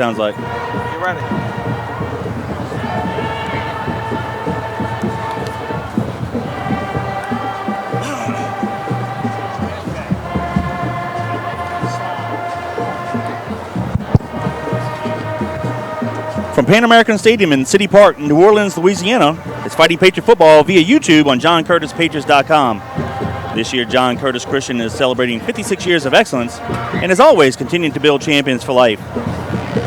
sounds like. Get ready. From Pan American Stadium in City Park, New Orleans, Louisiana, it's Fighting Patriot Football via YouTube on JohnCurtisPatriots.com. This year, John Curtis Christian is celebrating 56 years of excellence and, as always, continuing to build champions for life.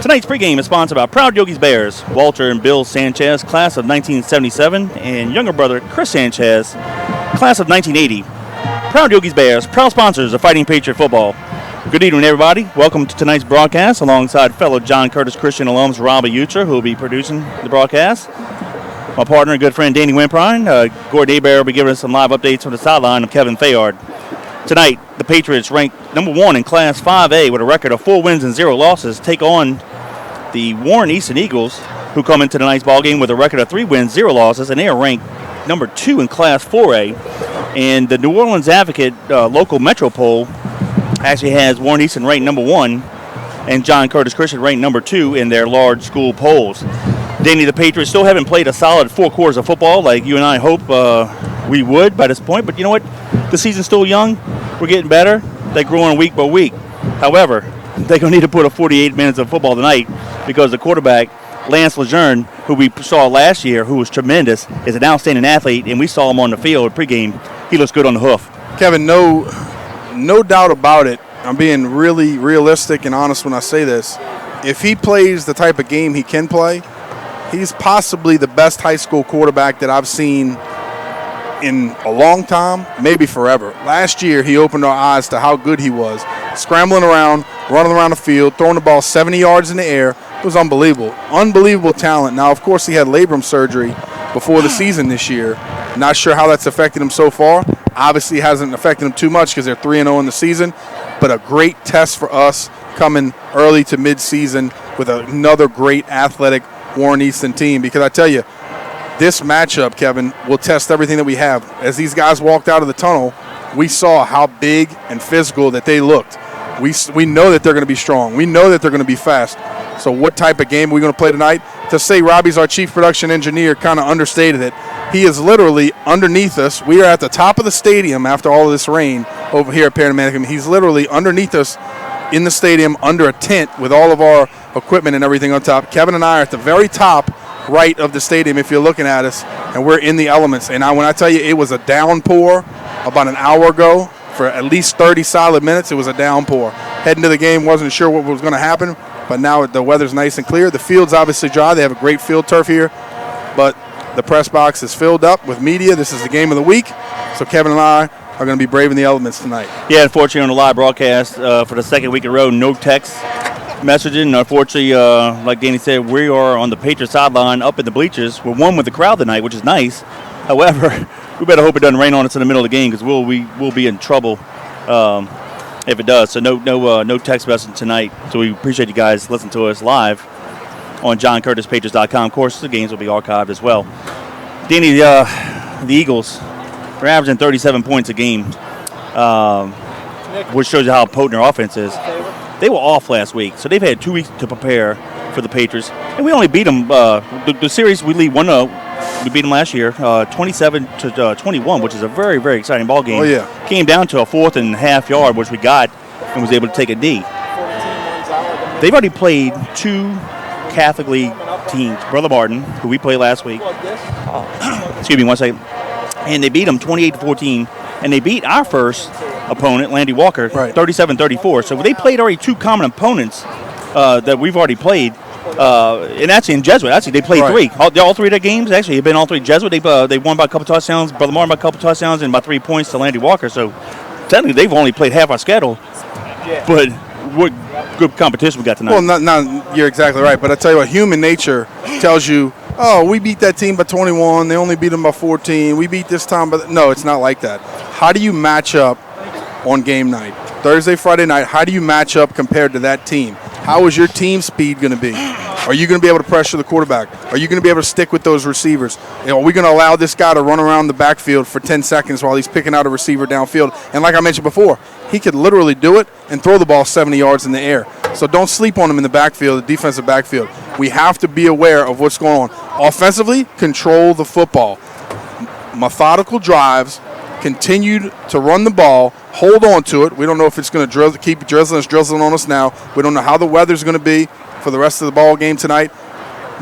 Tonight's pregame is sponsored by Proud Yogi's Bears, Walter and Bill Sanchez, class of 1977, and younger brother Chris Sanchez, class of 1980. Proud Yogi's Bears, proud sponsors of Fighting Patriot Football. Good evening, everybody. Welcome to tonight's broadcast alongside fellow John Curtis Christian alums Robbie Ucher, who will be producing the broadcast. My partner and good friend Danny Wimprine. Gordon Abear will be giving us some live updates from the sideline of Kevin Fayard. Tonight, the Patriots, ranked number 1 in Class 5A with a record of 4 wins and 0 losses, take on the Warren Easton Eagles, who come into tonight's ballgame with a record of 3 wins, 0 losses, and they are ranked number 2 in Class 4A. And the New Orleans Advocate local Metro poll actually has Warren Easton ranked number 1 and John Curtis Christian ranked number 2 in their large school polls. Danny, the Patriots still haven't played a solid 4 quarters of football like you and I hope we would by this point. But you know what? The season's still young. We're getting better. They're growing week by week. However, they're going to need to put up 48 minutes of football tonight because the quarterback, Lance Lejeune, who we saw last year, who was tremendous, is an outstanding athlete, and we saw him on the field pregame. He looks good on the hoof. Kevin, no doubt about it. I'm being really realistic and honest when I say this. If he plays the type of game he can play, he's possibly the best high school quarterback that I've seen in a long time, maybe forever. Last year, he opened our eyes to how good he was. Scrambling around, running around the field, throwing the ball 70 yards in the air. It was unbelievable. Unbelievable talent. Now, of course, he had labrum surgery before the season this year. Not sure how that's affected him so far. Obviously, it hasn't affected him too much because they're 3-0 in the season. But a great test for us coming early to mid-season with another great athletic Warren Easton team. Because I tell you, this matchup, Kevin, will test everything that we have. As these guys walked out of the tunnel, we saw how big and physical that they looked. We know that they're going to be strong. We know that they're going to be fast. So what type of game are we going to play tonight? To say Robbie's our chief production engineer kind of understated it. He is literally underneath us. We are at the top of the stadium after all of this rain over here at Pan American. He's literally underneath us in the stadium under a tent with all of our equipment and everything on top. Kevin and I are at the very top right of the stadium if you're looking at us, and we're in the elements. And when I tell you it was a downpour about an hour ago for at least 30 solid minutes, it was a downpour. Heading to the game, wasn't sure what was going to happen, but now the weather's nice and clear. The field's obviously dry. They have a great field turf here, but the press box is filled up with media. This is the game of the week, so Kevin and I are going to be braving the elements tonight. Yeah, unfortunately on the live broadcast for the second week in a row, no text messaging. Unfortunately, like Danny said, we are on the Patriots sideline up in the bleachers. We're one with the crowd tonight, which is nice. However, we better hope it doesn't rain on us in the middle of the game because we'll be in trouble if it does. So no text messaging tonight. So we appreciate you guys listening to us live on JohnCurtisPatriots.com. Of course, the games will be archived as well. Danny, the Eagles, they're averaging 37 points a game, which shows you how potent their offense is. They were off last week, so they've had 2 weeks to prepare for the Patriots. And we only beat them. The series we lead 1-0. We beat them last year, 27-21, which is a very, very exciting ball game. Oh, yeah. Came down to a 4th and half yard, which we got, and was able to take a knee. They've already played 2 Catholic League teams, Brother Martin, who we played last week. Excuse me one second. And they beat them 28-14, and they beat our first opponent, Landy Walker, right, 37-34. So they played already 2 common opponents that we've already played. And actually in Jesuit, they played right, 3. All 3 of their games actually have been all 3 Jesuit. They won by a couple touchdowns. Brother Martin by a couple touchdowns and by 3 points to Landy Walker. So technically they've only played half our schedule. Yeah. But what good competition we got tonight. Well, you're exactly right. But I tell you what, human nature tells you, oh, we beat that team by 21. They only beat them by 14. We beat this time, but no, it's not like that. How do you match up on game night? Thursday, Friday night, how do you match up compared to that team? How is your team speed going to be? Are you going to be able to pressure the quarterback? Are you going to be able to stick with those receivers? Are we going to allow this guy to run around the backfield for 10 seconds while he's picking out a receiver downfield? And like I mentioned before, he could literally do it and throw the ball 70 yards in the air. So don't sleep on him in the backfield, the defensive backfield. We have to be aware of what's going on. Offensively, control the football. Methodical drives, continue to run the ball, hold on to it. We don't know if it's going to keep drizzling on us now. We don't know how the weather's going to be for the rest of the ball game tonight.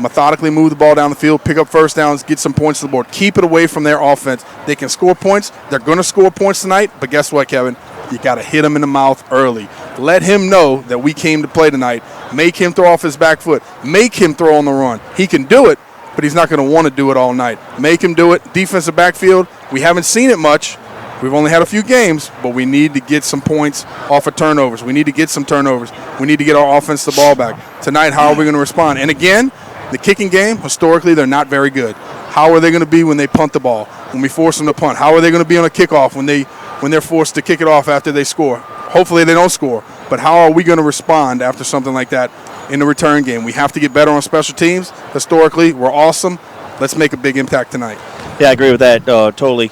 Methodically move the ball down the field, pick up first downs, get some points to the board. Keep it away from their offense. They can score points. They're going to score points tonight, but guess what, Kevin? You got to hit him in the mouth early. Let him know that we came to play tonight. Make him throw off his back foot. Make him throw on the run. He can do it, but he's not going to want to do it all night. Make him do it. Defensive backfield, we haven't seen it much. We've only had a few games, but we need to get some points off of turnovers. We need to get some turnovers. We need to get our offense the ball back. Tonight, how are we going to respond? And again, the kicking game, historically, they're not very good. How are they going to be when they punt the ball, when we force them to punt? How are they going to be on a kickoff when they're forced to kick it off after they score? Hopefully they don't score. But how are we going to respond after something like that in the return game? We have to get better on special teams. Historically, we're awesome. Let's make a big impact tonight. Yeah, I agree with that totally.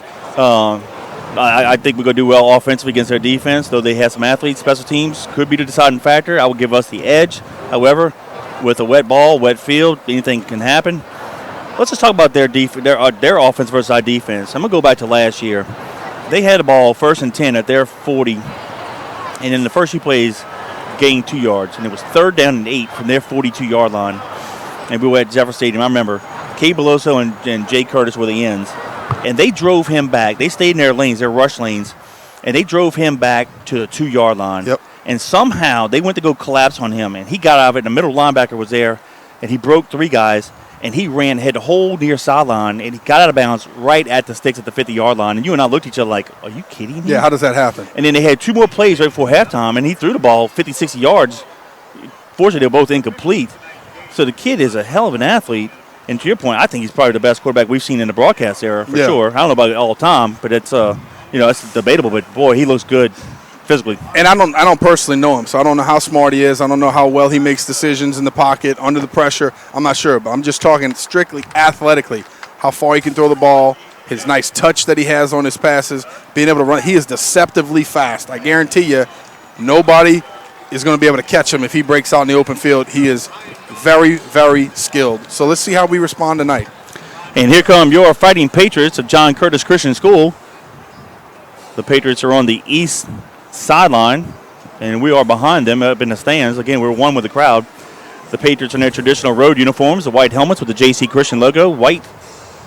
I think we're going to do well offensively against their defense, though they have some athletes. Special teams could be the deciding factor. I would give us the edge. However, with a wet ball, wet field, anything can happen. Let's just talk about their offense versus our defense. I'm going to go back to last year. They had the ball 1st and 10 at their 40, and in the first few plays, gained 2 yards, and it was 3rd down and 8 from their 42-yard line. And we were at Jefferson Stadium. I remember Kay Beloso and Jay Curtis were the ends. And they drove him back. They stayed in their lanes, their rush lanes, and they drove him back to the 2-yard line. Yep. And somehow they went to go collapse on him, and he got out of it. And the middle linebacker was there, and he broke 3 guys, and he ran, had the whole near sideline, and he got out of bounds right at the sticks at the 50-yard line. And you and I looked at each other like, are you kidding me? Yeah, how does that happen? And then they had 2 more plays right before halftime, and he threw the ball 50, 60 yards. Fortunately, they were both incomplete. So the kid is a hell of an athlete. And to your point, I think he's probably the best quarterback we've seen in the broadcast era for sure. I don't know about it all the time, but it's it's debatable. But boy, he looks good physically. And I don't personally know him, so I don't know how smart he is. I don't know how well he makes decisions in the pocket under the pressure. I'm not sure, but I'm just talking strictly athletically, how far he can throw the ball, his nice touch that he has on his passes, being able to run. He is deceptively fast. I guarantee you, nobody is going to be able to catch him if he breaks out in the open field. He is very, very skilled. So let's see how we respond tonight. And here come your Fighting Patriots of John Curtis Christian School. The Patriots are on the east sideline, and we are behind them up in the stands. Again, we're one with the crowd. The Patriots in their traditional road uniforms, the white helmets with the JC Christian logo, white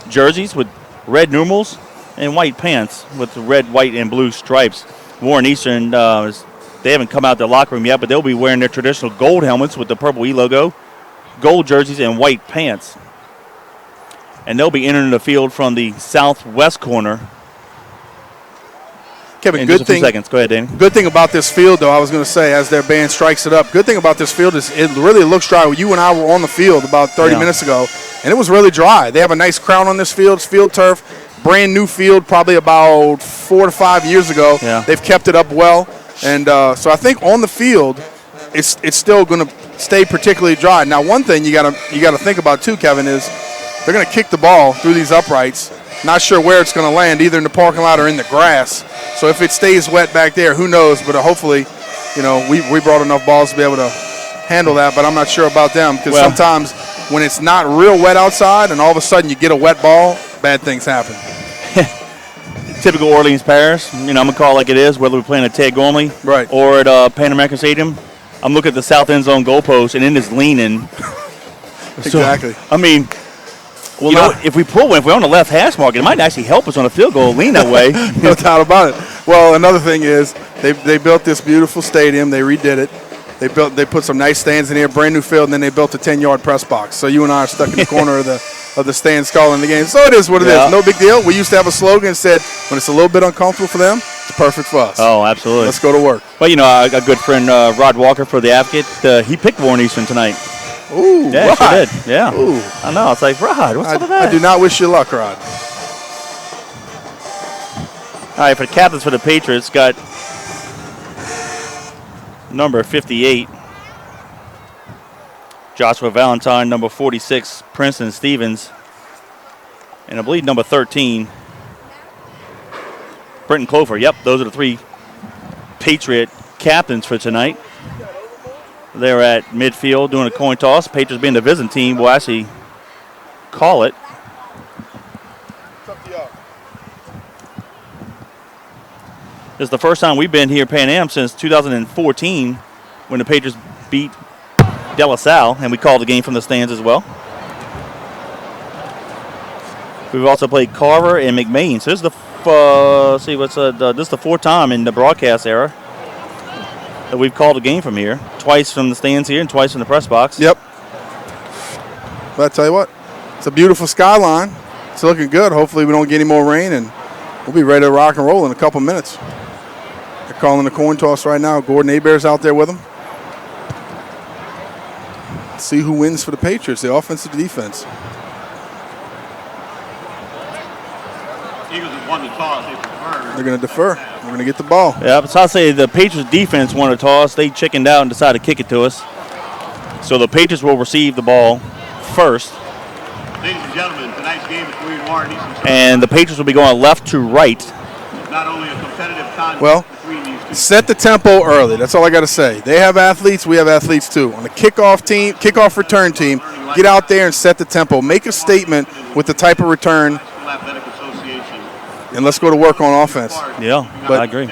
jerseys with red numerals, and white pants with the red, white, and blue stripes. Warren Easton, they haven't come out of the locker room yet, but they'll be wearing their traditional gold helmets with the purple E logo, gold jerseys, and white pants. And they'll be entering the field from the southwest corner. Kevin, in good just a few thing. seconds. Go ahead, Danny. Good thing about this field, though, I was going to say, as their band strikes it up, good thing about this field is it really looks dry. You and I were on the field about 30 minutes ago, and it was really dry. They have a nice crown on this field. It's field turf, brand new field, probably about 4 to 5 years ago. Yeah. They've kept it up well, and so I think on the field, it's still going to stay particularly dry. Now, one thing you got to think about too, Kevin, is they're going to kick the ball through these uprights. Not sure where it's going to land, either in the parking lot or in the grass. So if it stays wet back there, who knows? But hopefully, we brought enough balls to be able to handle that. But I'm not sure about them, because sometimes when it's not real wet outside and all of a sudden you get a wet ball, bad things happen. Typical Orleans Parish. I'm going to call it like it is, whether we're playing at Ted Gormley or at Pan American Stadium. I'm looking at the south end zone goalpost, and it is leaning. Exactly. So, if we're on the left hash mark, it might actually help us on a field goal lean that way. No doubt about it. Well, another thing is they built this beautiful stadium. They redid it. They put some nice stands in here, brand new field, and then they built a 10-yard press box. So you and I are stuck in the corner of the stands calling the game. So it is what it is. No big deal. We used to have a slogan that said, when it's a little bit uncomfortable for them, it's perfect for us. Oh, absolutely. Let's go to work. Well, a good friend, Rod Walker for the Advocate, he picked Warren Easton tonight. Ooh, yeah, Rod. Sure did. Yeah. Ooh. I know. It's like, Rod, what's up with that? I do not wish you luck, Rod. All right, for the captains for the Patriots, got number 58. Joshua Valentine, number 46, Princeton Stevens, and I believe number 13, Brenton Clover. Yep, those are the 3 Patriot captains for tonight. They're at midfield doing a coin toss. Patriots being the visiting team will actually call it. This is the first time we've been here at Pan Am since 2014 when the Patriots beat De La Salle, and we called the game from the stands as well. We've also played Carver and McMain. So this is the this is the 4th time in the broadcast era that we've called a game from here. Twice from the stands here and twice from the press box. Yep. But I tell you what, it's a beautiful skyline. It's looking good. Hopefully we don't get any more rain, and we'll be ready to rock and roll in a couple minutes. They're calling the coin toss right now. Gordon Hebert's out there with them. Let's see who wins for the Patriots, the offense or the defense. Eagles have won the toss. They prefer. They're going to defer. We're going to get the ball. Yeah, so I'll say the Patriots defense won a toss. They chickened out and decided to kick it to us. So the Patriots will receive the ball first. Ladies and gentlemen, tonight's game between Warren Easton And the Patriots will be going left to right. not only a competitive contest Well, between these two. set the tempo early. That's all I got to say. They have athletes. We have athletes too. On the kickoff return team, get out there and set the tempo. Make a statement with the type of return, Athletic Association. and let's go to work on offense. Yeah, But I agree.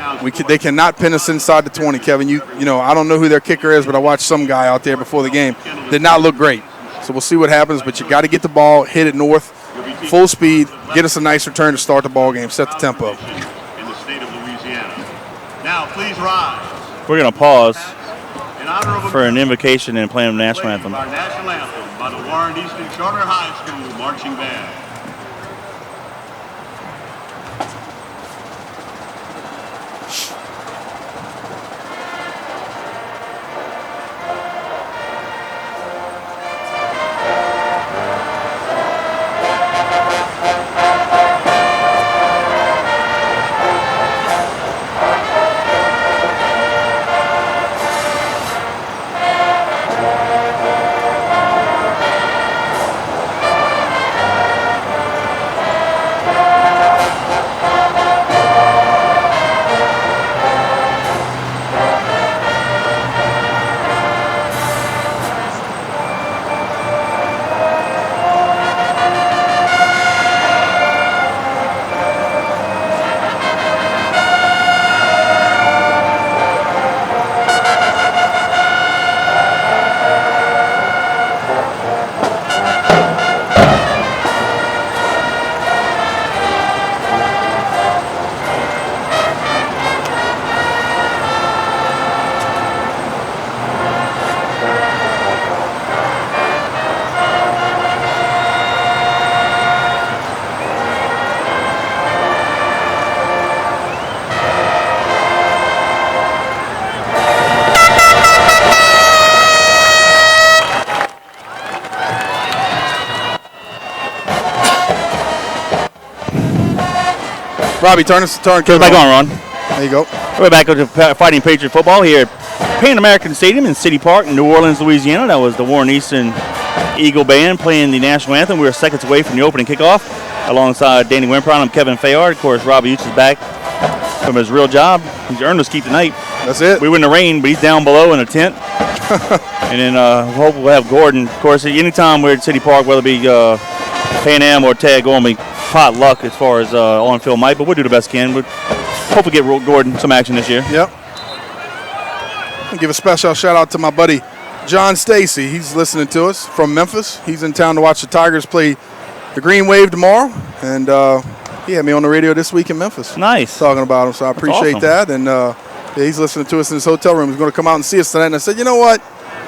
They cannot pin us inside the 20, Kevin. You know, I don't know who their kicker is, but I watched some guy out there before the game. Did not look great. So we'll see what happens, but you got to get the ball, hit it north, full speed, get us a nice return to start the ball game, set the tempo. In the state of Louisiana. Now, please rise. We're going to pause In honor of for an invocation and playing the national anthem. Our national anthem by the Warren Easton Charter High School Marching Band. Robbie, turn Turn it back on, Ron. There you go. We're back to Fighting Patriot football here at Pan American Stadium in City Park in New Orleans, Louisiana. That was the Warren Easton Eagle Band playing the national anthem. We were seconds away from the opening kickoff. Alongside Danny Wimpron, I'm Kevin Fayard. Of course, Robbie Uch is back from his real job. He's earned his keep tonight. That's it. We were in the rain, but he's down below in a tent. And then hope we'll have Gordon. Of course, anytime we're at City Park, whether it be Pan Am or Tag, going to be pot luck as far as on-field might, but we'll do the best we can. We'll hopefully get Gordon some action this year. Yep. I'll give a special shout out to my buddy John Stacy. He's listening to us from Memphis. He's in town to watch the Tigers play the Green Wave tomorrow, and he had me on the radio this week in Memphis. Nice. Talking about him, so I appreciate awesome. that. And yeah, he's listening to us in his hotel room. He's going to come out and see us tonight. And I said, you know what?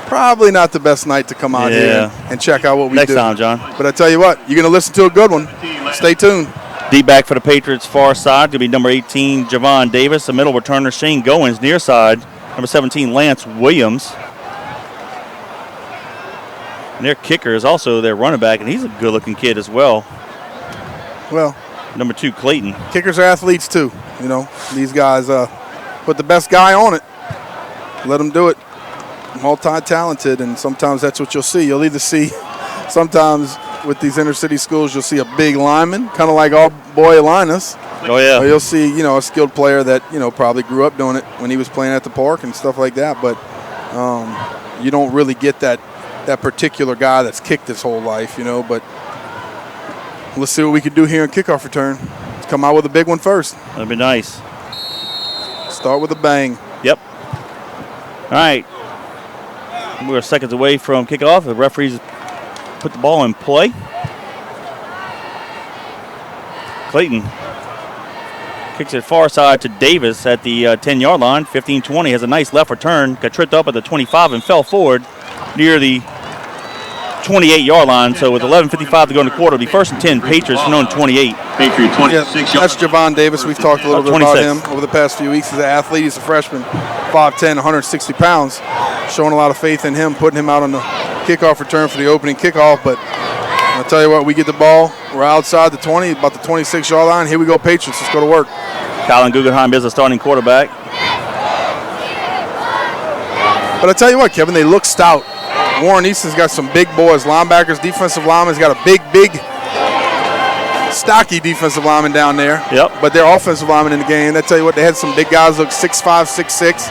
Probably not the best night to come out here and check out what we do. Next time, John. But I tell you what, you're going to listen to a good one. Stay tuned. Deep back for the Patriots, far side, going to be number 18, Javon Davis. The middle returner, Shane Goins. Near side, number 17, Lance Williams. And their kicker is also their running back, and he's a good-looking kid as well. Well, number 2, Clayton. Kickers are athletes, too. You know, these guys put the best guy on it. Let them do it. multi-talented, and sometimes that's what you'll see. You'll either see, sometimes with these inner city schools, you'll see a big lineman, kind of like our boy Linus. Oh, yeah. Or you'll see, a skilled player that, probably grew up doing it when he was playing at the park and stuff like that. But you don't really get that particular guy that's kicked his whole life, But let's see what we can do here in kickoff return. Let's come out with a big one first. That'd be nice. Start with a bang. Yep. All right. We're seconds away from kickoff. The referees put the ball in play. Clayton kicks it far side to Davis at the 10-yard line. 15-20 has a nice left return. Got tripped up at the 25 and fell forward near the 28-yard line. So with 11:55 to go in the quarter, it'll be 1st and 10. Patriots from on 28. Patriot 26. Yeah, that's Javon Davis. We've talked a little bit about him over the past few weeks. He's an athlete. He's a freshman, 5'10", 160 pounds. Showing a lot of faith in him, putting him out on the kickoff return for the opening kickoff. But I'll tell you what, we get the ball. We're outside the 20, about the 26-yard line. Here we go, Patriots. Let's go to work. Colin Guggenheim is the starting quarterback. But I tell you what, Kevin, they look stout. Warren Easton's got some big boys, linebackers, defensive linemen. He's got a big, stocky defensive lineman down there. Yep. But they're offensive linemen in the game. I tell you what, they had some big guys look 6'5", 6'6".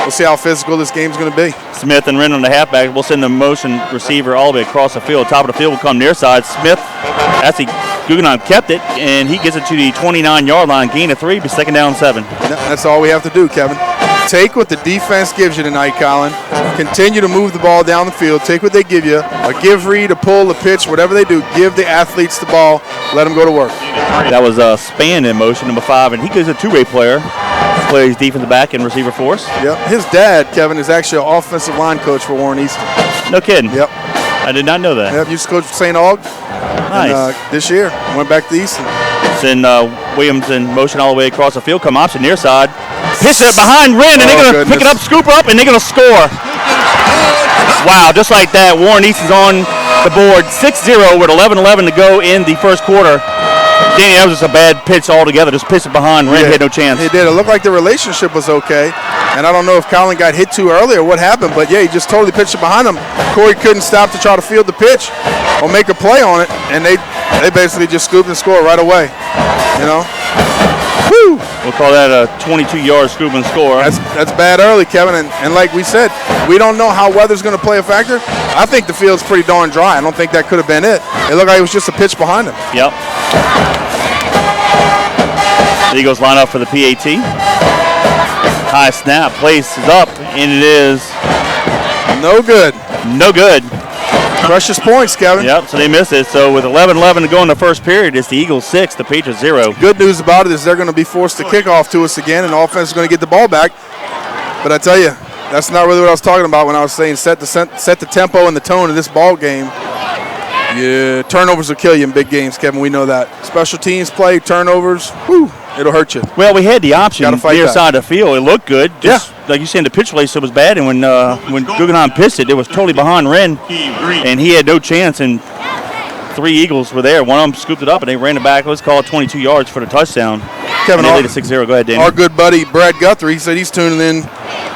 We'll see how physical this game's going to be. Smith and Wren on the halfback. We'll send the motion receiver all the way across the field. Top of the field will come near side. Smith, actually, Guggenheim kept it, and he gets it to the 29-yard line. Gain of 3, be 2nd down 7. That's all we have to do, Kevin. Take what the defense gives you tonight, Colin. Continue to move the ball down the field. Take what they give you. A give read, a pull, a pitch, whatever they do. Give the athletes the ball. Let them go to work. That was Span in motion, number 5, and he is a two-way player. Plays defensive back and receiver for us. Yep. His dad, Kevin, is actually an offensive line coach for Warren Easton. No kidding. Yep. I did not know that. Yep. Used to coach for St. Aug. Nice. And, this year, went back to Easton. Send Williams in motion all the way across the field. Come option near side. Pitch it behind Wren, and they're going to pick it up, scoop up, and they're going to score. Wow, just like that, Warren Easton's on the board 6-0 with 11:11 to go in the first quarter. Danny, that was just a bad pitch altogether. Just pitch it behind. Wren had no chance. He did. It looked like the relationship was okay. And I don't know if Colin got hit too early or what happened, but yeah, he just totally pitched it behind him. Corey couldn't stop to try to field the pitch or make a play on it, and they basically just scooped and scored right away. Woo! We'll call that a 22-yard scoop and score. That's bad early, Kevin. And like we said, we don't know how weather's going to play a factor. I think the field's pretty darn dry. I don't think that could have been it. It looked like it was just a pitch behind him. Yep. The Eagles line up for the PAT. High snap, place is up, and it is no good. No good. Precious points, Kevin. Yep, so they missed it. So with 11:11 to go in the first period, it's the Eagles 6, the Patriots 0. Good news about it is they're going to be forced to kick off to us again, and the offense is going to get the ball back. But I tell you, that's not really what I was talking about when I was saying set the tempo and the tone of this ball game. Yeah, turnovers will kill you in big games, Kevin. We know that. Special teams play, turnovers, whew, it'll hurt you. Well, we had the option near back. side of the field. It looked good. Just like you said, the pitch placement was bad, and when Guggenheim pitched it was totally behind Wren, and he had no chance, and 3 Eagles were there. One of them scooped it up, and they ran it back. It was called 22 yards for the touchdown. Kevin, they laid it 6-0. Go ahead, Danny. Our good buddy Brad Guthrie, he said he's tuning in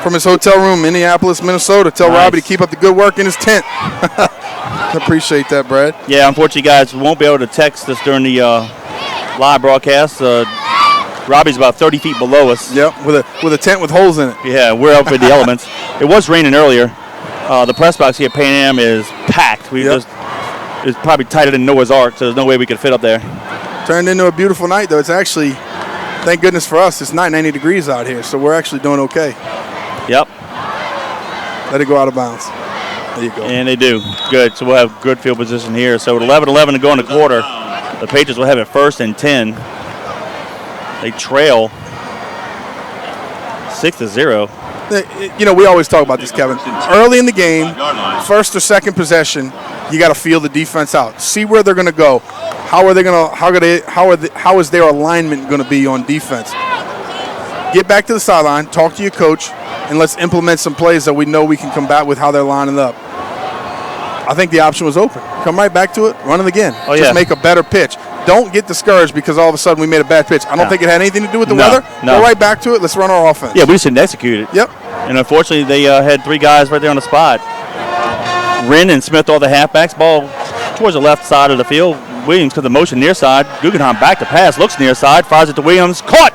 from his hotel room, Minneapolis, Minnesota. Tell Robbie to keep up the good work in his tent. Appreciate that, Brad. Yeah, unfortunately, guys, we won't be able to text us during the live broadcast. Robbie's about 30 feet below us. Yep, with a tent with holes in it. Yeah, we're up in the elements. It was raining earlier. The press box here at Pan Am is packed. It's probably tighter than Noah's Ark, so there's no way we could fit up there. Turned into a beautiful night, though. It's actually, thank goodness for us, it's not 90 degrees out here, so we're actually doing okay. Yep. Let it go out of bounds. There you go. And they do. Good. So we'll have good field position here. So with 11:11 to go in the quarter, the Patriots will have it 1st and 10. They trail 6-0. We always talk about this, Kevin. Early in the game, first or second possession, you got to feel the defense out. See where they're going to go. How is their alignment going to be on defense? Get back to the sideline, talk to your coach, and let's implement some plays that we know we can combat with how they're lining up. I think the option was open. Come right back to it, run it again. Just make a better pitch. Don't get discouraged because all of a sudden we made a bad pitch. I don't think it had anything to do with the weather. No. Go right back to it. Let's run our offense. Yeah, we just didn't execute it. Yep. And unfortunately, they had 3 guys right there on the spot. Wren and Smith are the halfbacks. Ball towards the left side of the field. Williams to the motion near side. Guggenheim back to pass. Looks near side. Fires it to Williams. Caught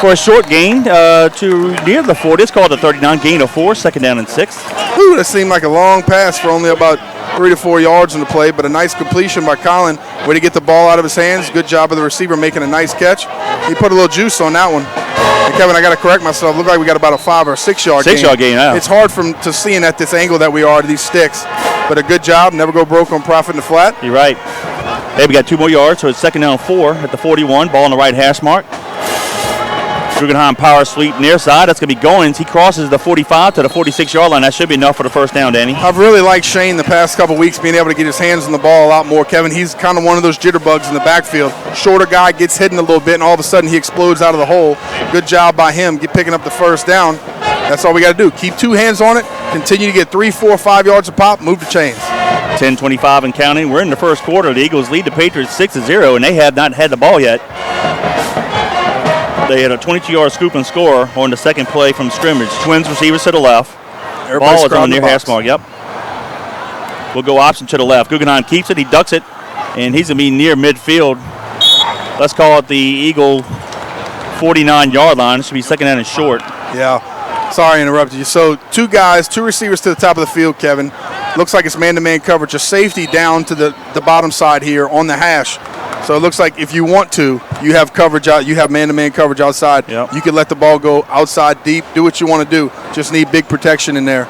for a short gain to near the 40. It's called a 39. Gain of 4. Second down and 6. Ooh, that seemed like a long pass for only about 3 to 4 yards in the play, but a nice completion by Colin. Way to get the ball out of his hands. Good job of the receiver making a nice catch. He put a little juice on that one. And Kevin, I got to correct myself. Looked like we got about a 5 or 6 yard gain. 6 yard gain, yeah. It's hard to see at this angle that we are to these sticks, but a good job. Never go broke on profit in the flat. You're right. Hey, we got 2 more yards, so it's second down and 4 at the 41. Ball on the right hash mark. Guggenheim power sweep near side. That's going to be Goins. He crosses the 45 to the 46-yard line. That should be enough for the first down, Danny. I've really liked Shane the past couple weeks being able to get his hands on the ball a lot more, Kevin. He's kind of one of those jitterbugs in the backfield. Shorter guy gets hidden a little bit, and all of a sudden he explodes out of the hole. Good job by him picking up the first down. That's all we got to do. Keep 2 hands on it. Continue to get 3, 4, 5 yards a pop. Move the chains. 10:25 and counting. We're in the first quarter. The Eagles lead the Patriots 6-0, and they have not had the ball yet. They had a 22-yard scoop and score on the second play from scrimmage. Twins receivers to the left. Ball is on the near hash mark. Yep. We'll go option to the left. Guggenheim keeps it. He ducks it, and he's going to be near midfield. Let's call it the Eagle 49-yard line. It should be second down and short. Yeah. Sorry I interrupted you. So 2 guys, 2 receivers to the top of the field, Kevin. Looks like it's man-to-man coverage. A safety down to the bottom side here on the hash. So it looks like if you want to, you have coverage out. You have man-to-man coverage outside. Yep. You can let the ball go outside deep. Do what you want to do. Just need big protection in there.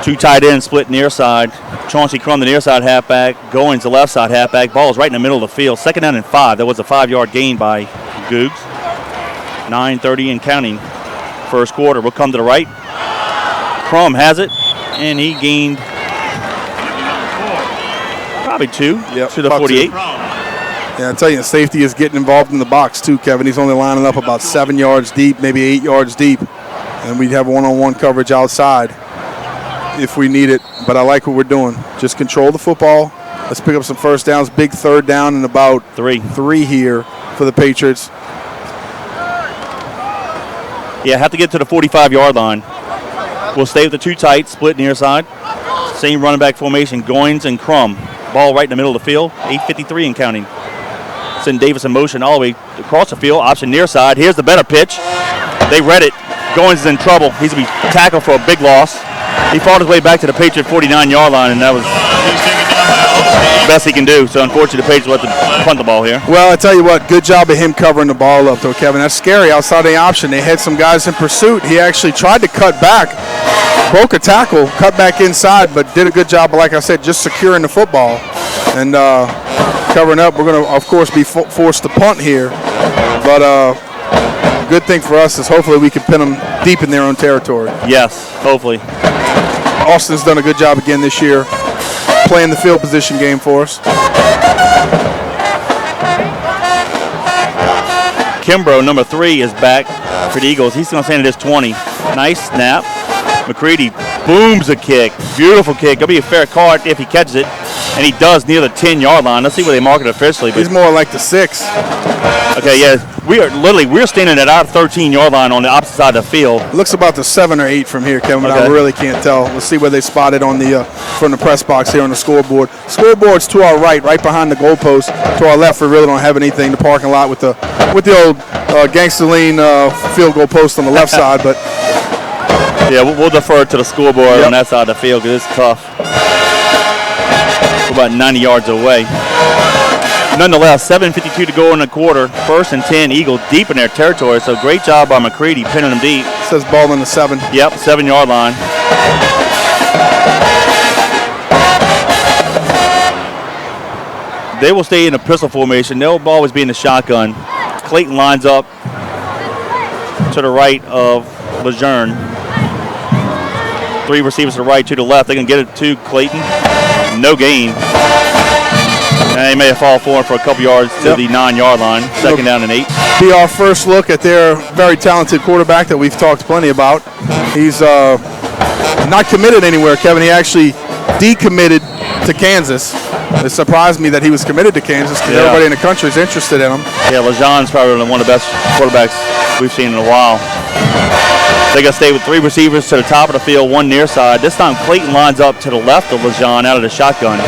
2 tight ends split near side. Chauncey Crum, the near side halfback. Goins, the left side halfback. Ball is right in the middle of the field. Second down and 5. That was a 5-yard gain by Googs. 9:30 and counting. First quarter. We'll come to the right. Crum has it, and he gained probably 2 to the 48. Yeah, I tell you, safety is getting involved in the box too, Kevin. He's only lining up about 7 yards deep, maybe 8 yards deep. And we'd have one-on-one coverage outside if we need it. But I like what we're doing. Just control the football. Let's pick up some first downs. Big third down and about 3 here for the Patriots. Yeah, have to get to the 45-yard line. We'll stay with the 2 tight, split near side. Same running back formation, Goins and Crum. Ball right in the middle of the field, 8:53 and counting. Send Davis in motion all the way across the field, option near side. Here's the better pitch. They read it. Goins is in trouble. He's going to be tackled for a big loss. He fought his way back to the Patriot 49-yard line, and that was the best he can do. So, unfortunately, the Patriots will have to punt the ball here. Well, I tell you what, good job of him covering the ball up, though, Kevin. That's scary outside the option. They had some guys in pursuit. He actually tried to cut back, broke a tackle, cut back inside, but did a good job, like I said, just securing the football. And covering up, we're going to, of course, be forced to punt here. But good thing for us is hopefully we can pin them deep in their own territory. Yes, hopefully. Austin's done a good job again this year playing the field position game for us. Kimbrough, number 3, is back for the Eagles. He's going to stand at his 20. Nice snap. McCready booms a kick. Beautiful kick. It'll be a fair card if he catches it. And he does near the 10-yard line. Let's see where they mark it officially. He's more like the 6. Okay, yeah. We're standing at our 13-yard line on the opposite side of the field. It looks about the 7 or 8 from here, Kevin, but I really can't tell. Let's see where they spot it on the from the press box here on the scoreboard. Scoreboard's to our right behind the goalpost. To our left, we really don't have anything. The parking lot with the old gangster lean field goal post on the left side, but yeah, we'll defer to the scoreboard on that side of the field because it's tough. We're about 90 yards away. Nonetheless, 7:52 to go in the quarter. First and 10, Eagles deep in their territory. So great job by McCready pinning them deep. It says ball in the 7. Yep, 7-yard line. They will stay in a pistol formation. They'll always be in the shotgun. Clayton lines up to the right of Lejeune. 3 receivers to the right, 2 to the left. They can get it to Clayton. No gain. And they may have fallen forward for a couple yards to the 9-yard line. Second down and 8. Be our first look at their very talented quarterback that we've talked plenty about. He's not committed anywhere, Kevin. He actually decommitted to Kansas. It surprised me that he was committed to Kansas because everybody in the country is interested in him. Yeah, Lejeune's probably one of the best quarterbacks we've seen in a while. They're going to stay with 3 receivers to the top of the field, 1 near side. This time Clayton lines up to the left of LeJean out of the shotgun.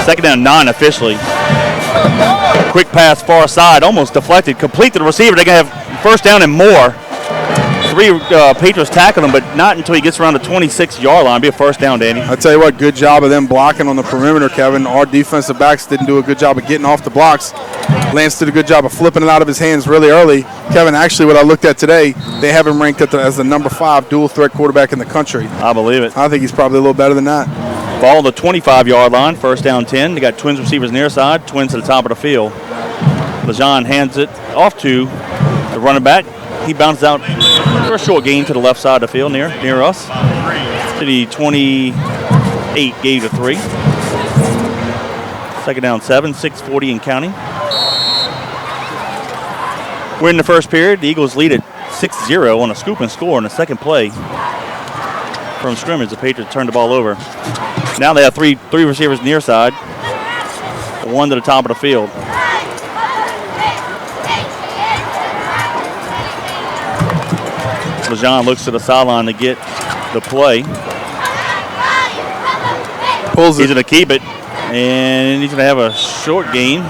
Second down 9 officially. Quick pass far side, almost deflected, complete to the receiver. They're going to have first down and more. 3 Patriots tackling him, but not until he gets around the 26-yard line. Be a first down, Danny. I tell you what, good job of them blocking on the perimeter, Kevin. Our defensive backs didn't do a good job of getting off the blocks. Lance did a good job of flipping it out of his hands really early. Kevin, actually, what I looked at today, they have him ranked as the number 5 dual-threat quarterback in the country. I believe it. I think he's probably a little better than that. Ball on the 25-yard line, first down 10. They got Twins receivers near side, Twins to the top of the field. LeJean hands it off to the running back. He bounces out for a short gain to the left side of the field near us. To the 28, gave to 3. Second down 7, 6:40 and counting. We're in the first period. The Eagles lead at 6-0 on a scoop and score in the second play. From scrimmage, the Patriots turned the ball over. Now they have three receivers near side, 1 to the top of the field. LeJean looks to the sideline to get the play. Pulls it. He's going to keep it, and he's going to have a short gain,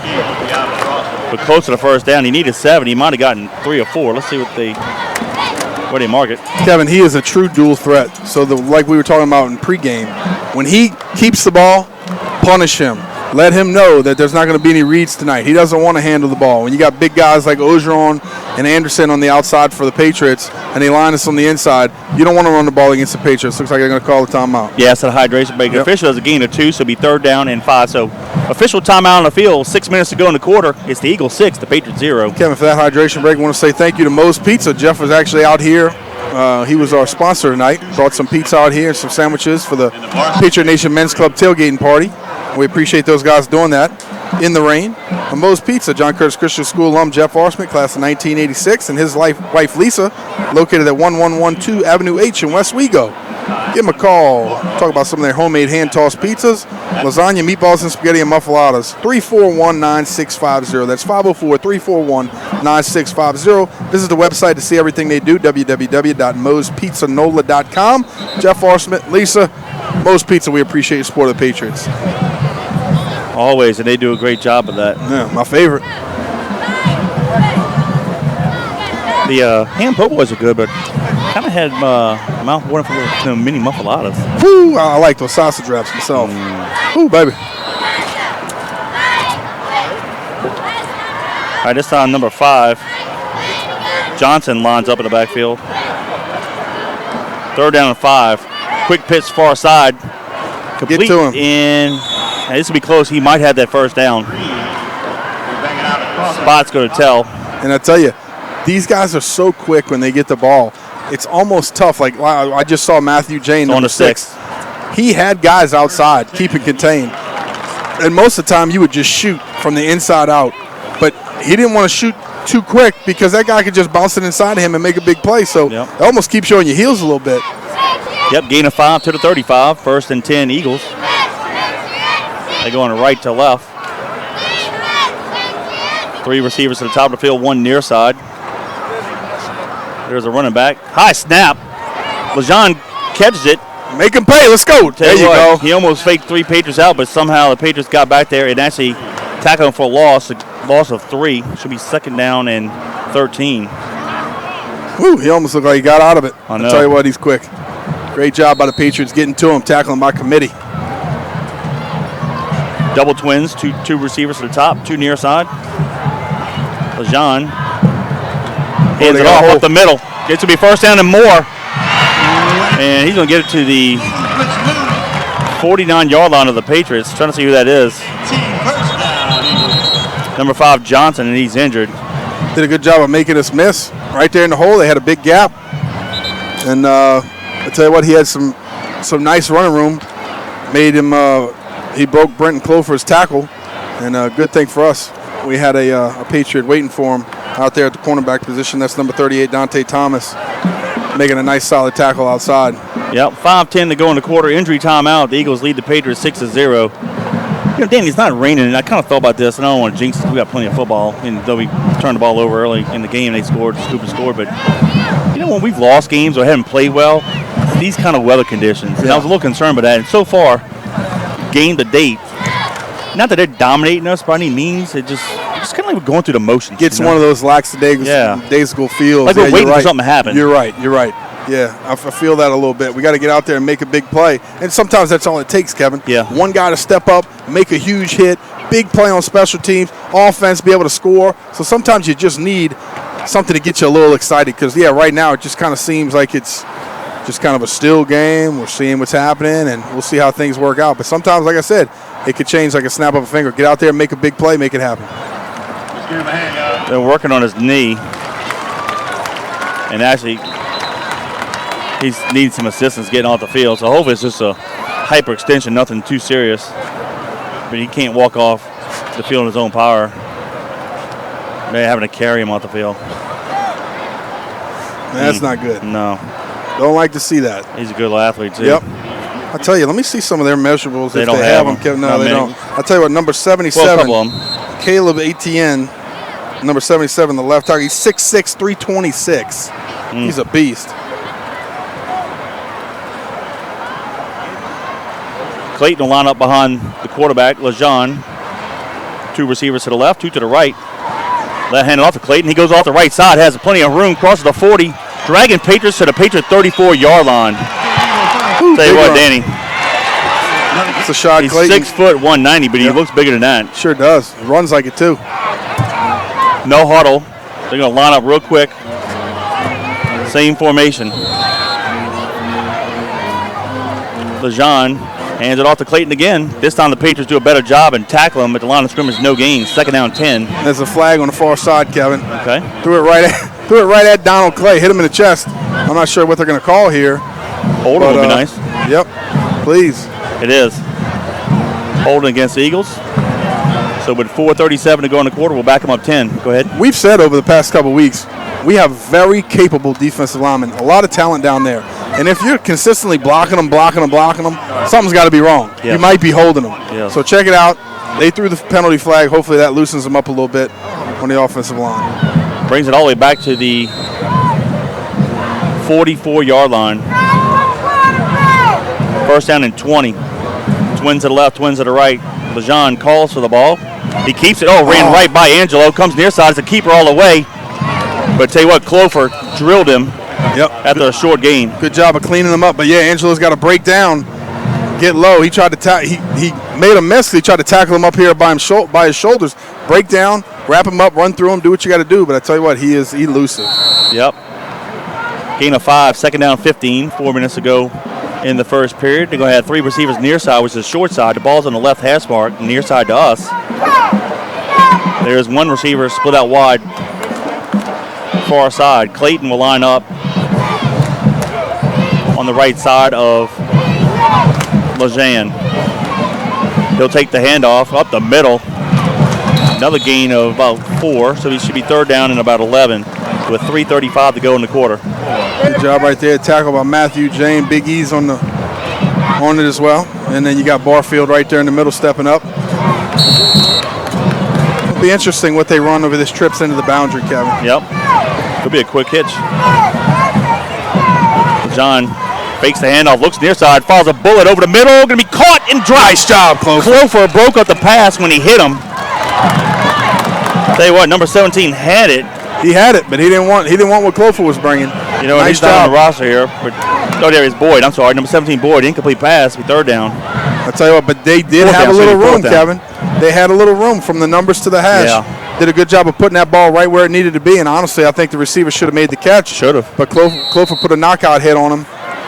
but close to the first down. He needed 7. He might have gotten 3 or 4. Let's see where they mark it. Kevin, he is a true dual threat. So like we were talking about in pregame, when he keeps the ball, punish him. Let him know that there's not going to be any reads tonight. He doesn't want to handle the ball. When you got big guys like Ogeron and Anderson on the outside for the Patriots, and they line us on the inside, you don't want to run the ball against the Patriots. Looks like they're going to call the timeout. Yeah, it's a hydration break. Yep. Official has a gain of 2, so it'll be 3rd down and 5. So official timeout on the field, 6 minutes to go in the quarter. It's the Eagles 6, the Patriots 0. Kevin, for that hydration break, I want to say thank you to Moe's Pizza. Jeff was actually out here. He was our sponsor tonight. Brought some pizza out here and some sandwiches for the Patriot Nation Men's Club tailgating party. We appreciate those guys doing that in the rain. And Moe's Pizza, John Curtis Christian School alum Jeff Arsmith, class of 1986, and his wife Lisa, located at 1112 Avenue H in West Wego. Give them a call. Talk about some of their homemade hand-tossed pizzas, lasagna, meatballs, and spaghetti and muffaladas. 341-9650. That's 504-341-9650. Visit the website to see everything they do, www.moespizzanola.com. Jeff Arsmith, Lisa, Moe's Pizza, we appreciate your support of the Patriots. Always, and they do a great job of that. Yeah, my favorite. The ham po' boys are good, but kind of had mouth watering for the mini muffaladas. Woo, I like those sausage wraps myself. Woo, baby. All right, this time number 5. Johnson lines up in the backfield. 3rd down and 5. Quick pitch far side. Complete. Get to him. And this will be close. He might have that first down. Spot's going to tell. And I tell you, these guys are so quick when they get the ball. It's almost tough. Like I just saw Matthew Jane on the 6. He had guys outside, keeping contained. And most of the time, you would just shoot from the inside out. But he didn't want to shoot too quick because that guy could just bounce it inside of him and make a big play. So it almost keeps you on your heels a little bit. Yep, gain of 5 to the 35. 1st and 10 Eagles. They go on the right to left. 3 receivers to the top of the field, 1 near side. There's a running back. High snap. LeJean catches it. Make him pay. Let's go. There you go. He almost faked 3 Patriots out, but somehow the Patriots got back there and actually tackled him for a loss of 3. Should be 2nd down and 13. Woo, he almost looked like he got out of it. I know. I'll tell you what, he's quick. Great job by the Patriots getting to him, tackling by committee. Double twins, two receivers to the top, 2 near side. LeJean hands it off up the middle. Gets to be first down and more. And he's going to get it to the 49-yard line of the Patriots. Trying to see who that is. Number 5, Johnson, and he's injured. Did a good job of making us miss. Right there in the hole, they had a big gap. And I tell you what, he had some nice running room. Made him, he broke Brenton Clover's tackle. And a good thing for us, we had a Patriot waiting for him out there at the cornerback position. That's number 38, Dante Thomas, making a nice solid tackle outside. Yep, 5:10 to go in the quarter. Injury timeout. The Eagles lead the Patriots 6-0. Danny, it's not raining, and I kind of thought about this, and I don't want to jinx it. We got plenty of football, and though we turned the ball over early in the game, they scored, Scoop and scored. But when we've lost games or haven't played well, it's these kind of weather conditions, and I was a little concerned about that. And so far, game to date, not that they're dominating us by any means, it just kind of like going through the motions. Gets one of those lackadaisical feels. Like we're waiting for something to happen. You're right. Yeah, I feel that a little bit. We got to get out there and make a big play. And sometimes that's all it takes, Kevin. Yeah. One guy to step up, make a huge hit, big play on special teams, offense be able to score. So sometimes you just need something to get you a little excited because, right now it just kind of seems like it's just kind of a still game. We're seeing what's happening, and we'll see how things work out. But sometimes, like I said, it could change like a snap of a finger. Get out there, make a big play, make it happen. They're working on his knee, and actually he needs some assistance getting off the field. So hopefully it's just a hyperextension, nothing too serious. But he can't walk off the field in his own power. They're having to carry him off the field. That's not good. No. Don't like to see that. He's a good athlete, too. Yep. I tell you, let me see some of their measurables. They if don't they have them. them. No, they don't. I'll tell you what, number 77, well, a couple of them. Caleb Etienne, number 77, the left tackle. He's 6'6", 326. He's a beast. Clayton will line up behind the quarterback, LeJean. Two receivers to the left, two to the right. Left handed off to Clayton. He goes off the right side, has plenty of room, crosses the 40, dragging Patriots to the Patriot 34-yard line. Tell you what, Danny. It's a shot, He's Clayton. 6 foot 190, but he looks bigger than that. Sure does. He runs like it, too. No huddle. They're going to line up real quick. Same formation. LeJean hands it off to Clayton again. This time the Patriots do a better job and tackle him at the line of scrimmage. No gain. Second down 10. There's a flag on the far side, Kevin. Okay. Threw it right at Donald Clay. Hit him in the chest. I'm not sure what they're going to call here. Holding would be nice. Yep. Please. It is. Holding against the Eagles. So with 4:37 to go in the quarter, we'll back them up 10. Go ahead. We've said over the past couple weeks, we have very capable defensive linemen. A lot of talent down there. And if you're consistently blocking them, something's got to be wrong. Yes. You might be holding them. Yes. So check it out. They threw the penalty flag. Hopefully that loosens them up a little bit on the offensive line. Brings it all the way back to the 44-yard line. First down and 20. Twins to the left, twins to the right. LeJean calls for the ball. He keeps it. Ran right by Angelo. Comes near side. It's a keeper all the way. But tell you what, Clover drilled him after a short gain. Good job of cleaning them up. But, Angelo's got to break down, get low. He tried to he made a miss. He tried to tackle him up here by his shoulders. Break down, wrap him up, run through him, do what you got to do. But I tell you what, he is elusive. Yep. Gain of 5, second down 15, 4 minutes ago in the first period. They're going to have three receivers near side, which is short side. The ball's on the left hash mark, near side to us. There's one receiver split out wide, far side. Clayton will line up on the right side of LeJean. He'll take the handoff up the middle. Another gain of about 4, so he should be third down and about 11 with 3:35 to go in the quarter. Good job right there. Tackle by Matthew Jane. Big E's on it as well. And then you got Barfield right there in the middle stepping up. It'll be interesting what they run over this trips into the boundary, Kevin. Yep. Could be a quick hitch. John fakes the handoff, looks near side, follows a bullet over the middle, going to be caught and dropped. Nice job, Clover broke up the pass when he hit him. Tell you what, number 17 had it. He had it, but he didn't want what Clover was bringing. Nice he's not on the roster here. But, there is Boyd. I'm sorry, number 17 Boyd, incomplete pass, be third down. I tell you what, but they did have a little room, Kevin. They had a little room from the numbers to the hash. Yeah. Did a good job of putting that ball right where it needed to be, and honestly, I think the receiver should have made the catch. Should have. But Clover put a knockout hit on him,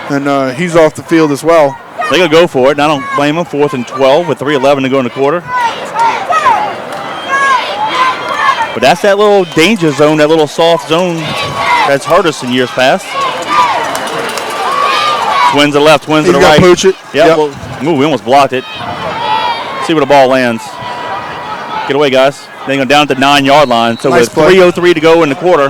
and he's off the field as well. They're going to go for it, and I don't blame them. 4th and 12 with 3:11 to go in the quarter. But that's that little danger zone, that little soft zone that's hurt us in years past. Twins to the left, twins to the right. Pooch it. Yep. Well, we almost blocked it. See where the ball lands. Get away, guys. They're going down at the 9-yard line. So nice with 3:03 to go in the quarter.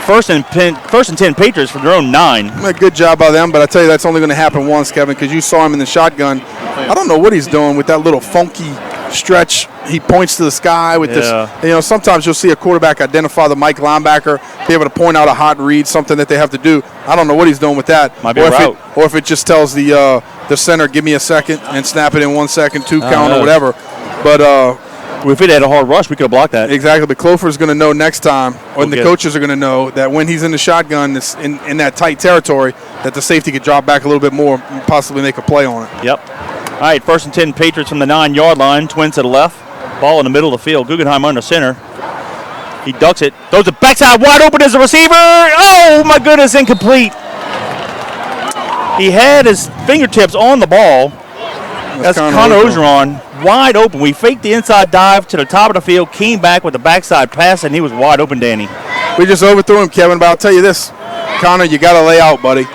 First and 10 Patriots from their own 9. A good job by them, but I tell you that's only going to happen once, Kevin, because you saw him in the shotgun. I don't know what he's doing with that little funky stretch. He points to the sky with this. Sometimes you'll see a quarterback identify the Mike linebacker, be able to point out a hot read, something that they have to do. I don't know what he's doing with that. Might be a route. Or if it just tells the center, give me a second and snap it in 1 second, 2 count or whatever. But if it had a hard rush, we could have blocked that. Exactly. But Clofer's going to know next time, or the coaches are going to know that when he's in the shotgun in that tight territory, that the safety could drop back a little bit more and possibly make a play on it. Yep. All right, 1st and 10, Patriots from the 9-yard line. Twins to the left. Ball in the middle of the field. Guggenheim under center. He ducks it. Throws it backside wide open as a receiver. Oh, my goodness, incomplete. He had his fingertips on the ball. That's Connor Ogeron, wide open. We faked the inside dive to the top of the field, came back with the backside pass, and he was wide open, Danny. We just overthrew him, Kevin, but I'll tell you this. Connor, you got to lay out, buddy.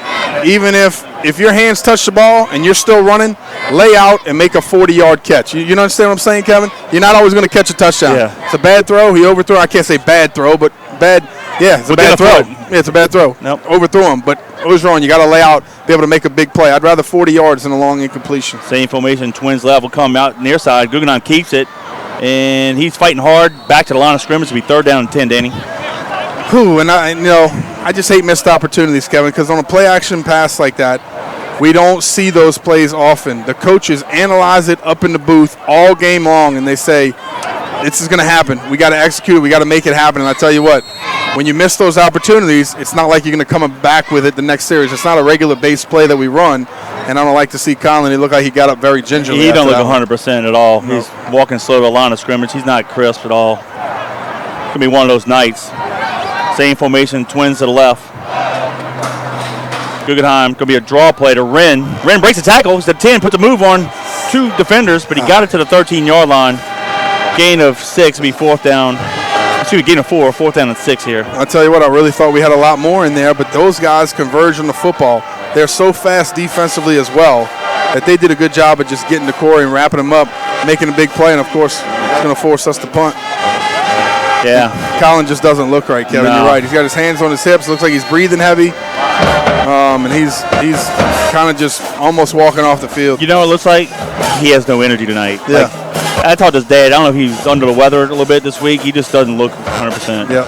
Even if your hands touch the ball and you're still running, lay out and make a 40-yard catch. You understand what I'm saying, Kevin? You're not always going to catch a touchdown. Yeah. It's a bad throw. He overthrew. I can't say bad throw, but bad. Yeah, it's a bad throw. Yeah, it's a bad throw. Nope. Overthrew him, but Ogeron, you got to lay out, be able to make a big play. I'd rather 40 yards than a long incompletion. Same formation. Twins left will come out near side. Guggenheim keeps it, and he's fighting hard. Back to the line of scrimmage. It'll be 3rd down and 10, Danny. And I just hate missed opportunities, Kevin, because on a play-action pass like that, we don't see those plays often. The coaches analyze it up in the booth all game long, and they say, this is going to happen. We got to execute it. We got to make it happen. And I tell you what, when you miss those opportunities, it's not like you're going to come back with it the next series. It's not a regular base play that we run, and I don't like to see Conlon. He looked like he got up very gingerly. He don't look 100% at all. No. He's walking slow to the line of scrimmage. He's not crisp at all. It's going to be one of those nights. Same formation, Twins to the left. Guggenheim going to be a draw play to Wren. Wren breaks the tackle. He's at 10, puts a move on 2 defenders, but he got it to the 13-yard line. Gain of 6 will be 4th down. Gain of 4, 4th down and 6 here. I'll tell you what, I really thought we had a lot more in there, but those guys converge on the football. They're so fast defensively as well that they did a good job of just getting to Corey and wrapping him up, making a big play, and, of course, it's going to force us to punt. Yeah. Colin just doesn't look right, Kevin. No. You're right. He's got his hands on his hips. Looks like he's breathing heavy. And he's kind of just almost walking off the field. It looks like he has no energy tonight. Yeah. I talked to his dad. I don't know if he's under the weather a little bit this week. He just doesn't look 100%. Yeah.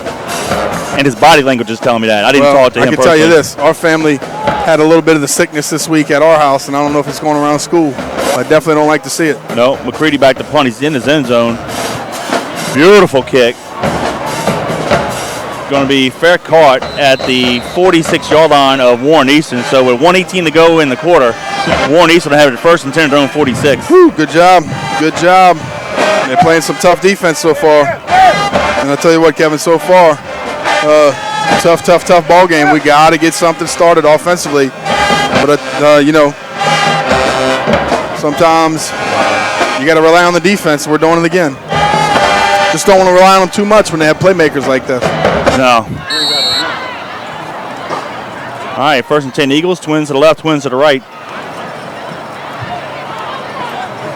And his body language is telling me that. I didn't talk to him personally. I can tell you this. Our family had a little bit of the sickness this week at our house, and I don't know if it's going around school. I definitely don't like to see it. No, McCready back to punt. He's in his end zone. Beautiful kick. Going to be fair caught at the 46-yard line of Warren Easton. So with 1:18 to go in the quarter, Warren Easton will have it 1st and 10 at their own 46. Whew, good job. Good job. They're playing some tough defense so far. And I'll tell you what, Kevin, so far, tough ball game. We got to get something started offensively. But, sometimes you got to rely on the defense. We're doing it again. Just don't want to rely on them too much when they have playmakers like this. No. All right, 1st and 10 Eagles. Twins to the left, Twins to the right.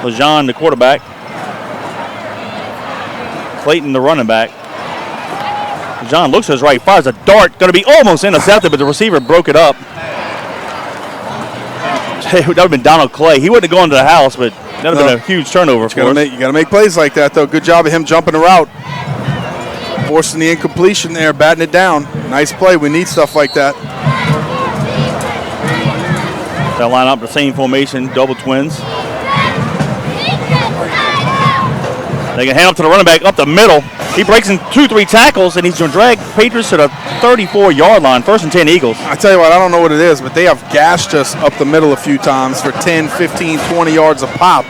LeJean, the quarterback. Clayton, the running back. LeJean looks to his right, fires a dart. Going to be almost intercepted, but the receiver broke it up. That would have been Donald Clay. He wouldn't have gone to the house, but that would have been a huge turnover for us. You got to make plays like that, though. Good job of him jumping the route. Forcing the incompletion there, batting it down. Nice play. We need stuff like that. They'll line up the same formation, double twins. They can hand up to the running back up the middle. He breaks in 2-3 tackles, and he's going to drag Patriots to the 34-yard line. 1st and 10 Eagles. I tell you what, I don't know what it is, but they have gashed us up the middle a few times for 10, 15, 20 yards a pop,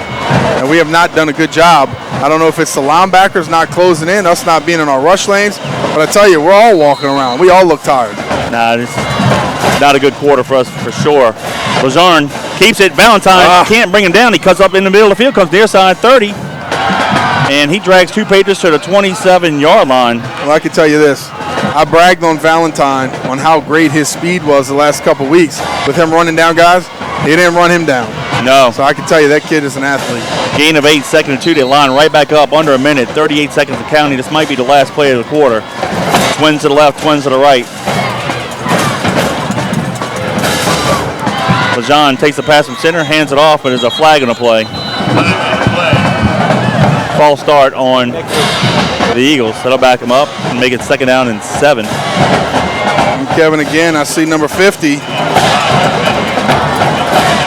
and we have not done a good job. I don't know if it's the linebackers not closing in, us not being in our rush lanes, but I tell you, we're all walking around. We all look tired. Nah, this is not a good quarter for us for sure. LeJean keeps it. Valentine can't bring him down. He cuts up in the middle of the field, comes near side 30. And he drags 2 Patriots to the 27-yard line. Well, I can tell you this. I bragged on Valentine on how great his speed was the last couple weeks. With him running down guys, he didn't run him down. No. So I can tell you that kid is an athlete. Gain of 8, 2nd and 2. They line right back up under a minute. 38 seconds of counting. This might be the last play of the quarter. Twins to the left, Twins to the right. LeJean takes the pass from center, hands it off, but there's a flag on the play. False start on the Eagles. That'll back them up and make it 2nd down and 7. And Kevin, again, I see number 50,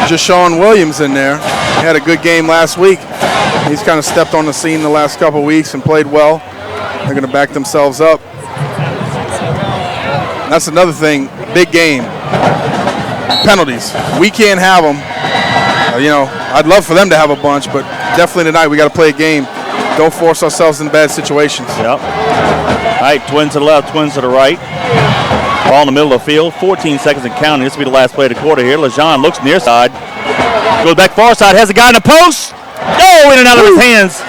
Jashawn Williams in there. He had a good game last week. He's kind of stepped on the scene the last couple of weeks and played well. They're going to back themselves up. That's another thing, big game. Penalties. We can't have them. I'd love for them to have a bunch, but definitely tonight we got to play a game. Don't force ourselves in bad situations. Yep. All right, twins to the left, twins to the right. Ball in the middle of the field, 14 seconds and counting. This will be the last play of the quarter here. LeJean looks near side. Goes back far side, has a guy in the post. Oh, in and out of his hands.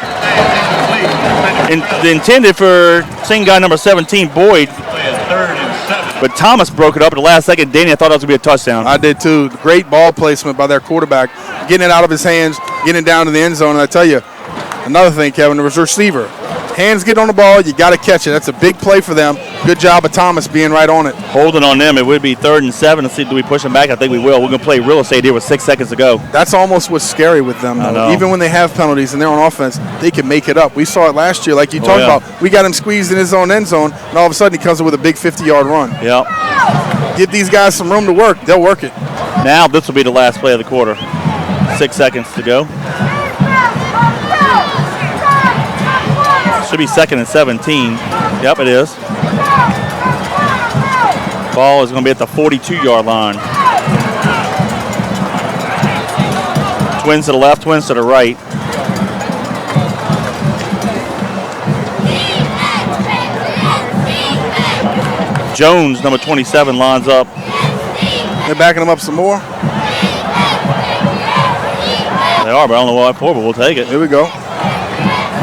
Intended for same guy number 17, Boyd. But Thomas broke it up at the last second. Danny, I thought that was going to be a touchdown. I did too. Great ball placement by their quarterback. Getting it out of his hands, getting it down to the end zone. And I tell you, another thing, Kevin, there was a receiver. Hands get on the ball, you got to catch it. That's a big play for them. Good job of Thomas being right on it. Holding on them, it would be 3rd and 7. Let's see, do we push them back? I think we will. We're going to play real estate here with 6 seconds to go. That's almost what's scary with them, though. Even when they have penalties and they're on offense, they can make it up. We saw it last year, like you talked about. We got him squeezed in his own end zone, and all of a sudden he comes in with a big 50-yard run. Yep. Give these guys some room to work. They'll work it. Now this will be the last play of the quarter. 6 seconds to go. Should be 2nd and 17. Yep, it is. Ball is going to be at the 42-yard line. Twins to the left, twins to the right. Jones, number 27, lines up. They're backing them up some more. They are, but I don't know what for, but we'll take it. Here we go.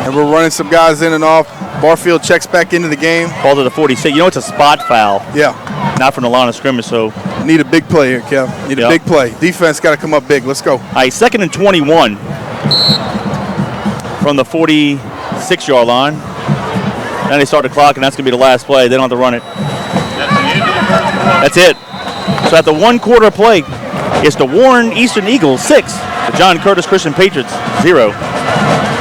And we're running some guys in and off. Barfield checks back into the game. Ball to the 46. You know it's a spot foul. Yeah. Not from the line of scrimmage, so. Need a big play here, Kev. Need a big play. Defense got to come up big. Let's go. All right, 2nd and 21 from the 46-yard line. Now they start the clock, and that's going to be the last play. They don't have to run it. That's it. So at the 1 quarter play, it's the Warren Eastern Eagles 6, the John Curtis Christian Patriots 0.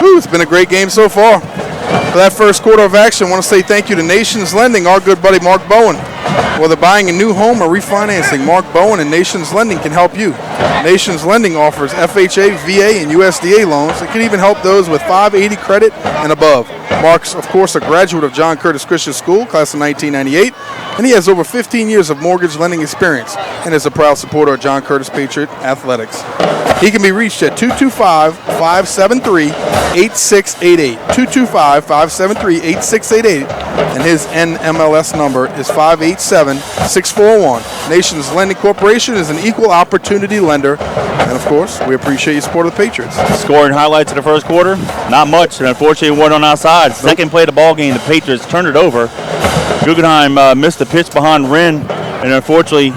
It's been a great game so far. For that first quarter of action, I want to say thank you to Nations Lending, our good buddy Mark Bowen. Whether buying a new home or refinancing, Mark Bowen and Nations Lending can help you. Nations Lending offers FHA, VA, and USDA loans. It can even help those with 580 credit and above. Mark's, of course, a graduate of John Curtis Christian School, class of 1998, and he has over 15 years of mortgage lending experience and is a proud supporter of John Curtis Patriot Athletics. He can be reached at 225-573-8688. 225-573-8688, and his NMLS number is 587641. Nations Lending Corporation is an equal opportunity lender, and of course, we appreciate your support of the Patriots. Scoring highlights of the first quarter, not much, and unfortunately one on our side. Second play of the ball game, the Patriots turned it over. Guggenheim missed the pitch behind Wren, and unfortunately,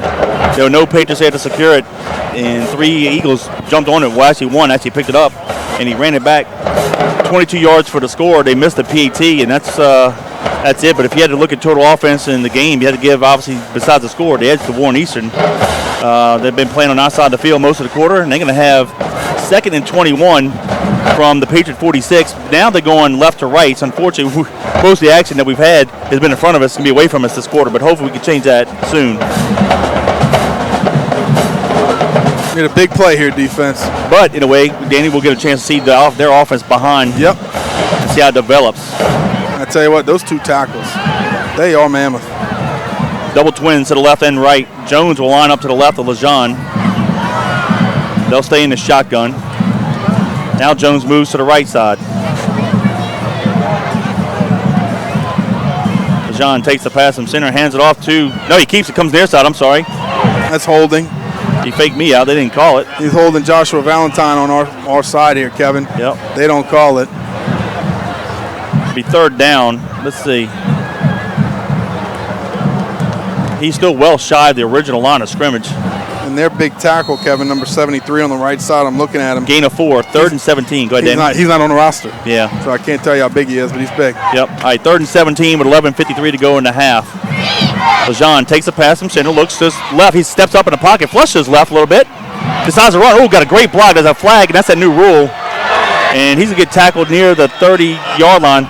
there were no Patriots there to secure it, and 3 Eagles jumped on it. Well, actually one actually picked it up, and he ran it back 22 yards for the score. They missed the PAT, and that's it. But if you had to look at total offense in the game, you had to give, obviously, besides the score, the edge to Warren Eastern. They've been playing on our side of the field most of the quarter, and they're going to have 2nd and 21 from the Patriot 46. Now they're going left to right. So unfortunately, most of the action that we've had has been in front of us. It's going to be away from us this quarter, but hopefully we can change that soon. Need a big play here, defense. But in a way, Danny will get a chance to see their offense behind. Yep. And see how it develops. I tell you what, those 2 tackles, they are mammoth. Double twins to the left and right. Jones will line up to the left of LeJean. They'll stay in the shotgun. Now Jones moves to the right side. LeJean takes the pass from center, hands it off to, no, he keeps it, comes near side, I'm sorry. That's holding. He faked me out, they didn't call it. He's holding Joshua Valentine on our side here, Kevin. Yep. They don't call it. It'll be 3rd down. Let's see. He's still well shy of the original line of scrimmage. And their big tackle, Kevin, number 73 on the right side. I'm looking at him. Gain of 4, 3rd and 17. Go ahead, Dan. He's not on the roster. Yeah. So I can't tell you how big he is, but he's big. Yep. All right, 3rd and 17 with 11:53 to go in the half. LeJean takes a pass from center, looks to his left. He steps up in the pocket, flushes left a little bit. Decides to run. Oh, got a great block. There's a flag, and that's that new rule. and he's going to get tackled near the 30-yard line,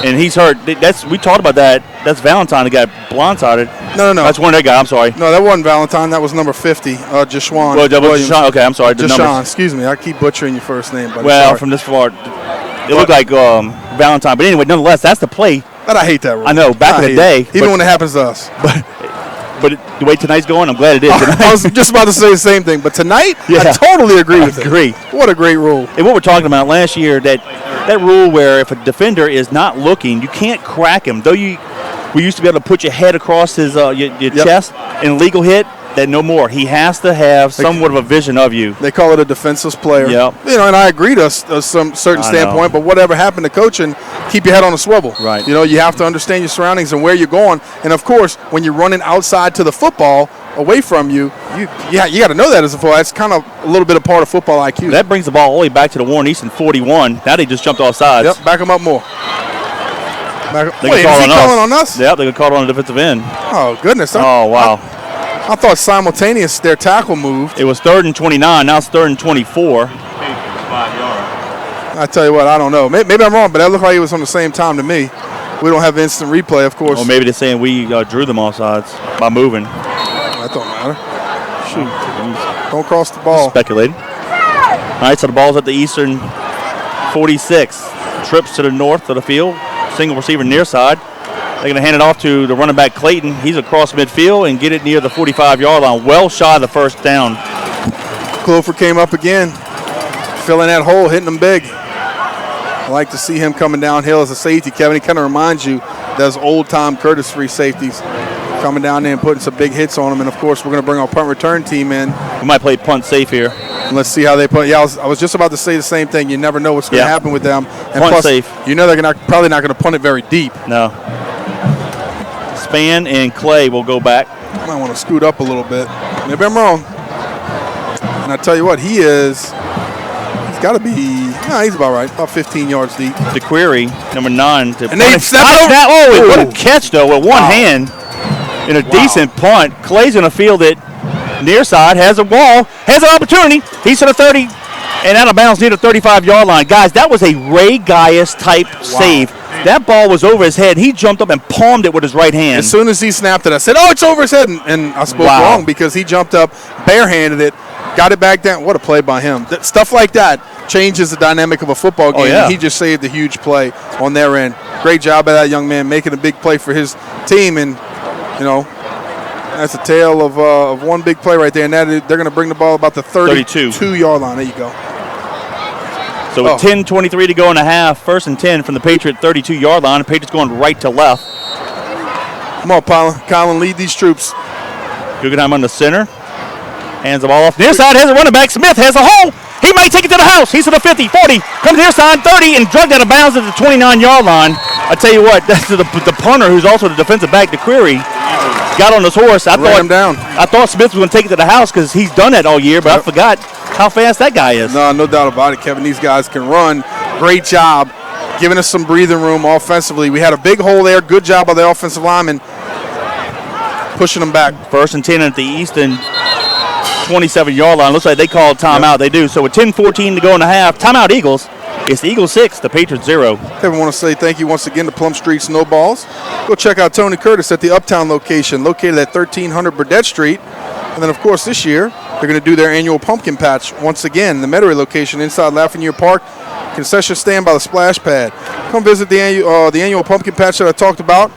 and he's hurt. We talked about that. That's Valentine that got blindsided. No. That's one of that guy. I'm sorry. No, that wasn't Valentine. That was number 50, Jashawn. Well, Jashawn. Okay, I'm sorry. Jashawn, excuse me. I keep butchering your first name. Buddy. Well, sorry. from this far, it looked like Valentine. But anyway, nonetheless, that's the play. But I hate that rule. I know, back in the day. Even when it happens to us. But the way tonight's going, I'm glad it is. I was just about to say the same thing. But tonight, I totally agree with it. Agree. What a great rule. And what we're talking about last year, that rule where if a defender is not looking, you can't crack him. Though we used to be able to put your head across his your chest in legal hit. That no more. He has to have somewhat of a vision of you. They call it a defenseless player. Yep. And I agree to some certain standpoint, but whatever happened to coaching, keep your head on a swivel. Right. You have to understand your surroundings and where you're going. And, of course, when you're running outside to the football away from you, you got to know that as a football. That's kind of a little bit of part of football IQ. That brings the ball all the way back to the Warren Easton 41. Now they just jumped off sides. Yep, back them up more. Wait, is he calling on us? Yep, they got called on the defensive end. Oh, goodness. Oh, wow. I thought simultaneous their tackle moved. It was 3rd and 29. Now it's 3rd and 24. 5 yards. I tell you what, I don't know. Maybe I'm wrong, but that looked like it was on the same time to me. We don't have instant replay, of course. Or maybe they're saying we drew them offsides by moving. That don't matter. Shoot. Don't cross the ball. Speculating. All right, so the ball's at the Eastern 46. Trips to the north of the field. Single receiver near side. They're going to hand it off to the running back, Clayton. He's across midfield and get it near the 45-yard line. Well shot of the first down. Clover came up again, filling that hole, hitting them big. I like to see him coming downhill as a safety, Kevin. He kind of reminds you those old-time Curtis free safeties coming down there and putting some big hits on them. And, of course, we're going to bring our punt return team in. We might play punt safe here. And let's see how they put. Yeah, I was just about to say the same thing. You never know what's going to happen with them. And punt plus, safe. You know they're probably not going to punt it very deep. No. Span and Clay will go back. Might want to scoot up a little bit. Maybe I'm wrong. And I tell you what, he's got to be, he's about right, about 15 yards deep. The query, number 9. And they snapped over. What a catch, though, with one hand in a decent punt. Clay's going to field it near side, has a wall, has an opportunity. He's to the 30 and out of bounds near the 35-yard line. Guys, that was a Ray Gaius type save. That ball was over his head. He jumped up and palmed it with his right hand. As soon as he snapped it, I said, it's over his head. And I spoke wrong because he jumped up, barehanded it, got it back down. What a play by him. Stuff like that changes the dynamic of a football game. And he just saved a huge play on their end. Great job by that young man making a big play for his team. And, that's a tale of one big play right there. And they're going to bring the ball about the 32-yard line. There you go. So with 10:23 to go in the half, 1st and 10 from the Patriot 32-yard line. The Patriots going right to left. Come on, Colin, lead these troops. Guggenheim on the center. Hands the ball off. Near side has a running back. Smith has a hole. He might take it to the house. He's to the 50, 40. Comes near side, 30, and drugged out of bounds at the 29-yard line. I tell you what, that's the punter who's also the defensive back, the query. Got on his horse. I thought Smith was going to take it to the house because he's done that all year, but I forgot how fast that guy is. No doubt about it, Kevin. These guys can run. Great job giving us some breathing room offensively. We had a big hole there. Good job by the offensive lineman pushing them back. 1st and 10 at the Easton 27-yard line. Looks like they called timeout. They do. So with 10:14 to go in the half, timeout Eagles. It's the Eagles 6, the Patriots 0. Kevin, want to say thank you once again to Plum Street Snowballs. Go check out Tony Curtis at the Uptown location located at 1300 Burdett Street. And then, of course, this year, they're going to do their annual pumpkin patch once again. The Metairie location inside Lafreniere Park. Concession stand by the splash pad. Come visit the annual pumpkin patch that I talked about.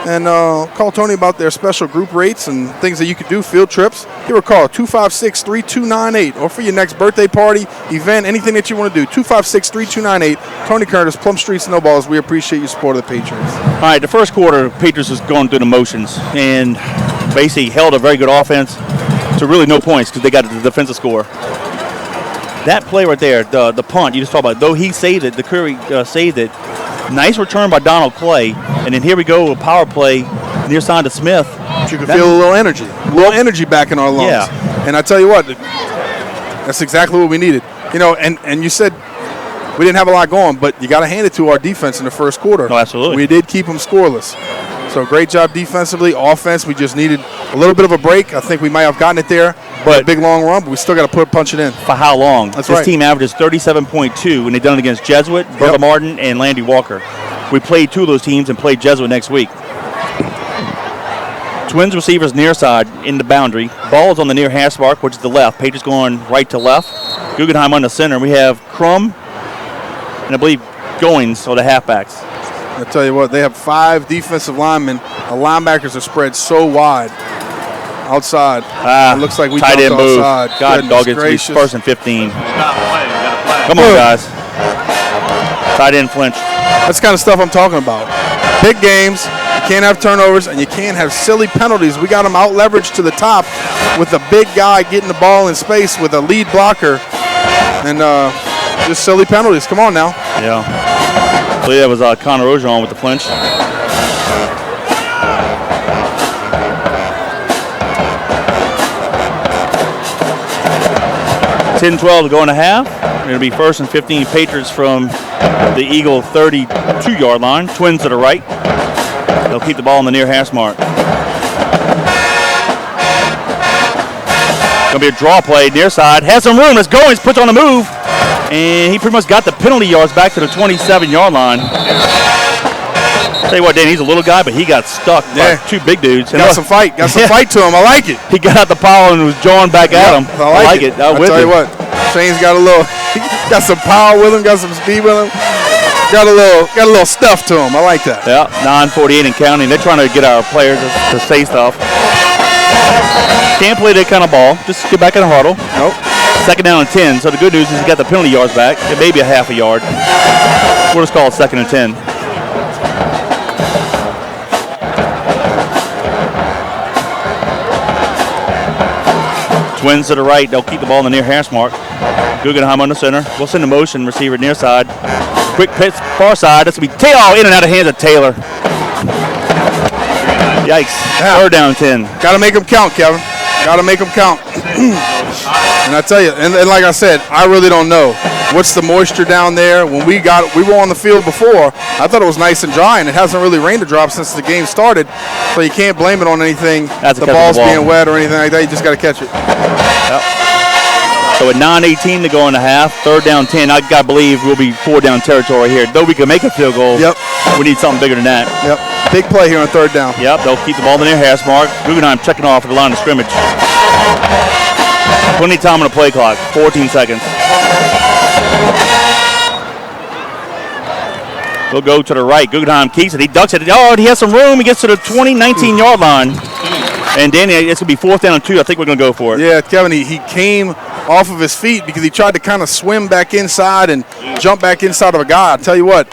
And call Tony about their special group rates and things that you could do, field trips. Give her a call, 256-3298. Or for your next birthday party, event, anything that you want to do, 256-3298. Tony Curtis, Plum Street Snowballs. We appreciate your support of the Patriots. All right, the first quarter, Patriots was going through the motions and basically held a very good offense to really no points because they got the defensive score. That play right there, the punt you just talked about, though he saved it, the Curry saved it. Nice return by Donald Clay. And then here we go, a power play near side to Smith. You can feel a little energy back in our lungs. Yeah. And I tell you what, that's exactly what we needed. And you said we didn't have a lot going, but you got to hand it to our defense in the first quarter. No, absolutely. We did keep them scoreless. So great job defensively. Offense, we just needed a little bit of a break. I think we might have gotten it there. But a big long run, but we still got to punch it in. For how long? That's this right. team averages 37.2, and they've done it against Jesuit, Brother Martin, and Landy Walker. We played 2 of those teams and played Jesuit next week. Twins receivers near side in the boundary. Ball's on the near hash mark, which is the left. Patriots going right to left. Guggenheim on the center. We have Crum and I believe Goins are the halfbacks. I tell you what, they have 5 defensive linemen. The linebackers are spread so wide. Outside. It looks like we tight end move. outside. God dog it. It's first and 15. Come on, guys. Tight end flinch. That's the kind of stuff I'm talking about. Big games. You can't have turnovers, and you can't have silly penalties. We got them out leveraged to the top with a big guy getting the ball in space with a lead blocker, and just silly penalties. Come on now. Yeah. I believe that was Connor Ojon with the flinch. 10-12 to go in a half. It'll be first and 15 Patriots from the Eagle 32-yard line. Twins to the right. They'll keep the ball on the near hash mark. Going to be a draw play near side. Has some room. Let's go. He's puts on the move. And he pretty much got the penalty yards back to the 27-yard line. Tell you what, Dan, he's a little guy, but he got stuck by 2 big dudes. Got some fight. Got some fight to him. I like it. He got out the power and was jawing back at him. I like it. I'll tell you what, Shane's got got some power with him, got some speed with him. Got a little stuff to him. I like that. Yeah, 9:48 and counting. They're trying to get our players to say stuff. Can't play that kind of ball. Just get back in the huddle. Nope. Second down and 10. So the good news is he got the penalty yards back. It may be a half a yard. We'll just call it second and 10. Twins to the right. They'll keep the ball in the near hash mark. Guggenheim on the center. We'll send a motion receiver near side. Quick pitch far side. This will be in and out of hands of Taylor. Yikes. Yeah. Third down 10. Got to make them count, Kevin. Got to make them count. And I tell you, and like I said, I really don't know. What's the moisture down there? When we were on the field before, I thought it was nice and dry, and it hasn't really rained a drop since the game started. So you can't blame it on anything. The ball's being wet or anything like that. You just got to catch it. Yep. So at 9:18 to go in the half, third down 10. I believe we'll be 4 down territory here. Though we can make a field goal, we need something bigger than that. Yep. Big play here on third down. Yep. They'll keep the ball in their hash mark. Guggenheim checking off at the line of scrimmage. Plenty of time on the play clock. 14 seconds. We'll go to the right. Guggenheim keeps it. He ducks it. Oh, he has some room. He gets to the 19-yard line. And Danny, it's going to be 4th down and 2. I think we're going to go for it. Yeah, Kevin, he came off of his feet because he tried to kind of swim back inside and jump back inside of a guy. I tell you what,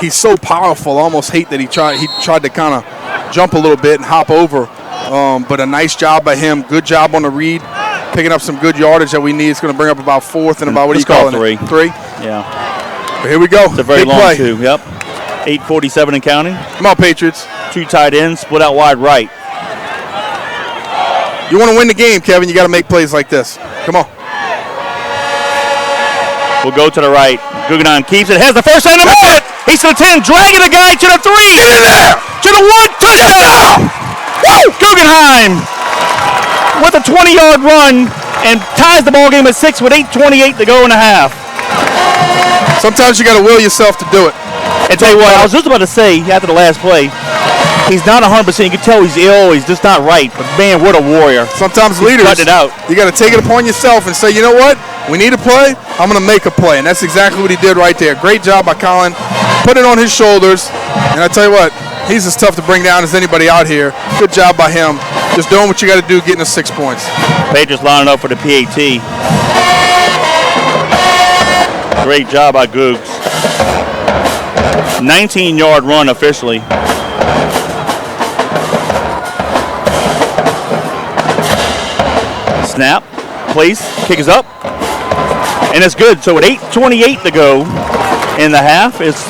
he's so powerful. I almost hate that he tried to kind of jump a little bit and hop over. But a nice job by him. Good job on the read. Picking up some good yardage that we need. It's going to bring up about 4th and about, what do you call it? 3. 3? Yeah. But here we go. It's a very big long play. 2. Yep. 8:47 and counting. Come on, Patriots. 2 tight ends, split out wide right. You want to win the game, Kevin, you got to make plays like this. Come on. We'll go to the right. Guggenheim keeps it. Has the first down. He's to the 10, dragging the guy to the 3. Get in there. To the 1. Touchdown. Woo! Guggenheim with a 20-yard run and ties the ball game at 6 with 8:28 to go in the half. Sometimes you got to will yourself to do it. And tell you what, I was just about to say after the last play, he's not 100%. You can tell he's ill. He's just not right. But, man, what a warrior. Sometimes leaders, cut it out. You got to take it upon yourself and say, you know what? We need a play. I'm going to make a play. And that's exactly what he did right there. Great job by Colin. Put it on his shoulders. And I tell you what, he's as tough to bring down as anybody out here. Good job by him. Just doing what you got to do, getting us 6 points. Patriots lining up for the PAT. Great job by Googs. 19-yard run officially. Snap, place, kick is up, and it's good. So with 8:28 to go in the half, it's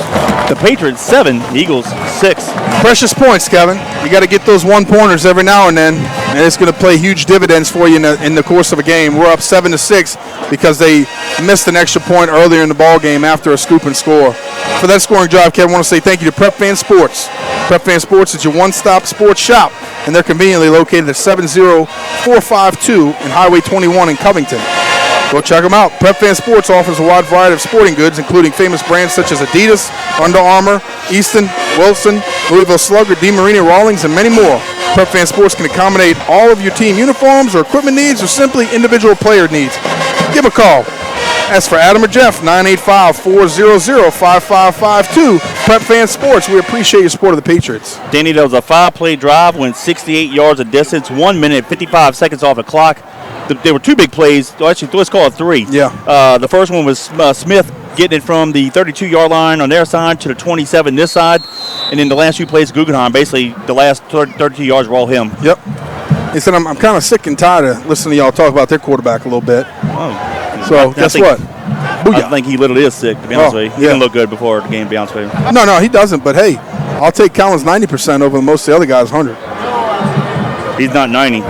the Patriots 7, the Eagles 6. Precious points, Kevin. You got to get those 1-pointers every now and then. and it's going to play huge dividends for you in the course of a game. We're up 7-6 because they missed an extra point earlier in the ball game after a scoop and score. For that scoring drive, Kevin, I want to say thank you to Prep Fan Sports. Prep Fan Sports is your one-stop sports shop, and they're conveniently located at 70452 in Highway 21 in Covington. Go check them out. Prep Fan Sports offers a wide variety of sporting goods, including famous brands such as Adidas, Under Armour, Easton, Wilson, Louisville Slugger, DeMarini, Rawlings, and many more. Prep Fan Sports can accommodate all of your team uniforms or equipment needs or simply individual player needs. Give a call. As for Adam or Jeff, 985-400-5552. Prep Fan Sports, we appreciate your support of the Patriots. Danny, that was a 5-play drive, went 68 yards of distance, 1 minute, 55 seconds off the clock. There were 2 big plays. Actually, let's call it 3. Yeah. The first one was Smith getting it from the 32-yard line on their side to the 27 this side. And then the last 2 plays, Guggenheim, basically the last 32 yards were all him. Yep. He said, I'm kind of sick and tired of listening to y'all talk about their quarterback a little bit. Oh. So, guess what? Booyah. I think he literally is sick, to be honest with you. He didn't look good before the game, to be honest with you. No, he doesn't. But, hey, I'll take Collins 90% over most of the other guys, 100. He's not 90.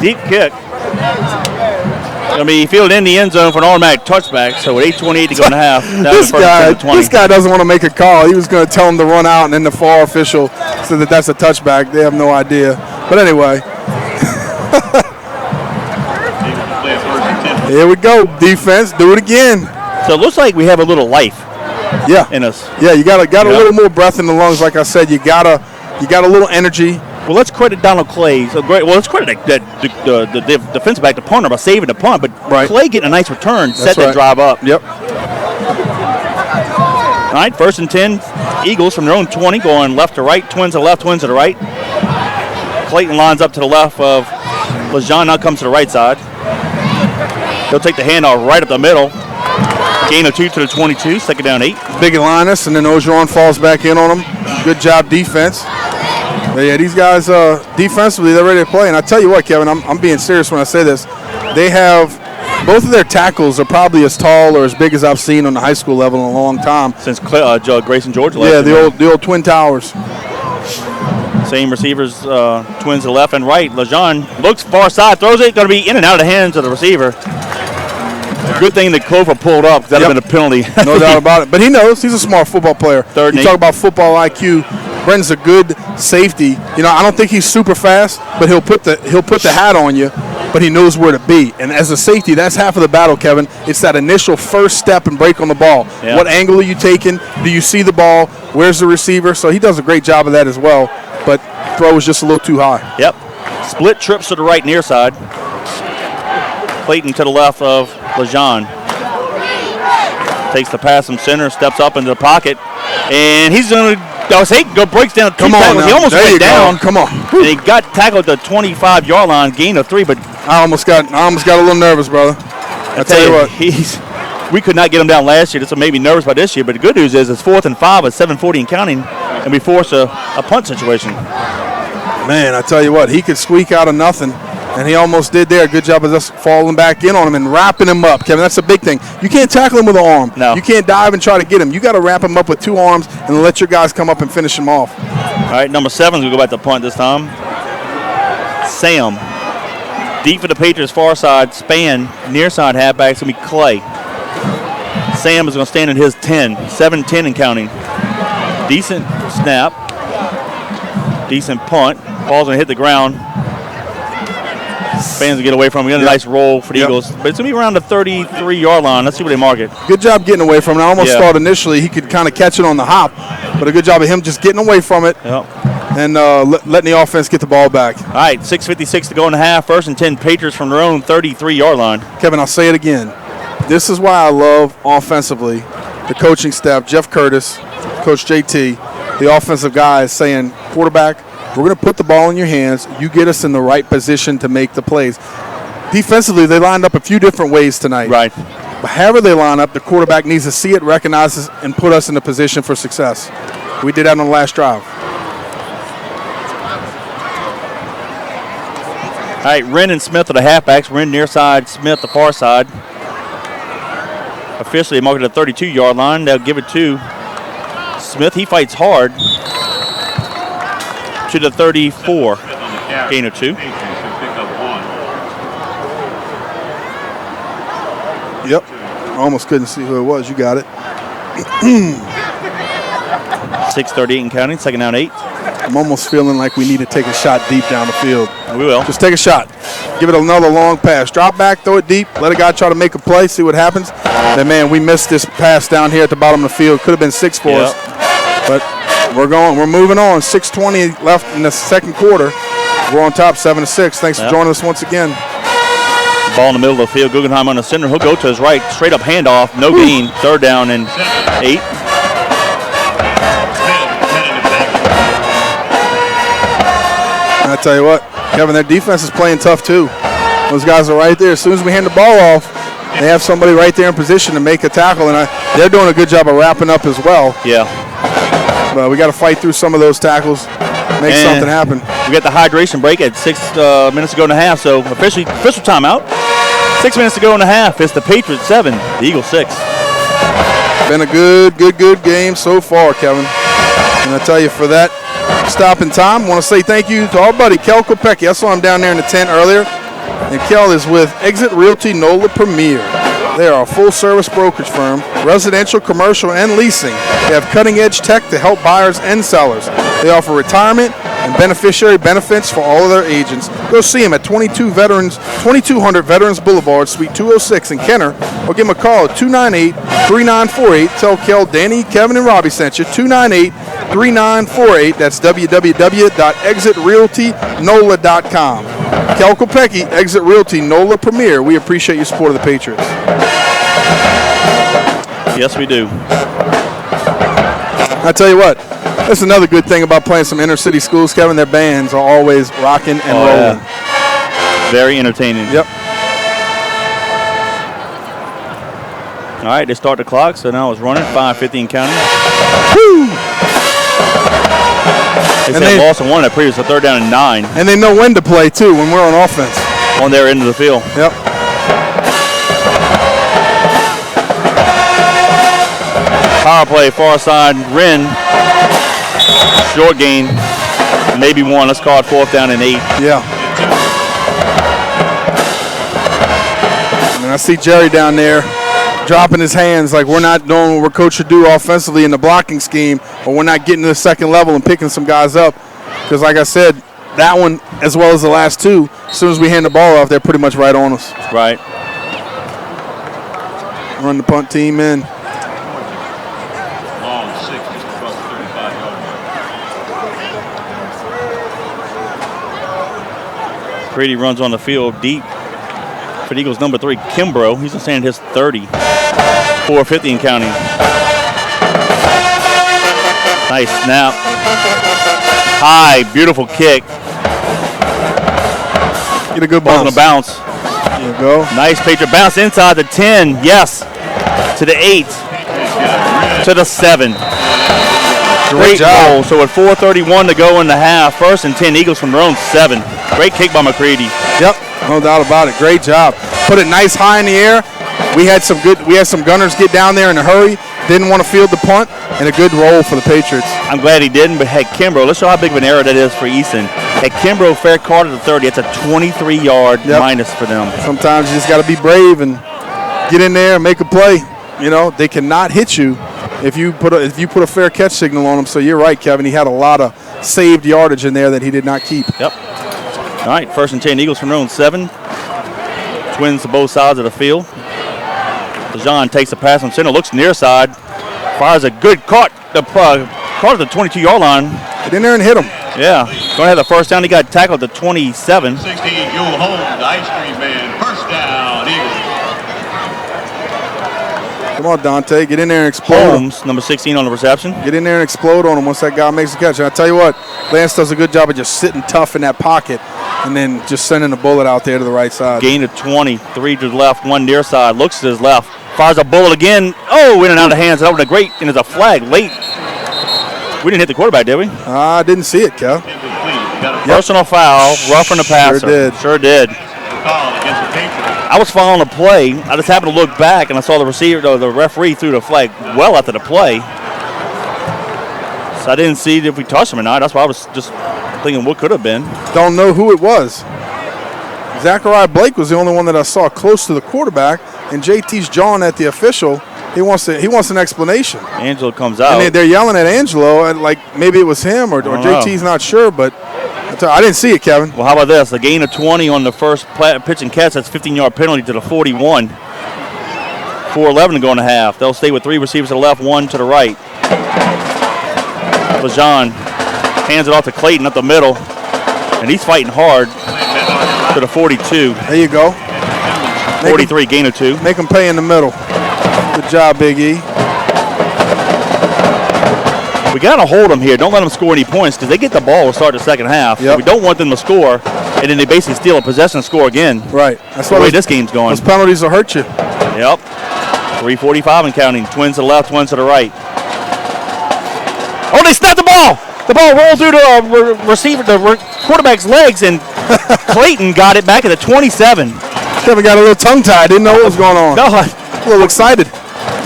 Deep kick. I mean, he fielded in the end zone for an automatic touchback, so with 8:28 to go in the half. This guy doesn't want to make a call. He was going to tell him to run out, and then the far official said that that's a touchback. They have no idea. But anyway. Here we go. Defense, do it again. So it looks like we have a little life in us. Yeah, you got a little more breath in the lungs. Like I said, you got a little energy. Well, let's credit Donald Clay. Let's credit the defensive back, the punter, by saving the punt. But Clay getting a nice return, set that drive up. Yep. All right, 1st and 10. Eagles from their own 20 going left to right. Twins to the left, twins to the right. Clayton lines up to the left of LeJean. Now comes to the right side. He'll take the handoff right up the middle. Gain of 2 to the 22. 2nd down 8. Big Linus, and then Ogeron falls back in on him. Good job defense. But yeah, these guys defensively, they're ready to play. And I tell you what, Kevin, I'm being serious when I say this. They have both of their tackles are probably as tall or as big as I've seen on the high school level in a long time. Since Grayson George left. Yeah, the old Twin Towers. Same receivers, twins to the left and right. LeJean looks far side, throws it, going to be in and out of the hands of the receiver. Good thing that Clover pulled up, because that would have been a penalty. No doubt about it. But he knows. He's a smart football player. You talk about football IQ. Brenton's a good safety. You know, I don't think he's super fast, but he'll put the hat on you, but he knows where to be. And as a safety, that's half of the battle, Kevin. It's that initial first step and break on the ball. Yeah. What angle are you taking? Do you see the ball? Where's the receiver? So he does a great job of that as well, but throw was just a little too high. Yep. Split trips to the right near side. Clayton to the left of LeJean. Takes the pass from center, steps up into the pocket, and he's going to breaks down 2 tackles. He almost went down. Come on. And he got tackled at the 25-yard line, gain of 3, but I almost got a little nervous, brother. I tell you what. We could not get him down last year, so maybe nervous about this year, but the good news is it's 4th and 5 at 7:40 and counting, and we force a punt situation. Man, I tell you what, he could squeak out of nothing, and he almost did there. Good job of us falling back in on him and wrapping him up, Kevin. That's a big thing. You can't tackle him with an arm. No. You can't dive and try to get him. You got to wrap him up with 2 arms and let your guys come up and finish him off. All right, number 7 we go back to punt this time. Sam. Deep for the Patriots far side, span, near side halfback, it's going to be Clay. Sam is going to stand at his 10, 7-10 and counting. Decent snap. Decent punt. Ball's going to hit the ground. Fans will get away from him. We got a nice roll for the Eagles. But it's going to be around the 33-yard line. Let's see where they mark it. Good job getting away from it. I almost thought initially he could kind of catch it on the hop, but a good job of him just getting away from it and letting the offense get the ball back. All right, 6:56 to go in the half. 1st and 10 Patriots from their own 33-yard line. Kevin, I'll say it again. This is why I love offensively the coaching staff, Jeff Curtis, Coach JT, the offensive guys saying, quarterback, we're going to put the ball in your hands. You get us in the right position to make the plays. Defensively, they lined up a few different ways tonight. Right. But however they line up, the quarterback needs to see it, recognize it, and put us in a position for success. We did that on the last drive. All right, Wren and Smith are the halfbacks. Wren near side, Smith the far side. Officially marked at the 32-yard line. They'll give it to Smith. He fights hard to the 34. Gain of 2. Patriots will pick up 1. Yep. I almost couldn't see who it was. You got it. 6:38 and counting. Second down 8. I'm almost feeling like we need to take a shot deep down the field. We will. Just take a shot. Give it another long pass. Drop back, throw it deep. Let a guy try to make a play, see what happens. Then, man, we missed this pass down here at the bottom of the field. Could have been 6 for us. But we're moving on. 6:20 left in the second quarter. We're on top 7-6. Thanks for joining us once again. Ball in the middle of the field. Guggenheim on the center. He'll go to his right. Straight up handoff. No gain. Third down and 8. And I tell you what, Kevin, their defense is playing tough too. Those guys are right there. As soon as we hand the ball off, they have somebody right there in position to make a tackle, and they're doing a good job of wrapping up as well. Yeah. But we got to fight through some of those tackles, make something happen. We got the hydration break at 6 minutes to go and a half, so official timeout. 6 minutes to go and a half. It's the Patriots 7, the Eagles 6. Been a good game so far, Kevin. And I tell you, for that stop in time, I want to say thank you to our buddy Kel Kopecki. I saw him down there in the tent earlier. And Kel is with Exit Realty NOLA Premier. They are a full-service brokerage firm, residential, commercial, and leasing. They have cutting-edge tech to help buyers and sellers. They offer retirement and beneficiary benefits for all of their agents. Go see them at 2200 Veterans Boulevard, Suite 206 in Kenner, or give them a call at 298-3948. Tell Kel, Danny, Kevin, and Robbie sent you. 298-3948. That's www.exitrealtynola.com. Kel Kopecki, Exit Realty NOLA Premier. We appreciate your support of the Patriots. Yes, we do. I tell you what, that's another good thing about playing some inner city schools, Kevin. Their bands are always rocking and rolling. Yeah. Very entertaining. Yep. All right, they start the clock, so now it's running. 5:50 and counting. Woo! They said loss of 1 at previous, so third down and 9. And they know when to play, too, when we're on offense. On their end of the field. Yep. Power play, far side, Wren. Short gain, maybe 1. Let's call it 4th down and 8. Yeah. And I see Jerry down there dropping his hands like we're not doing what we're coached to do offensively in the blocking scheme, or we're not getting to the second level and picking some guys up. Because like I said, that one, as well as the last two, as soon as we hand the ball off, they're pretty much right on us. Right. Run the punt team in. Long 6 just across the 35-yard line. Grady runs on the field deep for the Eagles, number 3, Kimbrough. He's standing his 30. 4:50 and counting. Nice snap. High, beautiful kick. Get a good Ball's bounce. on a bounce. There you go. Nice Patriot bounce inside the 10. Yes. To the 8. To the 7. Great goal. So with 4:31 to go in the half, 1st and 10, Eagles from their own 7. Great kick by McCready. Yep, no doubt about it. Great job. Put it nice high in the air. We had some gunners get down there in a hurry. Didn't want to field the punt, and a good roll for the Patriots. I'm glad he didn't, but had Kimbrough, let's show how big of an error that is for Easton. Had Kimbrough fair card at the 30, it's a 23-yard minus for them. Sometimes you just got to be brave and get in there and make a play. You know, they cannot hit you if you put a fair catch signal on him. So you're right, Kevin. He had a lot of saved yardage in there that he did not keep. Yep. All right, 1st and 10, Eagles from their own 7. Twins to both sides of the field. DeJean takes the pass from center, looks near side, fires a good caught at the 22-yard line. Get in there and hit him. Yeah, going to have the first down. He got tackled at the 27. 16, Joel Holmes, the ice cream man. 1st down, Eagles. Come on, Dante. Get in there and explode him. Holmes, number 16 on the reception. Get in there and explode on him once that guy makes the catch. And I tell you what, Lance does a good job of just sitting tough in that pocket and then just sending the bullet out there to the right side. Gain of 20, 3 to the left, 1 near side, looks to his left, fires a bullet again. Oh, in and out of hands. That was a great, and there's a flag late. We didn't hit the quarterback, did we? I didn't see it, Kev. Personal foul, roughing the passer. Sure did. I was following the play. I just happened to look back, and I saw the referee threw the flag well after the play. So I didn't see if we touched him or not. That's why I was just thinking what could have been. Don't know who it was. Zachariah Blake was the only one that I saw close to the quarterback, and JT's jawing at the official. He wants an explanation. Angelo comes out. And they're yelling at Angelo, like maybe it was him or JT's not sure, but I didn't see it, Kevin. Well, how about this? A gain of 20 on the first pitch and catch. That's 15-yard penalty to the 41. 4:11 to go in the half. They'll stay with 3 receivers to the left, 1 to the right. LeJean hands it off to Clayton up the middle, and he's fighting hard to the 42. There you go. 43, gain of 2. Make him pay in the middle. Good job, Big E. We got to hold them here. Don't let them score any points because they get the ball to start the second half. Yep. So we don't want them to score, and then they basically steal a possession and score again. Right. That's the way this game's going. Those penalties will hurt you. Yep. 3:45 and counting. Twins to the left, twins to the right. Oh, they snapped the ball. The ball rolled through the quarterback's legs, and Clayton got it back at the 27. Kevin got a little tongue-tied. Didn't know what was going on. No. A little excited.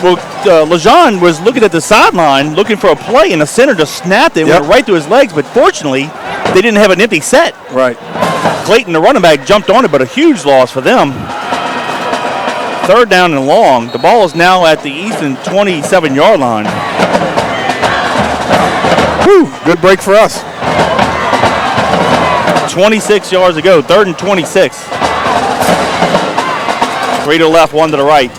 Well, LeJean was looking at the sideline, looking for a play, and the center just snapped it. Went right through his legs, but fortunately, they didn't have an empty set. Right. Clayton, the running back, jumped on it, but a huge loss for them. 3rd down and long. The ball is now at the Easton 27-yard line. Whew, good break for us. 26 yards to go, 3rd and 26. 3 to the left, 1 to the right.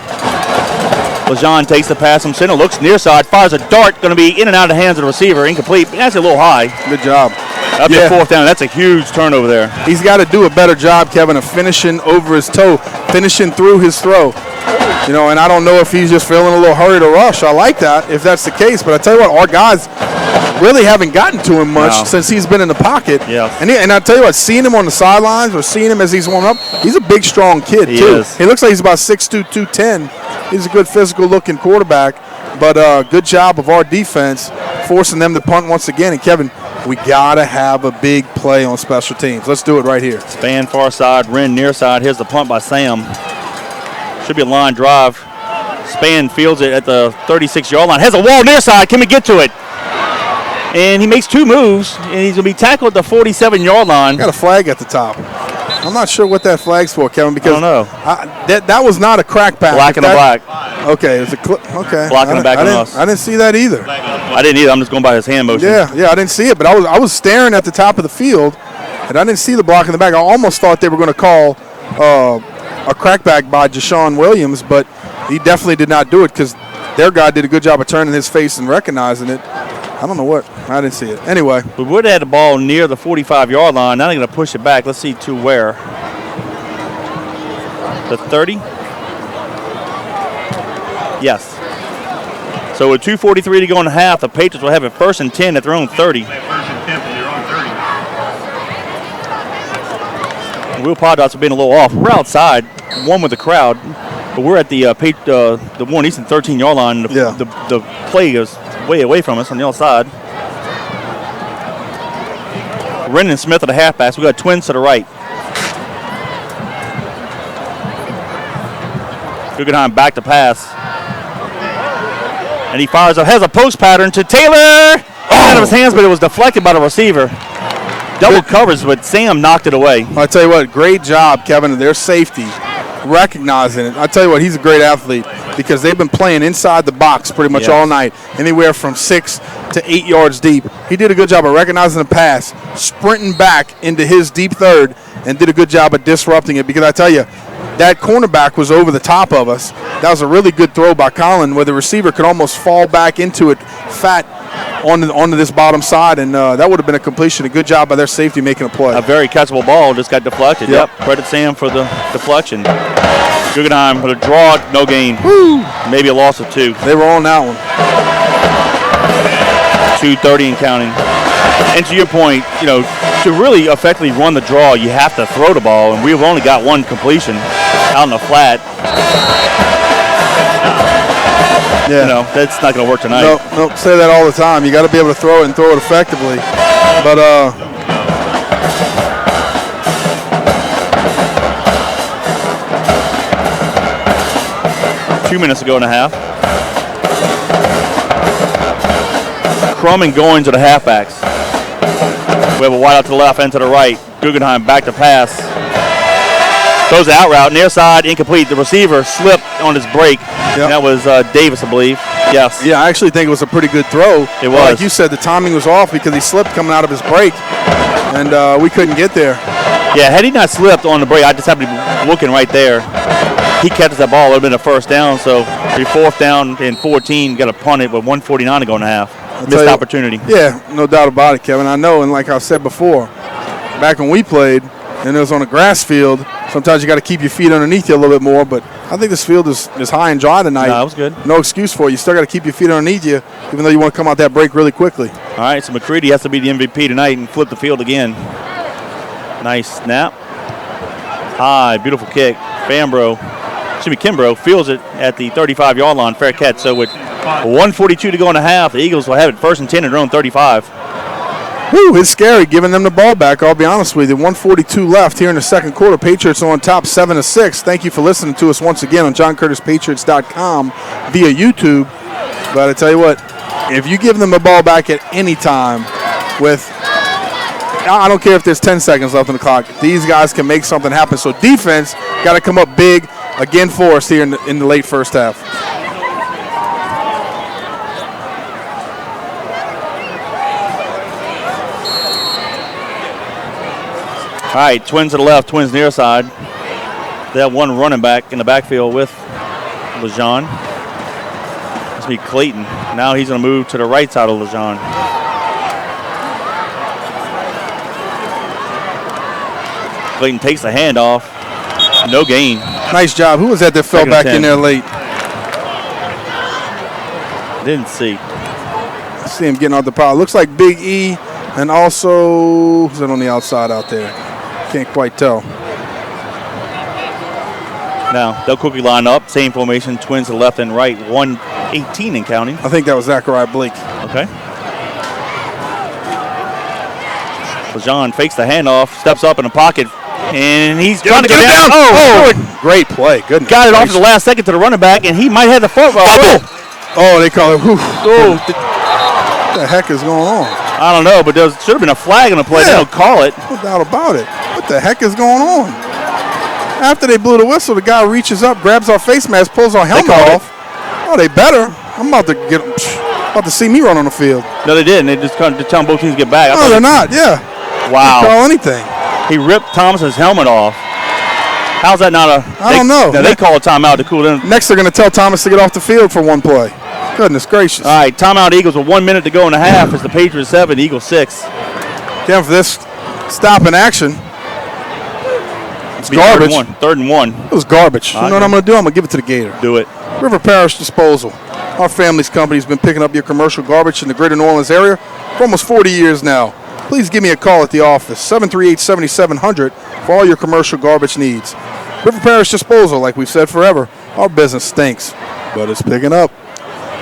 LeJean takes the pass from center, looks near side, fires a dart, going to be in and out of the hands of the receiver, incomplete. That's a little high. Good job. Up to 4th down. That's a huge turnover there. He's got to do a better job, Kevin, of finishing over his toe, finishing through his throw. You know, and I don't know if he's just feeling a little hurried or rush. I like that if that's the case, but I tell you what, our guys really haven't gotten to him much since he's been in the pocket. Yes. And I tell you what, seeing him on the sidelines or seeing him as he's warming up, he's a big, strong kid, too. Is. He looks like he's about 6'2", 210. He's a good physical-looking quarterback, but good job of our defense forcing them to punt once again. And, Kevin, we got to have a big play on special teams. Let's do it right here. Span far side, Wren near side. Here's the punt by Sam. Should be a line drive. Span fields it at the 36-yard line. Has a wall near side. Can we get to it? And he makes 2 moves, and he's going to be tackled at the 47-yard line. Got a flag at the top. I'm not sure what that flag's for, Kevin, because I don't know. That was not a crack pass. Black and a black. Okay, it was okay. Black and a back on us. I didn't see that either. I didn't either. I'm just going by his hand motion. Yeah, I didn't see it, but I was staring at the top of the field, and I didn't see the block in the back. I almost thought they were going to call a crackback by Jashawn Williams, but he definitely did not do it because their guy did a good job of turning his face and recognizing it. I don't know what. I didn't see it. Anyway. We would have had the ball near the 45-yard line. Now they're going to push it back. Let's see to where. The 30? Yes. So with 2:43 to go in the half, the Patriots will have it 1st and 10 at their own 30. 1st and 10 from your own 30. We'll apologize for being a little off. We're outside, one with the crowd, but we're at the Warren Easton 13-yard line. The play is way away from us on the other side. Wren and Smith are the halfbacks. We got twins to the right. Guggenheim back to pass. And he fires up, has a post pattern to Taylor. Out of his hands, but it was deflected by the receiver. Double coverage, but Sam knocked it away. I tell you what, great job, Kevin, of their safety, recognizing it. I tell you what, he's a great athlete because they've been playing inside the box pretty much all night, anywhere from 6 to 8 yards deep. He did a good job of recognizing the pass, sprinting back into his deep third, and did a good job of disrupting it because I tell you, that cornerback was over the top of us. That was a really good throw by Colin where the receiver could almost fall back into it fat onto this bottom side, and that would have been a completion. A good job by their safety making a play. A very catchable ball just got deflected. Yep. Credit Sam for the deflection. Guggenheim with a draw, no gain. Woo. Maybe a loss of 2. They were on that one. 2:30 and counting. And to your point, to really effectively run the draw, you have to throw the ball, and we've only got 1 completion out in the flat. Yeah. That's not going to work tonight. Nope. Say that all the time. You got to be able to throw it and throw it effectively. But 2 minutes to go and a half. Crum and Goins are the halfbacks. We have a wide out to the left and to the right. Guggenheim back to pass. Throws the out route, near side, incomplete. The receiver slipped on his break. Yep. And that was Davis, I believe. Yes. Yeah, I actually think it was a pretty good throw. It was. Like you said, the timing was off because he slipped coming out of his break, and we couldn't get there. Yeah, had he not slipped on the break, I just happened to be looking right there. He catches that ball, it would have been a first down. So, be 4th down and 14, got to punt it with 1:49 to go in the half. Missed opportunity. Yeah, no doubt about it, Kevin. I know, and like I said before, back when we played and it was on a grass field, sometimes you got to keep your feet underneath you a little bit more, but I think this field is high and dry tonight. No, that was good. No excuse for it. You still got to keep your feet underneath you, even though you want to come out that break really quickly. All right, so McCready has to be the MVP tonight and flip the field again. Nice snap. High, beautiful kick. Kimbrough feels it at the 35-yard line. Fair catch. So with 1:42 to go in the half, the Eagles will have it 1st and 10 at their own 35. Whew, it's scary giving them the ball back, I'll be honest with you. 1:42 left here in the second quarter. Patriots are on top 7-6. Thank you for listening to us once again on JohnCurtisPatriots.com via YouTube. But I tell you what, if you give them the ball back at any time with, I don't care if there's 10 seconds left on the clock, these guys can make something happen. So defense got to come up big again for us here in the late first half. All right, Twins to the left, Twins near side. They have one running back in the backfield with LeJean. This will be Clayton. Now he's going to move to the right side of LeJean. Clayton takes the handoff. No gain. Nice job. Who was that fell back in there late? Didn't see. See him getting out the power. Looks like Big E, and also, who's that on the outside out there? Can't quite tell. Now, they'll quickly line up. Same formation, Twins to the left and right. 1:18 and counting. I think that was Zachariah Blake. Okay. LeJean fakes the handoff, steps up in the pocket, and he's trying to get down. Oh, great play. Goodness. Got it off at the last second to the running back, and he might have the foot. Oh, they call it. Oh, what the heck is going on? I don't know, but there should have been a flag on the play. Yeah. They don't call it. No doubt about it. What the heck is going on? After they blew the whistle, the guy reaches up, grabs our face mask, pulls our helmet off. Oh, they better. I'm about to see me run on the field. No, they didn't. They just tell them both teams to get back. No, they're not. Yeah. Wow. They call anything. He ripped Thomas's helmet off. How's that not a? I don't know. They call a timeout to cool down. Next, they're going to tell Thomas to get off the field for one play. Goodness gracious. All right, timeout Eagles with 1 minute to go in the half. It's the Patriots 7, Eagles 6. Again, for this stop in action. It's garbage. Third and one. It was garbage. You know what I'm going to do? I'm going to give it to the Gator. Do it. River Parish Disposal. Our family's company has been picking up your commercial garbage in the greater New Orleans area for almost 40 years now. Please give me a call at the office, 738-7700, for all your commercial garbage needs. River Parish Disposal, like we've said forever, our business stinks, but it's picking up.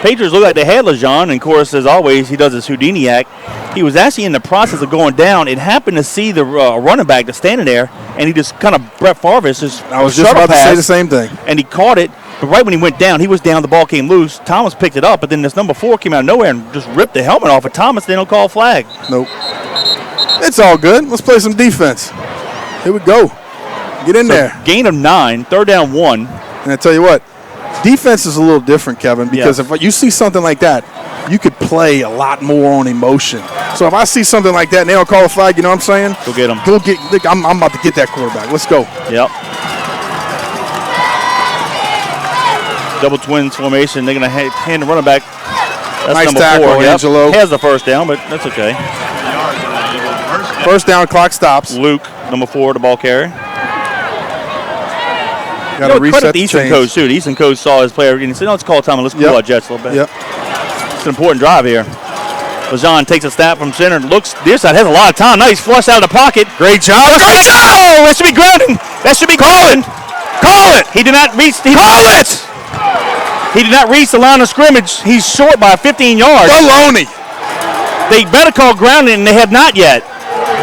Patriots look like they had LeJean, and of course, as always, he does his Houdini act. He was actually in the process of going down and happened to see the running back that's standing there, and he just kind of, Brett Favre, I was just about to say the same thing. And he caught it, but right when he went down, he was down, the ball came loose. Thomas picked it up, but then this number 4 came out of nowhere and just ripped the helmet off of Thomas. They don't call a flag. Nope. It's all good. Let's play some defense. Here we go. Get in there. Gain of 9, third down 1. And I tell you what, defense is a little different, Kevin, because if you see something like that, you could play a lot more on emotion. So if I see something like that and they don't call a flag, you know what I'm saying? Go get them. I'm about to get that quarterback. Let's go. Yep. Double Twins formation. They're going to hand the running back. That's nice number tackle, 4. Yep. Angelo. Has the first down, but that's okay. First down, clock stops. Luke, number 4, the ball carrier. Got to reset the Easton coach, too. The Easton coach saw his player and he said, no, let's call time. Let's cool our jets a little bit. Yep. It's an important drive here. LeJean takes a snap from center, looks near side, has a lot of time. Nice flush out of the pocket. Great job. Great job! Oh, that should be grounding. That should be grounding. Call it. He did not reach. Call it. He did not reach the line of scrimmage. He's short by 15 yards. Baloney. They better call grounding, and they have not yet.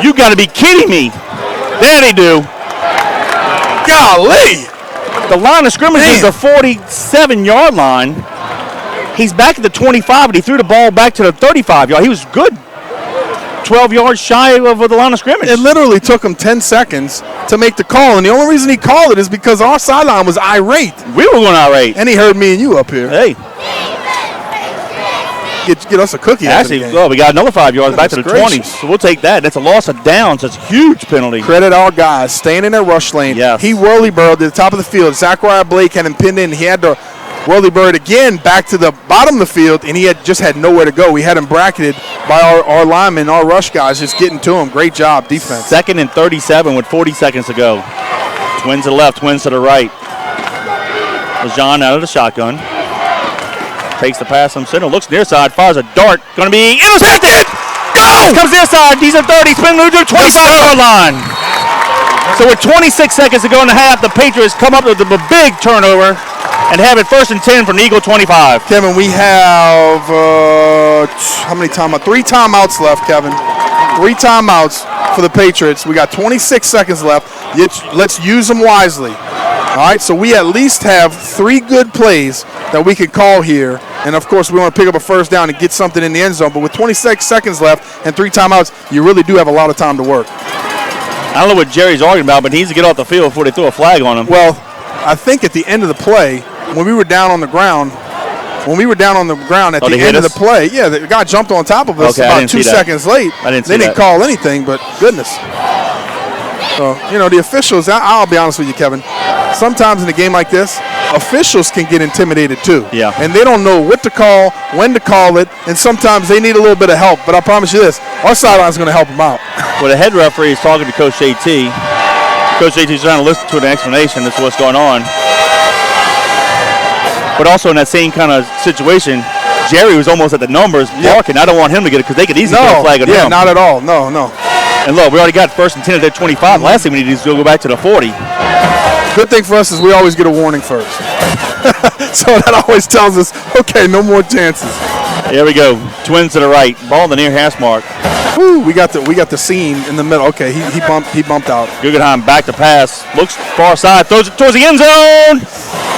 You got to be kidding me. There they do. Golly. The line of scrimmage is the 47-yard line. He's back at the 25, but he threw the ball back to the 35-yard. He was good. 12 yards shy of the line of scrimmage. It literally took him 10 seconds to make the call, and the only reason he called it is because our sideline was irate. We were going irate. And he heard me and you up here. Hey. Get us a cookie. Actually, we got another 5 yards back to the 20. So we'll take that. That's a loss of downs. That's a huge penalty. Credit our guys staying in their rush lane. Yes. He whirly-burrowed to the top of the field. Zachariah Blake had him pinned in. He had to whirly-burrowed again back to the bottom of the field, and he just had nowhere to go. We had him bracketed by our linemen, our rush guys, just getting to him. Great job, defense. 2nd and 37 with 40 seconds to go. Twins to the left, twins to the right. LeJean out of the shotgun. Takes the pass from center, looks near side, fires a dart. Going to be intercepted! Go! Comes near side, he's at 30, spin move to the 25-yard line. So with 26 seconds to go in the half, the Patriots come up with a big turnover and have it 1st and 10 from the Eagle 25. Kevin, we have, how many timeouts? 3 timeouts left, Kevin. 3 timeouts for the Patriots. We got 26 seconds left. Let's use them wisely. All right, so we at least have 3 good plays that we can call here. And, of course, we want to pick up a first down and get something in the end zone. But with 26 seconds left and 3 timeouts, you really do have a lot of time to work. I don't know what Jerry's arguing about, but he needs to get off the field before they throw a flag on him. Well, I think at the end of the play, when we were down on the ground, at the end of the play, yeah, the guy jumped on top of us about 2 seconds late. They didn't call anything, but goodness. So, the officials, I'll be honest with you, Kevin, sometimes in a game like this, officials can get intimidated too. Yeah. And they don't know what to call, when to call it, and sometimes they need a little bit of help. But I promise you this, our sideline's going to help them out. Well, the head referee is talking to Coach JT. Coach JT's trying to listen to an explanation as to what's going on. But also in that same kind of situation, Jerry was almost at the numbers barking. I don't want him to get it because they could easily get a flag on him. Yeah, not at all. No. And look, we already got 1st and 10 at their 25. Last thing we need to do is go back to the 40. Good thing for us is we always get a warning first. So that always tells us, okay, no more chances. Here we go. Twins to the right. Ball in the near hash mark. Woo, we got the seam in the middle. Okay, he bumped out. Guggenheim back to pass. Looks far side. Throws it towards the end zone.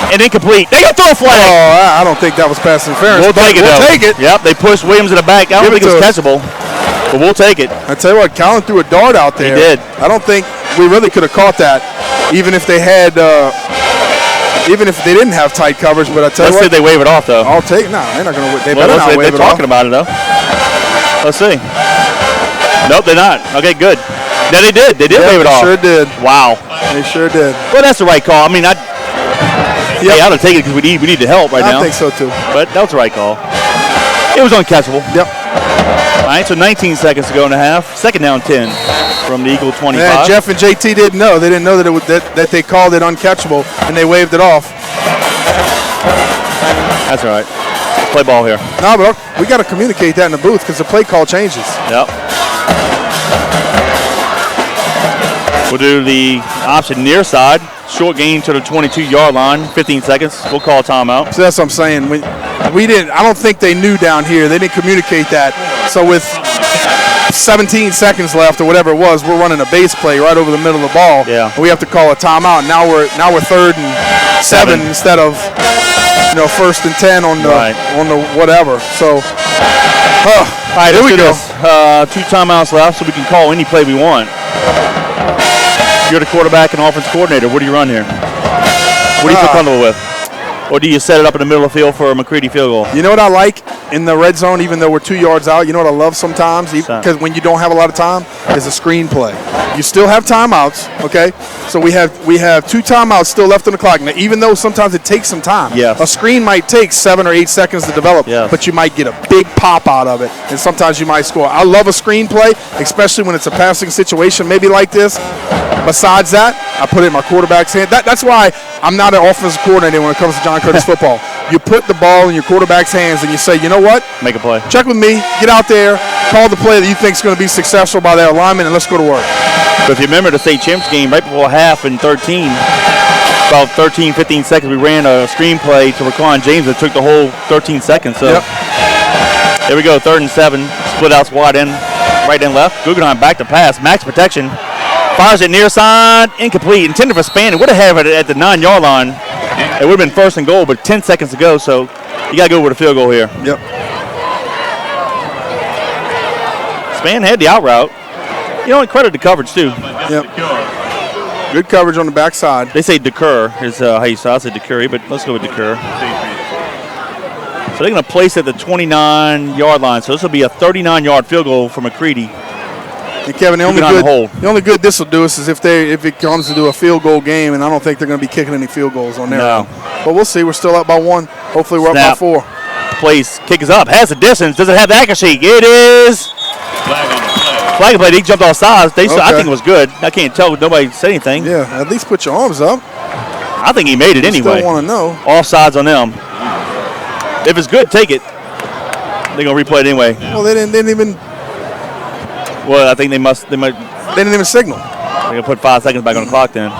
And incomplete. They got to throw a flag. Oh, I don't think that was pass interference. We'll take it. Yep, they pushed Williams in the back. I don't think it was catchable. But we'll take it. I tell you what, Callan threw a dart out there. He did. I don't think we really could have caught that, even if they had, even if they didn't have tight coverage. But I tell you what, let's see if they wave it off though. I'll take. No, they're not going to. They better not wave it off. They're talking about it though. Let's see. Nope, they're not. Okay, good. No, they did. They did wave it off. Sure did. Wow. They sure did. Well, that's the right call. I mean, hey, I don't take it because we need the help right now. I think so too. But that was the right call. It was uncatchable. Yep. All right, so 19 seconds to go in the half. 2nd down 10 from the Eagle 25. And Jeff and JT didn't know. They didn't know that they called it uncatchable, and they waved it off. That's all right. Play ball here. No, but we got to communicate that in the booth because the play call changes. Yep. We'll do the option near side. Short gain to the 22-yard line. 15 seconds. We'll call timeout. So that's what I'm saying. We didn't. I don't think they knew down here. They didn't communicate that. So with 17 seconds left or whatever it was, we're running a base play right over the middle of the ball. Yeah. We have to call a timeout. Now we're 3rd and 7 instead of 1st and 10 on the whatever. So all right, here we go. 2 timeouts left, so we can call any play we want. You're the quarterback and offense coordinator. What do you run here? What do you feel comfortable with? Or do you set it up in the middle of the field for a McCready field goal? You know what I like in the red zone, even though we're 2 yards out? You know what I love sometimes, because when you don't have a lot of time, is a screen play. You still have timeouts, okay? So we have 2 timeouts still left on the clock. Now, even though sometimes it takes some time, a screen might take 7 or 8 seconds to develop, but you might get a big pop out of it, and sometimes you might score. I love a screen play, especially when it's a passing situation, maybe like this. Besides that, I put it in my quarterback's hand. That's why I'm not an offensive coordinator when it comes to John Curtis football. You put the ball in your quarterback's hands and you say, you know what? Make a play. Check with me. Get out there. Call the play that you think is going to be successful by their alignment, and let's go to work. But if you remember the state champs game right before half in 13, about 13, 15 seconds, we ran a screen play to Raquan James that took the whole 13 seconds. So Here we go, 3rd and 7. Split outs wide end, right and left. Guggenheim back to pass. Max protection. Fires it near side, incomplete, intended for span. It would have had it at the 9-yard line. It would have been 1st and goal, but 10 seconds to go, so you got to go with a field goal here. Yep. Span had the out route. You know, and credit the coverage, too. Yep. Good coverage on the backside. They say Decur is how you say. I say Decurry, but let's go with Decur. So they're going to place at the 29-yard line. So this will be a 39-yard field goal for McCready. And Kevin, the only good this will do us is if it comes to do a field goal game, and I don't think they're going to be kicking any field goals on there. No. But we'll see. We're still up by 1. Hopefully we're up by 4. Place, kick is up, has the distance, does it have the accuracy? It is. Flag on the play. Flag play, he jumped off sides. I think it was good. I can't tell, nobody said anything. Yeah, at least put your arms up. I think he made it anyway. Still want to know. Offsides on them. If it's good, take it. They're going to replay it anyway. Well, they didn't even. Well, I think they might. They didn't even signal. They're going to put 5 seconds back on the clock then.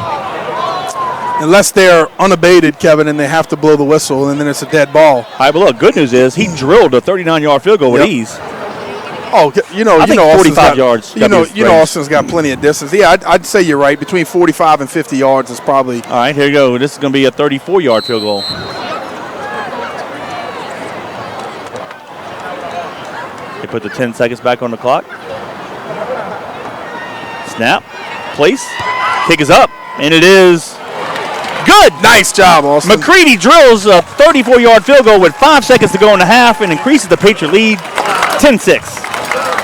Unless they're unabated, Kevin, and they have to blow the whistle, and then it's a dead ball. All right, but look, good news is he drilled a 39-yard field goal with ease. Oh, I think 45 yards. You know, Austin's got plenty of distance. Yeah, I'd say you're right. Between 45 and 50 yards is probably. All right, here you go. This is going to be a 34-yard field goal. They put the 10 seconds back on the clock. Snap, place, kick is up, and it is good. Nice job, Austin. McCready drills a 34-yard field goal with 5 seconds to go in the half and increases the Patriot lead 10-6.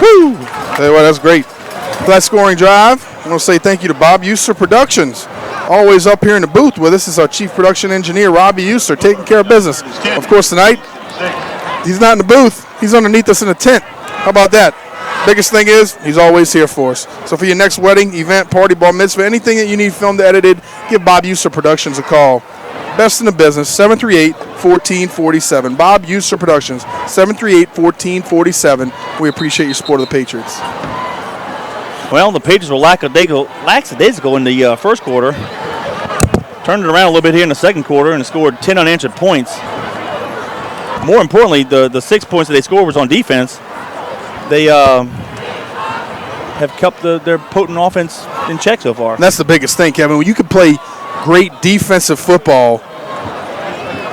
Woo! Tell you what, that's great. For that scoring drive, I want to say thank you to Bob User Productions. Always up here in the booth with us is our chief production engineer, Robbie User, taking care of business. Of course, tonight, he's not in the booth. He's underneath us in the tent. How about that? Biggest thing is, he's always here for us. So for your next wedding, event, party, bar mitzvah, anything that you need filmed or edited, give Bob User Productions a call. Best in the business, 738-1447. Bob User Productions, 738-1447. We appreciate your support of the Patriots. Well, the Patriots were lackadaisical in the first quarter. Turned it around a little bit here in the second quarter and scored 10 unanswered points. More importantly, the 6 points that they scored was on defense. They have kept their potent offense in check so far. And that's the biggest thing, Kevin. When you can play great defensive football,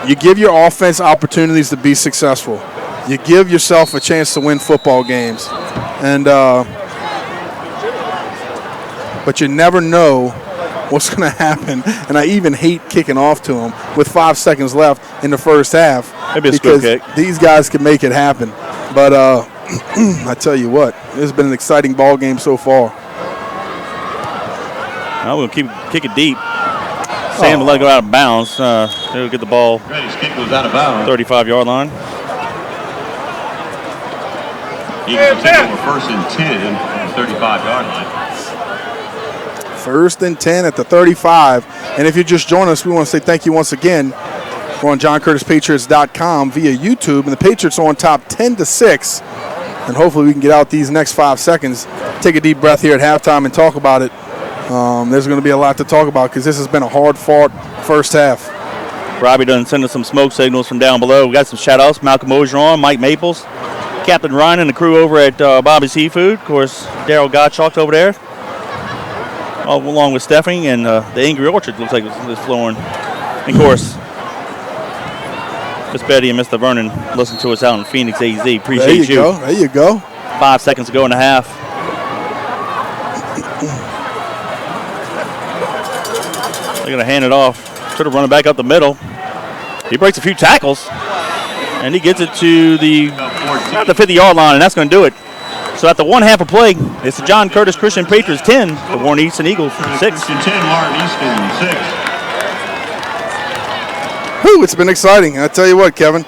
you give your offense opportunities to be successful. You give yourself a chance to win football games. And but you never know what's going to happen. And I even hate kicking off to them with 5 seconds left in the first half. Maybe a squib kick. These guys can make it happen. But I tell you what, it's been an exciting ball game so far. Well, we'll kick it deep. Sam will let it go out of bounds. They'll get the ball. His kick goes out of bounds. 35-yard line. Eagles take over 1st and 10 on the 35-yard line. 1st and 10 at the 35. And if you just joined us, we want to say thank you once again. We're on JohnCurtisPatriots.com via YouTube, and the Patriots are on top 10-6. And hopefully we can get out these next 5 seconds, take a deep breath here at halftime and talk about it. There's going to be a lot to talk about because this has been a hard-fought first half. Robbie done send us some smoke signals from down below. We got some shout-outs. Malcolm Ogeron, Mike Maples, Captain Ryan, and the crew over at Bobby's Seafood. Of course, Daryl Gottschalk's over there, along with Stephanie, and the Angry Orchard looks like it's flowing. And of course, Miss Betty and Mr. Vernon listen to us out in Phoenix, AZ. Appreciate you. There you go. 5 seconds to go in the half. They're going to hand it off to the running back up the middle. He breaks a few tackles, and he gets it to the 50-yard line, and that's going to do it. So at the 1 half of play, it's the John Curtis Christian Patriots 10, the Warren Easton Eagles 6. Christian 10, Warren Easton 6. Whew, it's been exciting. I tell you what, Kevin,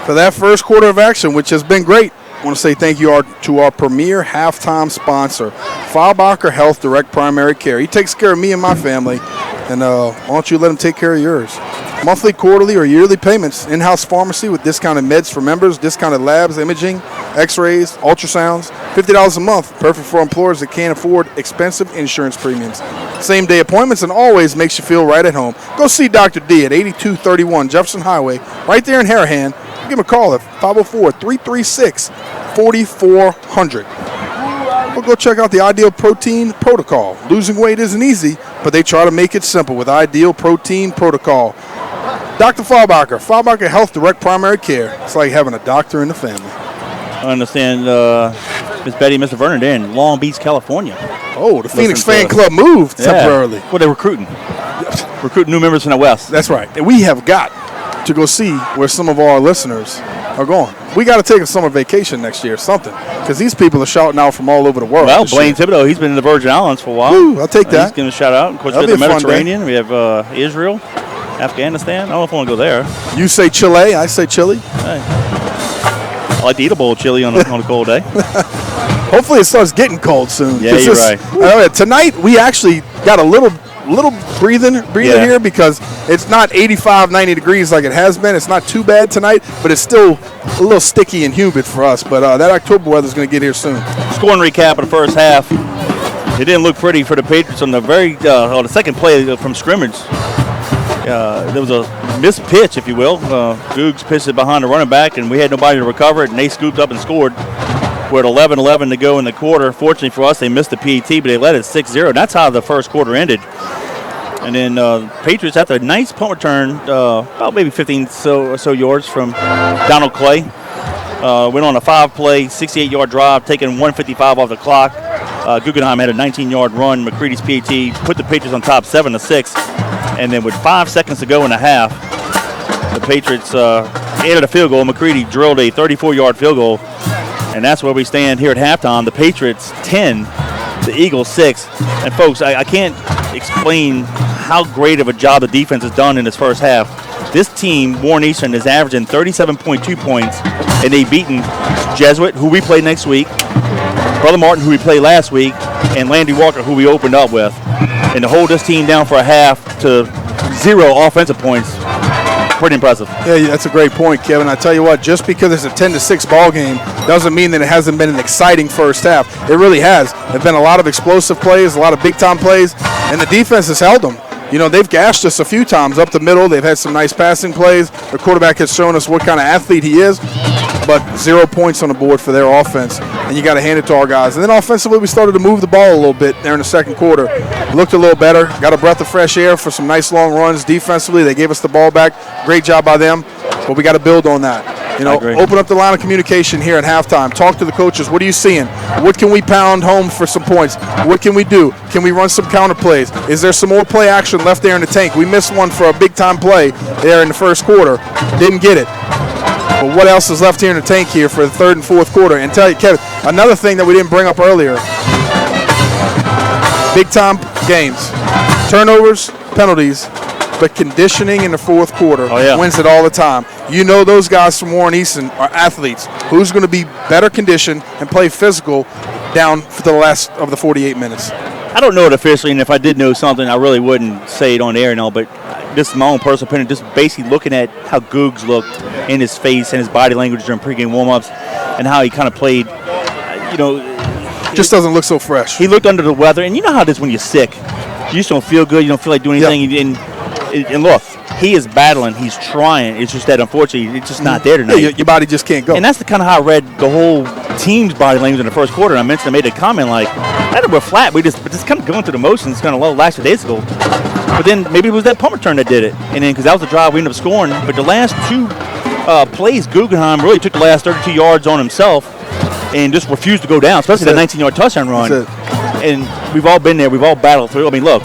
for that first quarter of action, which has been great, I want to say thank you to our premier halftime sponsor, Fahrbacher Health Direct Primary Care. He takes care of me and my family, and why don't you let him take care of yours? Monthly, quarterly, or yearly payments, in-house pharmacy with discounted meds for members, discounted labs, imaging, x-rays, ultrasounds, $50 a month, perfect for employers that can't afford expensive insurance premiums. Same-day appointments and always makes you feel right at home. Go see Dr. D at 8231 Jefferson Highway, right there in Harahan. Give him a call at 504-336-4400. Or go check out the Ideal Protein Protocol. Losing weight isn't easy, but they try to make it simple with Ideal Protein Protocol. Dr. Fahrbacher Health Direct Primary Care. It's like having a doctor in the family. I understand Miss Betty and Mr. Vernon, they're in Long Beach, California. Oh, the Phoenix fan club moved temporarily. Well, they're recruiting new members from the West. That's right. And we have got to go see where some of our listeners are going. We got to take a summer vacation next year or something, because these people are shouting out from all over the world. Well, Blaine Thibodeau, he's been in the Virgin Islands for a while. Ooh, I'll take that. He's giving a shout out. Of course, we have the Mediterranean. We have Israel, Afghanistan. I don't know if I want to go there. You say Chile, I say Chile. Hey. I like to eat a bowl of chili on a cold day. Hopefully it starts getting cold soon. Yeah, you're right. Tonight we actually got a little breather here, because it's not 85, 90 degrees like it has been. It's not too bad tonight, but it's still a little sticky and humid for us. But that October weather is going to get here soon. Scoring recap of the first half. It didn't look pretty for the Patriots on the the second play from scrimmage. There was a missed pitch, if you will. Googs pitched it behind the running back, and we had nobody to recover it, and they scooped up and scored. We're at 11-11 to go in the quarter. Fortunately for us, they missed the PAT, but they led it 6-0. That's how the first quarter ended. And then Patriots, after a nice punt return, about maybe 15 or so yards from Donald Clay, went on a 5-play, 68-yard drive, taking 1:55 off the clock. Guggenheim had a 19-yard run. McCready's PAT put the Patriots on top 7-6. And then with 5 seconds to go in the half, the Patriots added a field goal. McCready drilled a 34-yard field goal. And that's where we stand here at halftime. The Patriots 10, the Eagles 6. And folks, I can't explain how great of a job the defense has done in this first half. This team, Warren Easton, is averaging 37.2 points, and they've beaten Jesuit, who we play next week, Brother Martin, who we played last week, and Landy Walker, who we opened up with. And to hold this team down for a half to 0 offensive points, pretty impressive. Yeah, that's a great point, Kevin. I tell you what, just because it's a 10-6 ball game doesn't mean that it hasn't been an exciting first half. It really has. There've been a lot of explosive plays, a lot of big-time plays, and the defense has held them. You know, they've gashed us a few times up the middle. They've had some nice passing plays. The quarterback has shown us what kind of athlete he is, but 0 points on the board for their offense, and you got to hand it to our guys. And then offensively, we started to move the ball a little bit there in the second quarter. Looked a little better. Got a breath of fresh air for some nice long runs. Defensively, they gave us the ball back. Great job by them, but we got to build on that. You know, open up the line of communication here at halftime. Talk to the coaches. What are you seeing? What can we pound home for some points? What can we do? Can we run some counter plays? Is there some more play action left there in the tank? We missed one for a big-time play there in the first quarter. Didn't get it. But what else is left here in the tank here for the third and fourth quarter? And tell you, Kevin, another thing that we didn't bring up earlier, big-time games, turnovers, penalties, but conditioning in the fourth quarter wins it all the time. You know those guys from Warren Easton are athletes. Who's going to be better conditioned and play physical down for the last of the 48 minutes? I don't know it officially, and if I did know something, I really wouldn't say it on air and all, but this is my own personal opinion, just basically looking at how Googs looked in his face and his body language during pregame warm-ups and how he kind of played, just doesn't look so fresh. He looked under the weather, and you know how it is when you're sick. You just don't feel good. You don't feel like doing anything. And look, he is battling. He's trying. It's just that, unfortunately, it's just not there tonight. Yeah, your body just can't go. And that's the kind of how I read the whole team's body language in the first quarter. And I mentioned, I made a comment like, we're flat. We're just kind of going through the motions kind of low last 2 days ago. But then maybe it was that punt return that did it. And then because that was the drive we ended up scoring. But the last two plays, Guggenheim really took the last 32 yards on himself and just refused to go down, especially that 19-yard touchdown run. And we've all been there. We've all battled through. I mean, look.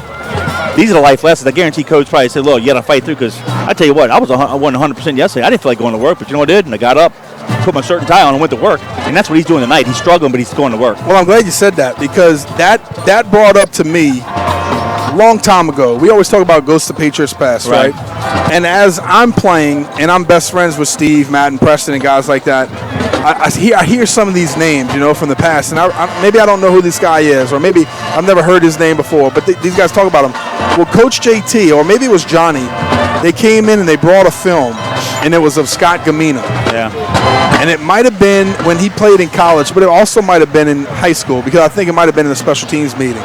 These are the life lessons. I guarantee Coach probably said, look, you got to fight through, because I tell you what, I wasn't 100% yesterday. I didn't feel like going to work, but you know what I did? And I got up, put my shirt and tie on, and went to work. And that's what he's doing tonight. He's struggling, but he's going to work. Well, I'm glad you said that, because that brought up to me a long time ago. We always talk about Ghost of Patriots Past, right? And as I'm playing, and I'm best friends with Steve, Matt, and Preston, and guys like that, I hear some of these names, from the past, and maybe I don't know who this guy is, or maybe I've never heard his name before, but these guys talk about him. Well, Coach JT, or maybe it was Johnny, they came in and they brought a film, and it was of Scott Gamina. Yeah. And it might have been when he played in college, but it also might have been in high school, because I think it might have been in a special teams meeting.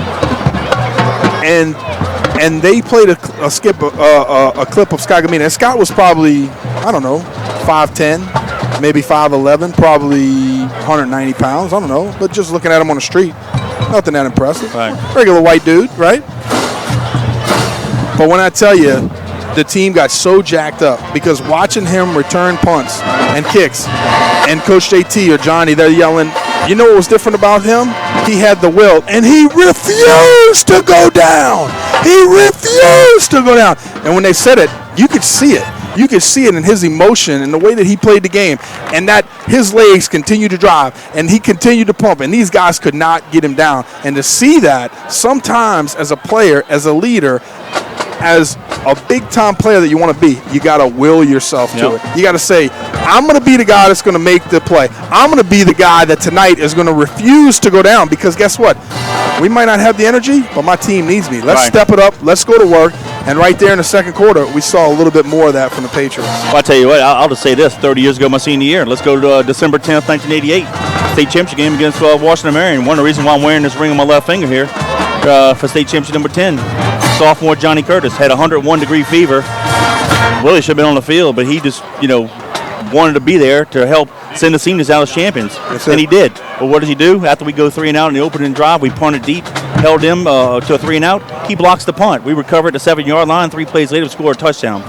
And they played a clip of Scott Gamina. And Scott was probably, 5'10", maybe 5'11", probably 190 pounds. I don't know. But just looking at him on the street, nothing that impressive. Right. Regular white dude, right? But when I tell you, the team got so jacked up because watching him return punts and kicks, and Coach JT or Johnny, they're yelling, You know what was different about him? He had the will, and he refused to go down. He refused to go down. And when they said it, you could see it. You could see it in his emotion and the way that he played the game, and that his legs continued to drive, and he continued to pump, and these guys could not get him down. And to see that sometimes as a player, as a leader, as a big-time player that you want to be, you got to will yourself to it. You got to say, I'm going to be the guy that's going to make the play. I'm going to be the guy that tonight is going to refuse to go down, because guess what? We might not have the energy, but my team needs me. Let's step it up. Let's go to work. And right there in the second quarter, we saw a little bit more of that from the Patriots. Well, I'll tell you what, I'll just say this. 30 years ago, my senior year, let's go to December 10th, 1988, state championship game against Washington Marion. One of the reasons why I'm wearing this ring on my left finger here for state championship number 10. Sophomore Johnny Curtis had 101-degree fever. Willie should have been on the field, but he just, wanted to be there to help send the seniors out as champions. And he did. But what does he do? After we go 3-and-out in the opening drive, we punted deep, held him to a 3-and-out. He blocks the punt. We recovered at the 7-yard line. 3 plays later, scored a touchdown.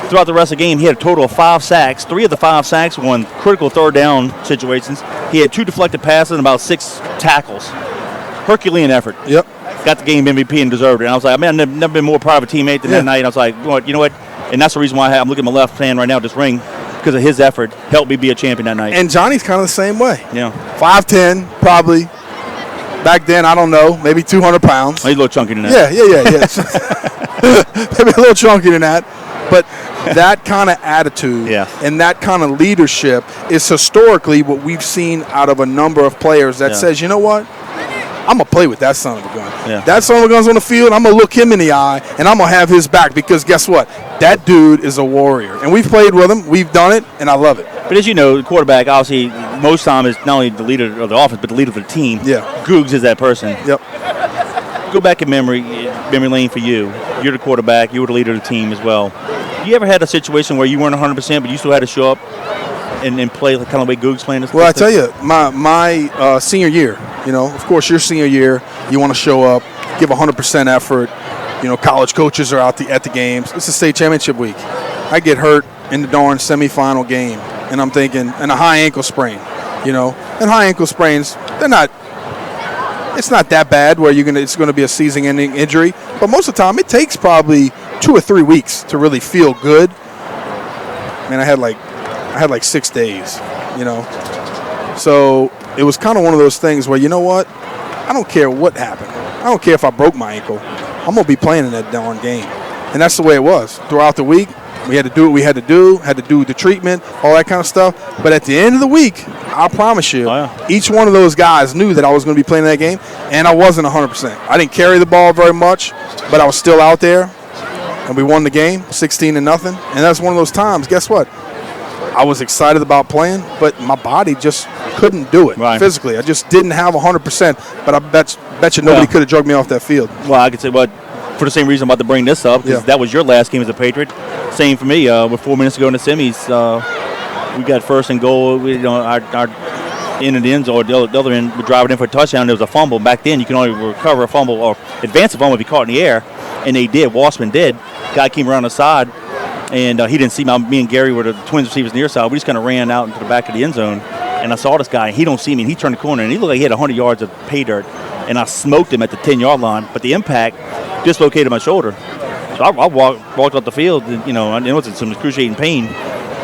Throughout the rest of the game, he had a total of 5 sacks. 3 of the 5 sacks were in critical third down situations. He had 2 deflected passes and about 6 tackles. Herculean effort. Yep. Got the game MVP and deserved it. And I was like, man, I've never been more proud of a teammate than that night. And I was like, you know what? And that's the reason why I'm looking at my left hand right now, this ring, because of his effort, helped me be a champion that night. And Johnny's kind of the same way. Yeah. 5'10", probably. Back then, I don't know, maybe 200 pounds. Oh, he's a little chunky than that. Yeah. Maybe a little chunky than that. But that kind of attitude and that kind of leadership is historically what we've seen out of a number of players that says, you know what? I'm going to play with that son of a gun. Yeah. That son of a gun's on the field. I'm going to look him in the eye, and I'm going to have his back, because guess what? That dude is a warrior. And we've played with him. We've done it, and I love it. But as you know, the quarterback, obviously, most time is not only the leader of the offense, but the leader of the team. Yeah. Googs is that person. Yep. Go back in memory lane for you. You're the quarterback. You were the leader of the team as well. You ever had a situation where you weren't 100%, but you still had to show up and play like kind of the way Googs playing this? Well, I tell you, my senior year, of course, your senior year, you want to show up, give 100% effort. College coaches are out at the games. It's a state championship week. I get hurt in the darn semifinal game, and I'm thinking, and a high ankle sprain, and high ankle sprains, it's not that bad where it's going to be a season-ending injury, but most of the time it takes probably 2 or 3 weeks to really feel good. Man, I had like 6 days, So it was kind of one of those things where, you know what? I don't care what happened. I don't care if I broke my ankle. I'm going to be playing in that darn game. And that's the way it was. Throughout the week, we had to do what we had to do the treatment, all that kind of stuff. But at the end of the week, I promise you, each one of those guys knew that I was going to be playing that game, and I wasn't 100%. I didn't carry the ball very much, but I was still out there, and we won the game 16-0. And that's one of those times, guess what? I was excited about playing, but my body just couldn't do it physically. I just didn't have 100%, but I bet you nobody could have drugged me off that field. Well, I could say, for the same reason I'm about to bring this up, because that was your last game as a Patriot. Same for me. With 4 minutes to go in the semis, we got first and goal. Our end of the end zone, or the other end, we're driving in for a touchdown. There was a fumble. Back then, you can only recover a fumble or advance a fumble if you caught in the air, and they did. Washman did. Guy came around the side, and he didn't see me and Gary were the twins receivers near side. We just kind of ran out into the back of the end zone, and I saw this guy. He don't see me, and he turned the corner, and he looked like he had 100 yards of pay dirt, and I smoked him at the 10-yard line, but the impact dislocated my shoulder. So I walked off the field, and, I was in some excruciating pain.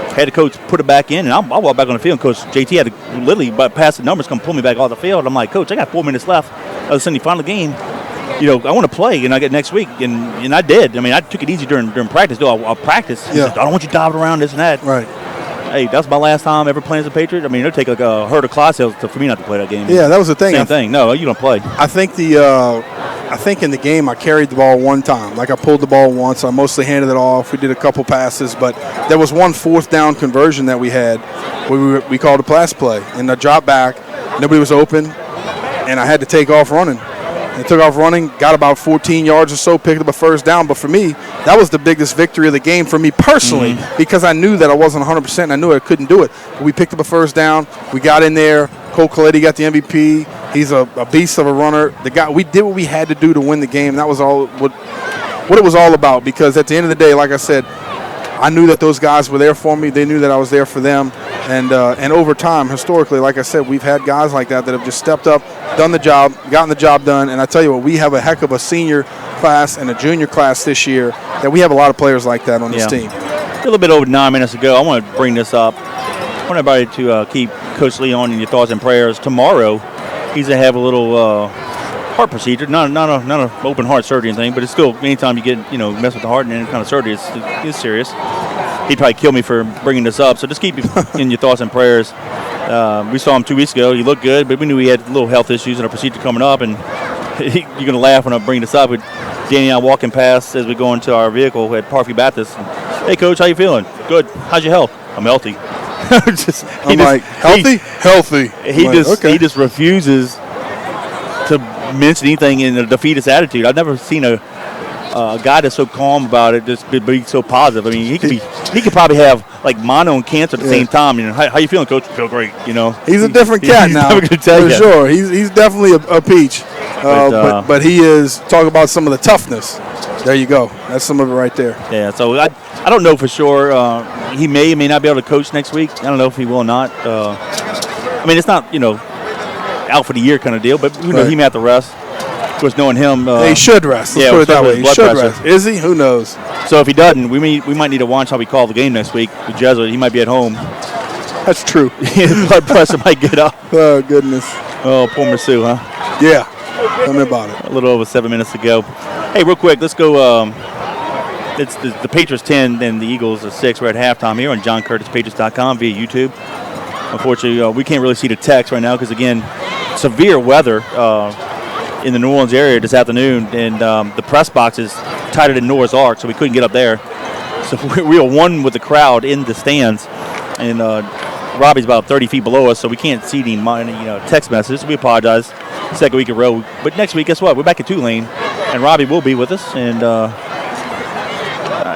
Had the coach put it back in, and I walked back on the field. And Coach JT had to literally pass the numbers, come pull me back off the field. I'm like, Coach, I got 4 minutes left of the semifinal game. I want to play, and I get next week, and I did. I mean, I took it easy during practice. I'll practice. He said, I don't want you diving around this and that. Right. Hey, that's my last time ever playing as a Patriot. I mean, it'll take like a herd of Clydesdales for me not to play that game. Yeah, that was the thing. Same thing. No, you don't play. I think in the game I carried the ball one time. Like I pulled the ball once. I mostly handed it off. We did a couple passes, but there was one 4th down conversion that we had where we called a pass play. And I dropped back. Nobody was open, and I had to take off running. I took off running, got about 14 yards or so, picked up a first down. But for me, that was the biggest victory of the game for me personally, because I knew that I wasn't 100%, and I knew I couldn't do it. But we picked up a first down. We got in there. Cole Coletti got the MVP. He's a beast of a runner. We did what we had to do to win the game. That was all what it was all about, because at the end of the day, like I said, I knew that those guys were there for me. They knew that I was there for them. And over time, historically, like I said, we've had guys like that have just stepped up, done the job, gotten the job done. And I tell you what, we have a heck of a senior class and a junior class this year that we have a lot of players like that on this team. A little bit over 9 minutes ago, I want to bring this up. I want everybody to keep Coach Leon in your thoughts and prayers. Tomorrow, he's going to have a little heart procedure, not an open heart surgery or anything, but it's still, anytime you get, mess with the heart and any kind of surgery, it's serious. He'd probably kill me for bringing this up, so just keep in your thoughts and prayers. We saw him 2 weeks ago. He looked good, but we knew he had little health issues and a procedure coming up, and you're going to laugh when I bring this up. But Danny and I walking past as we go into our vehicle at Parkview Baptist. And, hey, Coach, how you feeling? Good. How's your health? I'm healthy. Healthy? Healthy. He just refuses to mention anything in a defeatist attitude. I've never seen a guy that's so calm about it, just be so positive. I mean, he could probably have like mono and cancer at the same time. How you feeling, Coach? I feel great. He's a different cat now. Never gonna tell for you. Sure. He's definitely a peach. But he is talk about some of the toughness. There you go. That's some of it right there. Yeah. So I don't know for sure. He may or may not be able to coach next week. I don't know if he will or not. I mean, it's not out for the year kind of deal, but he may have to rest. Of course, knowing him, he should rest. Let's put it that way. He should rest. Is he? Who knows? So if he doesn't, we might need to watch how we call the game next week. The Jesuit, he might be at home. That's true. His blood pressure might get up. Oh goodness. Oh, poor Masu, huh? Yeah. Tell me about it. A little over 7 minutes to go. Hey, real quick, let's go. It's the Patriots 10 and the Eagles are 6. We're at halftime here on JohnCurtisPatriots.com via YouTube. Unfortunately, we can't really see the text right now because, again, severe weather in the New Orleans area this afternoon, and the press box is tighter than Noah's Ark, so we couldn't get up there. So we are one with the crowd in the stands, and Robbie's about 30 feet below us, so we can't see any text messages. We apologize. Second week in a row. But next week, guess what? We're back at Tulane, and Robbie will be with us, and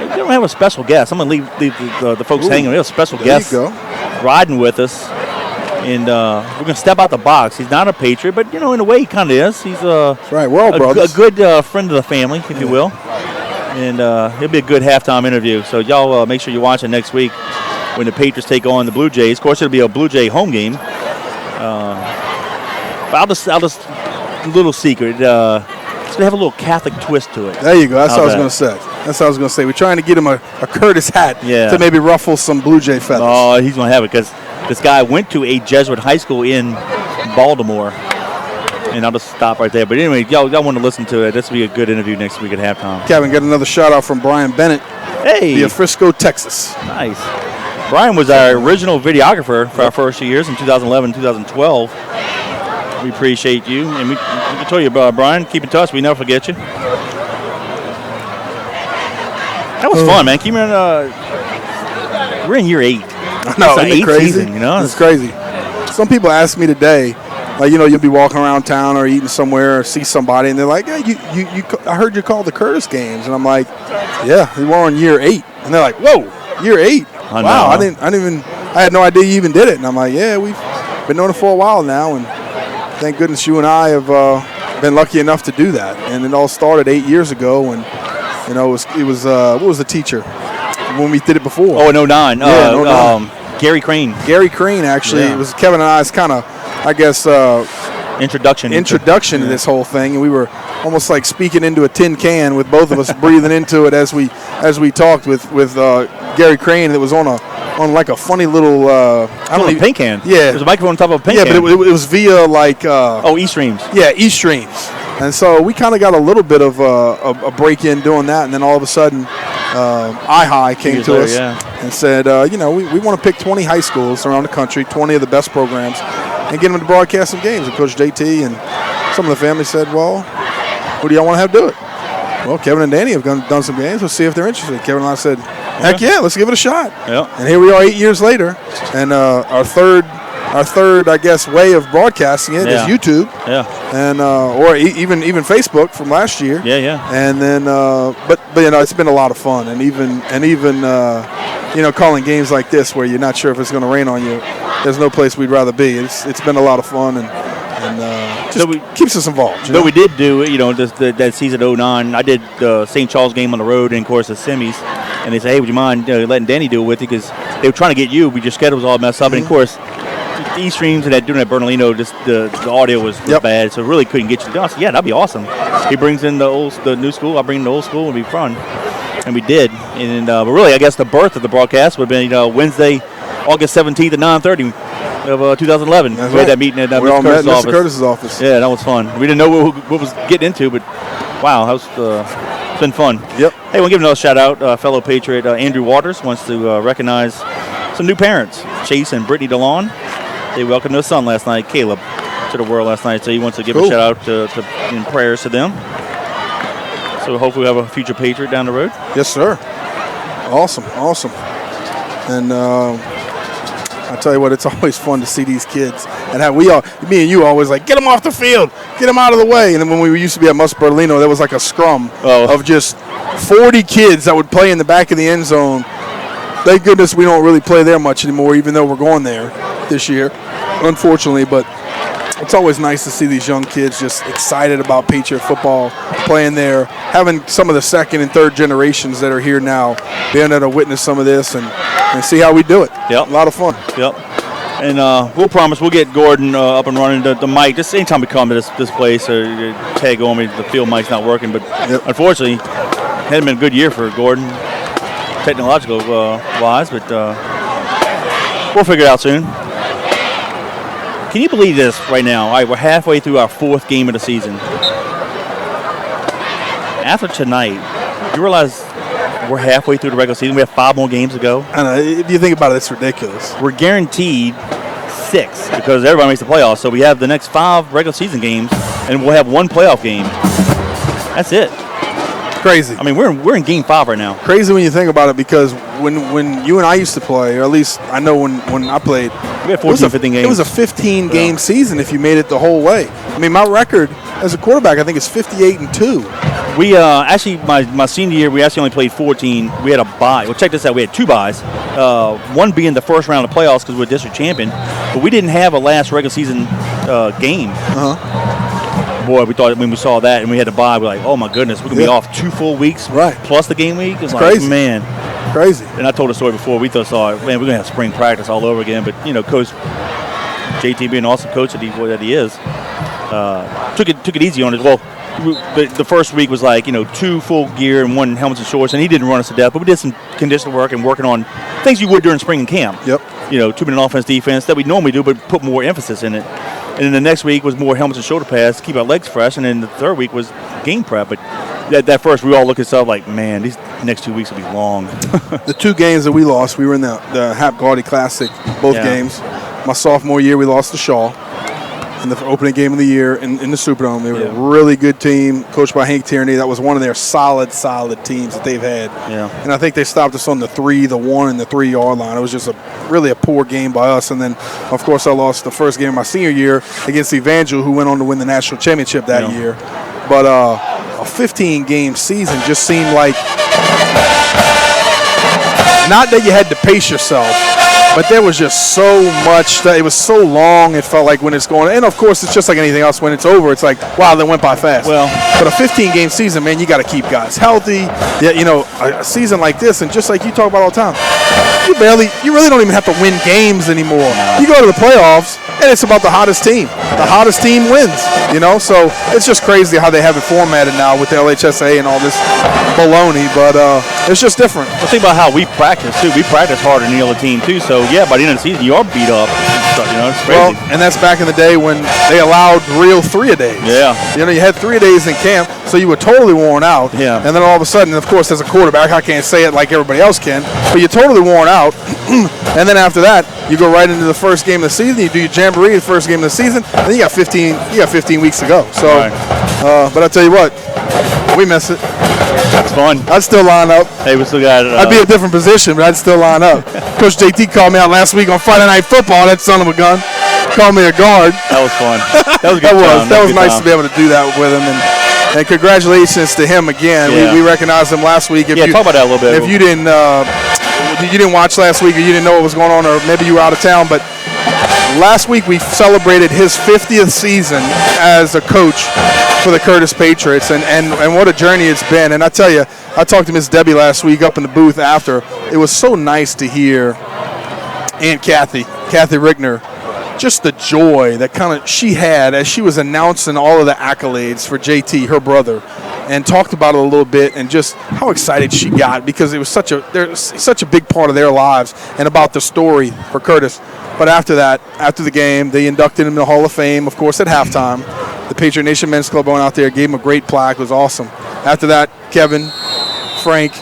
we don't have a special guest. I'm going to leave the folks hanging. We have a special guest riding with us. And we're going to step out the box. He's not a Patriot, but, in a way he kind of is. He's a good friend of the family, if you will. And it'll be a good halftime interview. So y'all make sure you watch it next week when the Patriots take on the Blue Jays. Of course, it'll be a Blue Jay home game. But I'll just a little secret. It's going to have a little Catholic twist to it. There you go. That's what I was going to say. We're trying to get him a Curtis hat to maybe ruffle some Blue Jay feathers. Oh, he's going to have it because this guy went to a Jesuit high school in Baltimore. And I'll just stop right there. But anyway, y'all want to listen to it. This will be a good interview next week at halftime. Kevin, get another shout-out from Brian Bennett via Frisco, Texas. Nice. Brian was our original videographer for our first 2 years in 2011, 2012. We appreciate you. And we can tell you about Brian. Keep in touch. We never forget you. That was fun, man. Keep we're in year 8. I know, isn't it crazy? Season, It's crazy. Some people ask me today, like, you'll be walking around town or eating somewhere or see somebody, and they're like, "Hey, I heard you call the Curtis games," and I'm like, "Yeah, we're on year 8," and they're like, "Whoa, year 8? Wow, I had no idea you even did it," and I'm like, "Yeah, we've been doing it for a while now, and thank goodness you and I have been lucky enough to do that." And it all started 8 years ago, and it was what was the teacher when we did it before? Oh, in 09. Yeah, in 09. Gary Crane. Gary Crane, actually. Yeah. It was Kevin and I's kind of, I guess, introduction to this whole thing, and we were almost like speaking into a tin can with both of us breathing into it as we talked with Gary Crane. It was on like a funny little a paint can. Yeah, there's a microphone on top of a paint can. Yeah, but it was via like E-Streams. Yeah, E-Streams. And so we kind of got a little bit of a break in doing that, and then all of a sudden, iHigh came to us and said, we want to pick 20 high schools around the country, 20 of the best programs, and get them to broadcast some games. And Coach JT and some of the family said, well, who do y'all want to have do it? Well, Kevin and Danny have done some games. Let's see if they're interested. Kevin and I said, heck yeah, let's give it a shot. Yeah. And here we are 8 years later, and our third, I guess, way of broadcasting it is YouTube. Yeah. And or even Facebook from last year. Yeah. And then, but it's been a lot of fun, and even calling games like this where you're not sure if it's going to rain on you. There's no place we'd rather be. It's been a lot of fun, and and just keeps us involved. Though we did do, that season 09, I did the St. Charles game on the road and, of course, the semis. And they say, hey, would you mind letting Danny do it with you? Because they were trying to get you, but your schedule was all messed up. And, of course, the E-streams and doing that Bernalino, just the audio was bad, so really couldn't get you to do it. I said, yeah, that'd be awesome. He brings in the new school, I bring in the old school, it'd be fun. And we did. And but really, I guess the birth of the broadcast would have been Wednesday, August 17th at 9:30 of 2011. That's we had that meeting at Mr. Curtis's office. Yeah, that was fun. We didn't know what was getting into, but wow, that was it's been fun. Yep. Hey, we'll give another shout out. Fellow Patriot Andrew Waters wants to recognize some new parents, Chase and Brittany DeLon. They welcomed their son last night, Caleb, to the world last night. So he wants to give a shout out in prayers to them. So hopefully we have a future Patriot down the road. Yes, sir. Awesome. And I tell you what, it's always fun to see these kids. And how me and you always like, get them off the field, get them out of the way. And then when we used to be at Mus Berlino, there was like a scrum of just 40 kids that would play in the back of the end zone. Thank goodness we don't really play there much anymore, even though we're going there this year, unfortunately. But it's always nice to see these young kids just excited about Patriot football, playing there, having some of the second and third generations that are here now being able to witness some of this and see how we do it. Yep. A lot of fun. Yep. And we'll promise we'll get Gordon up and running. The mic, just anytime we come to this place, tag on me, the field mic's not working. But unfortunately, it hadn't been a good year for Gordon, technological wise, but we'll figure it out soon. Can you believe this right now? All right, we're halfway through our fourth game of the season. After tonight, you realize we're halfway through the regular season. We have 5 more games to go. I know. If you think about it, it's ridiculous. We're guaranteed 6 because everybody makes the playoffs. So we have the next 5 regular season games, and we'll have 1 playoff game. That's it. Crazy. I mean, we're in game 5 right now. Crazy when you think about it, because when you and I used to play, or at least I know when I played, we had 14, 15 games. It was a 15-game season if you made it the whole way. I mean, my record as a quarterback, I think, is 58-2. We actually, my senior year, we actually only played 14. We had a bye. Well, check this out. We had 2 byes. One being the first round of playoffs because we're district champion, but we didn't have a last regular season game. Boy, we thought when we saw that and we had to bye, we're like, oh my goodness, we're gonna be off 2 full weeks, plus the game week. It's like, crazy, man, crazy. And I told the story before. We thought, man, we're gonna have spring practice all over again. But Coach JT, being an awesome coach that he is, took it easy on us. Well, the first week was like 2 full gear and 1 helmets and shorts, and he didn't run us to death. But we did some conditional work and working on things you would during spring and camp. Yep. 2-minute offense, defense that we normally do, but put more emphasis in it. And then the next week was more helmets and shoulder pads, keep our legs fresh. And then the third week was game prep. But that first, we all look at ourselves like, man, these next 2 weeks will be long. The 2 games that we lost, we were in the Hap Gaudy Classic, both games. My sophomore year, we lost to Shaw in the opening game of the year in the Superdome. They were a really good team, coached by Hank Tierney. That was one of their solid teams that they've had. Yeah. And I think they stopped us on the 1 and the 3-yard line. It was just really a poor game by us. And then, of course, I lost the first game of my senior year against Evangel, who went on to win the national championship that year. But a 15-game season just seemed like, not that you had to pace yourself, but there was just so much. It was so long, it felt like, when it's going. And, of course, it's just like anything else. When it's over, it's like, wow, that went by fast. Well, but a 15-game season, man, you got to keep guys healthy. Yeah, a season like this, and just like you talk about all the time, you really don't even have to win games anymore. You go to the playoffs, and it's about the hottest team. The hottest team wins, So it's just crazy how they have it formatted now with the LHSA and all this baloney, but it's just different. Well, think about how we practice, too. We practice harder than the other team, too. So, yeah, by the end of the season, you are beat up. It's crazy. Well, and that's back in the day when they allowed real 3-a-days. Yeah. You had 3-a-days in camp, so you were totally worn out. Yeah. And then all of a sudden, of course, as a quarterback, I can't say it like everybody else can, but you're totally worn out. And then after that, you go right into the first game of the season. You do your jamboree, the first game of the season, and then you got 15 weeks to go. So, but I tell you what, we miss it. That's fun. I'd still line up. Hey, we still got it. I'd be a different position, but I'd still line up. Coach JT called me out last week on Friday Night Football. That son of a gun called me a guard. That was fun. That was a good time. That was nice to be able to do that with him. And congratulations to him again. Yeah. We recognized him last week. Talk about that a little bit. If you didn't watch last week, or you didn't know what was going on, or maybe you were out of town, but Last week we celebrated his 50th season as a coach for the Curtis Patriots, and what a journey it's been. And I tell you, I talked to Miss Debbie last week up in the booth after. It was so nice to hear Aunt Kathy Rickner, just the joy that kind of she had as she was announcing all of the accolades for JT, her brother, and talked about it a little bit and just how excited she got because it was such a big part of their lives and about the story for Curtis. But after that, after the game, they inducted him in the Hall of Fame, of course, at halftime. The Patriot Nation Men's Club went out there, gave him a great plaque. It was awesome. After that, Kevin, Frank,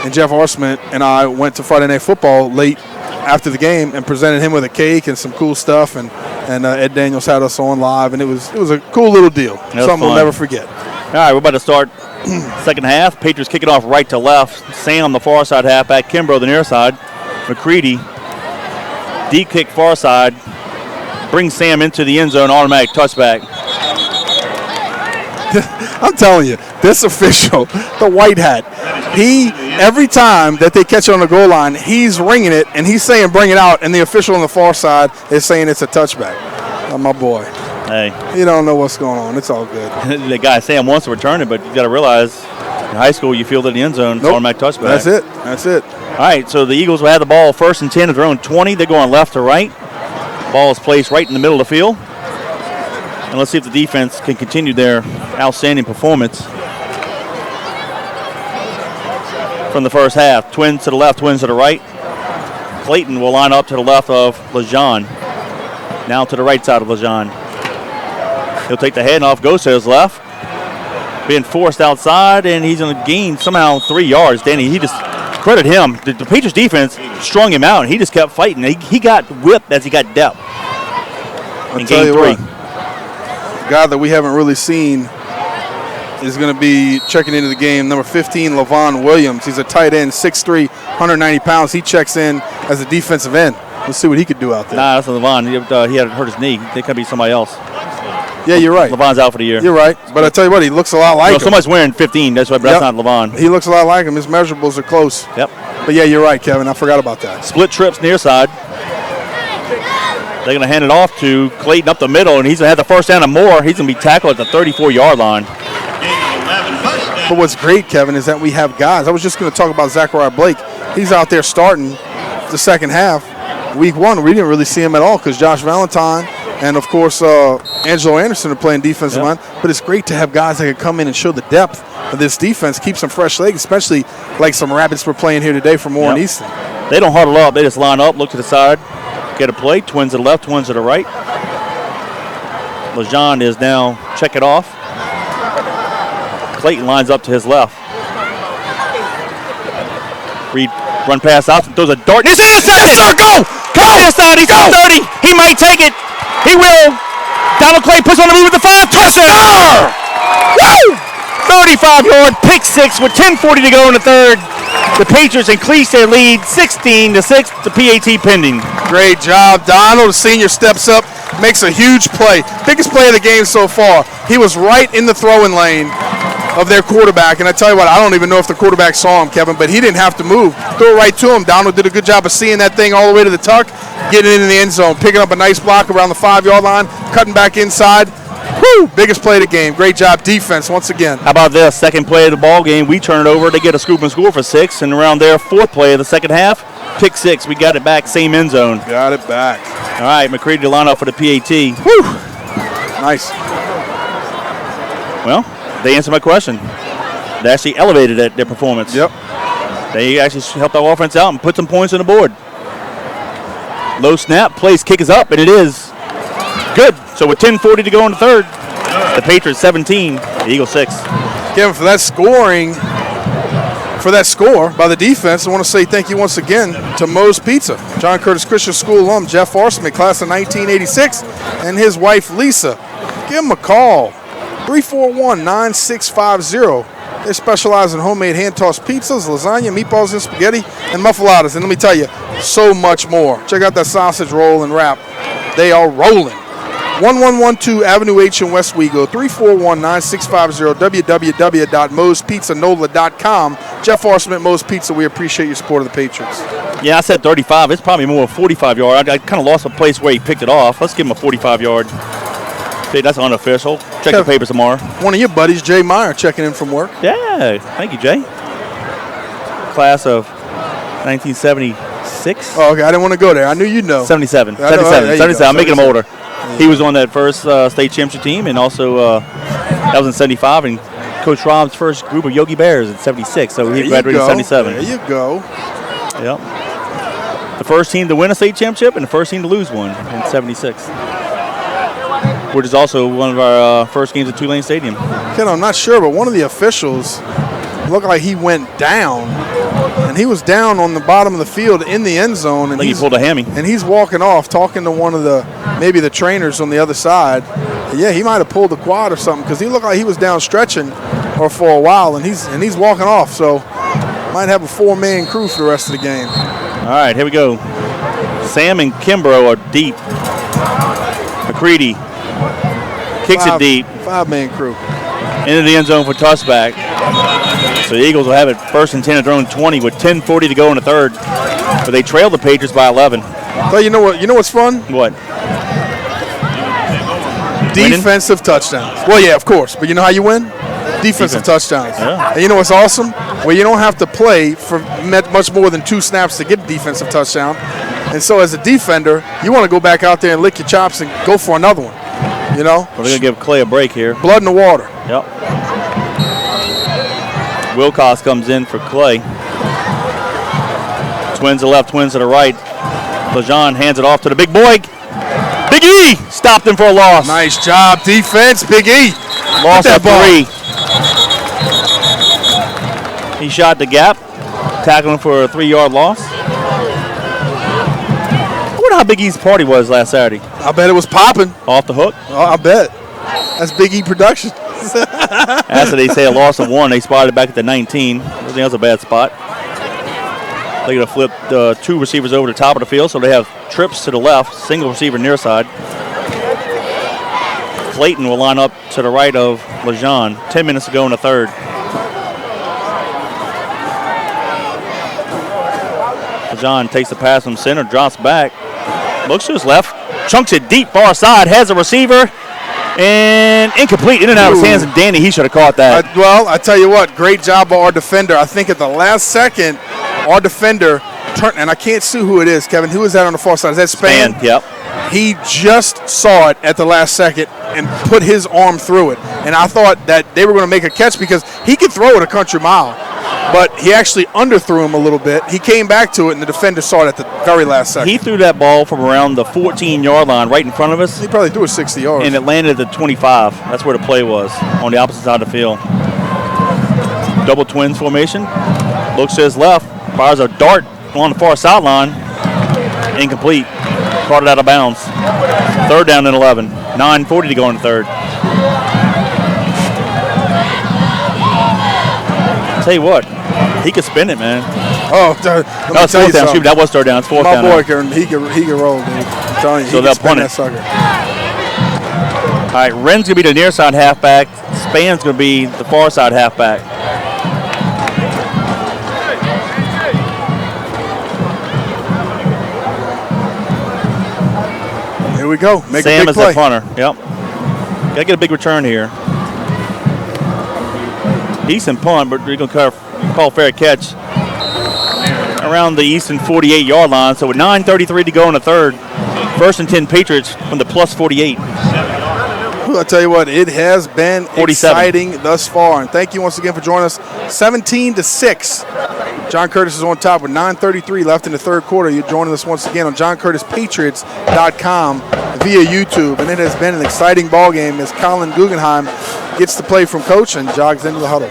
and Jeff Arsmith and I went to Friday Night Football late after the game and presented him with a cake and some cool stuff. And Ed Daniels had us on live, and it was a cool little deal. Something we'll never forget. All right, we're about to start second half. Patriots kicking off right to left. Sam, the far side halfback. Kimbrough, the near side. McCready, deep kick far side. Brings Sam into the end zone, automatic touchback. I'm telling you, this official, the white hat, every time that they catch it on the goal line, he's ringing it, and he's saying bring it out, and the official on the far side is saying it's a touchback. Oh, my boy. Hey. You don't know what's going on. It's all good. The guy, Sam, wants to return it, but you got to realize in high school you field in the end zone, it's automatic touchback. That's it. All right, so the Eagles will have the ball first and 10 of their own 20. They're going left to right. Ball is placed right in the middle of the field. And let's see if the defense can continue their outstanding performance from the first half. Twins to the left, twins to the right. Clayton will line up to the left of Lejean. Now to the right side of Lejean. He'll take the head off, goes to his left. Being forced outside, and he's going to gain somehow 3 yards. Danny, he just credit him. The Patriots defense strung him out, and he just kept fighting. He got whipped as he got depth in game 3. A guy that we haven't really seen is going to be checking into the game. Number 15, Levon Williams. He's a tight end, 6'3", 190 pounds. He checks in as a defensive end. Let's see what he could do out there. Nah, that's not Levon. He had hurt his knee. It could be somebody else. Yeah, you're right. Levon's out for the year. You're right. But I tell you what, he looks a lot like him. Somebody's wearing 15. That's why, but that's not Levon. He looks a lot like him. His measurables are close. Yep. But, yeah, you're right, Kevin. I forgot about that. Split trips near side. They're going to hand it off to Clayton up the middle, and he's going to have the first down and more. He's going to be tackled at the 34-yard line. But what's great, Kevin, is that we have guys. I was just going to talk about Zachariah Blake. He's out there starting the second half. Week 1, we didn't really see him at all because Josh Valentine and, of course, Angelo Anderson are playing defensive line. But it's great to have guys that can come in and show the depth of this defense, keep some fresh legs, especially like some Rapids we're playing here today from Warren Easton. They don't huddle up. They just line up, look to the side, get a play. Twins to the left, twins to the right. Lejean is now check it off. Clayton lines up to his left. Reed run pass out, throws a dart. He's intercepted! Yes, sir, go! Come on inside, he's 30. He might take it. He will. Donald Clay puts on the move with the 5. Touchdown! Woo! 35-yard pick 6 with 10:40 to go in the third. The Patriots increase their lead 16-6. The PAT pending. Great job, Donald. The senior steps up, makes a huge play. Biggest play of the game so far. He was right in the throwing lane of their quarterback. And I tell you what, I don't even know if the quarterback saw him, Kevin, but he didn't have to move. Throw it right to him. Donald did a good job of seeing that thing all the way to the tuck, getting it in the end zone, picking up a nice block around the 5-yard line, cutting back inside. Woo! Biggest play of the game. Great job, defense, once again. How about this? Second play of the ball game. We turn it over. They get a scoop and score for 6. And around there, fourth play of the second half, pick 6. We got it back, same end zone. Got it back. All right, McCready to line up for the PAT. Woo! Nice. Well, they answered my question. They actually elevated their performance. Yep. They actually helped our offense out and put some points on the board. Low snap, place, kick is up, and it is good. So with 10:40 to go in the third, the Patriots 17, the Eagles 6. Kevin, for that score by the defense, I want to say thank you once again to Moe's Pizza. John Curtis Christian School alum Jeff Arsmith, class of 1986, and his wife Lisa. Give them a call, 341-9650. They specialize in homemade hand-tossed pizzas, lasagna, meatballs, and spaghetti, and muffaladas. And let me tell you, so much more. Check out that sausage roll and wrap. They are rolling. 1112 Avenue H in West Wego, 341-9650, www.moespizzanola.com. Jeff R. Smith, Moe's Pizza, we appreciate your support of the Patriots. Yeah, I said 35. It's probably more 45-yard. I kind of lost a place where he picked it off. Let's give him a 45-yard. See, that's unofficial. Check the papers tomorrow. One of your buddies, Jay Meyer, checking in from work. Yeah, thank you, Jay. Class of 1976. Oh, okay, I didn't want to go there. I knew you'd know. 77. I know, 77. I'm making him older. Yeah. He was on that first state championship team, and also that was in 75, and Coach Rob's first group of Yogi Bears in 76, so he graduated in 77. There you go. Yep. The first team to win a state championship and the first team to lose one in 76. Which is also one of our first games at Tulane Stadium. Ken, I'm not sure, but one of the officials looked like he went down, and he was down on the bottom of the field in the end zone. And I think he pulled a hammy. And he's walking off, talking to one of maybe the trainers on the other side. Yeah, he might have pulled the quad or something because he looked like he was down stretching or for a while, and he's walking off. So might have a 4-man crew for the rest of the game. All right, here we go. Sam and Kimbrough are deep. McCready kicks it deep. 5-man crew. Into the end zone for touchback. So the Eagles will have it first and 10 at their own 20 with 10:40 to go in the third. But they trail the Patriots by 11. So you know what? You know what's fun? What? Defensive touchdowns. Well, yeah, of course. But you know how you win? Defensive touchdowns. Yeah. And you know what's awesome? Well, you don't have to play for much more than 2 snaps to get a defensive touchdown. And so as a defender, you want to go back out there and lick your chops and go for another one. You know? Well, they're going to give Clay a break here. Blood in the water. Yep. Wilcox comes in for Clay. Twins to the left, twins to the right. Lejean hands it off to the big boy. Big E stopped him for a loss. Nice job, defense, Big E. Lost at 3. He shot the gap, tackling for a 3-yard loss. I wonder how Big E's party was last Saturday. I bet it was popping. Off the hook. Oh, I bet. That's Big E production. After they say a loss of 1, they spotted it back at the 19. I think that was a bad spot. They're going to flip the 2 receivers over the top of the field, so they have trips to the left, single receiver near side. Clayton will line up to the right of Lejean. 10 minutes to go in the third. Lejean takes the pass from center, drops back, looks to his left, chunks it deep far side, has a receiver, and incomplete, in and out of his hands, and Danny, he should have caught that. Well, I tell you what, great job by our defender. I think at the last second, our defender turned, and I can't see who it is, Kevin. Who is that on the far side? Is that Span? Yep. He just saw it at the last second and put his arm through it. And I thought that they were going to make a catch because he could throw it a country mile. But he actually underthrew him a little bit. He came back to it, and the defender saw it at the very last second. He threw that ball from around the 14-yard line right in front of us. He probably threw it 60 yards. And it landed at the 25. That's where the play was, on the opposite side of the field. Double twins formation. Looks to his left. Fires a dart on the far sideline. Incomplete. Caught it out of bounds. Third down and 11. 9:40 to go in the third. Tell you what, he could spin it, man. Oh, let me tell you something. That was third down. It's fourth down. My boy, he can roll, dude. I'm telling you, so he can spin that sucker. All right, Ren's going to be the near side halfback. Span's going to be the far side halfback. Here we go. Make Sam a big is play. the punter. Yep. Got to get a big return here. Decent punt, but we're going to call fair catch around the Easton 48-yard line. So with 9:33 to go in the third, first and 10 Patriots from the plus 48. I'll tell you what, it has been 47. exciting thus far. And thank you once again for joining us. 17-6. John Curtis is on top with 9:33 left in the third quarter. You're joining us once again on JohnCurtisPatriots.com via YouTube. And it has been an exciting ball game as Colin Guggenheim gets the play from coach and jogs into the huddle.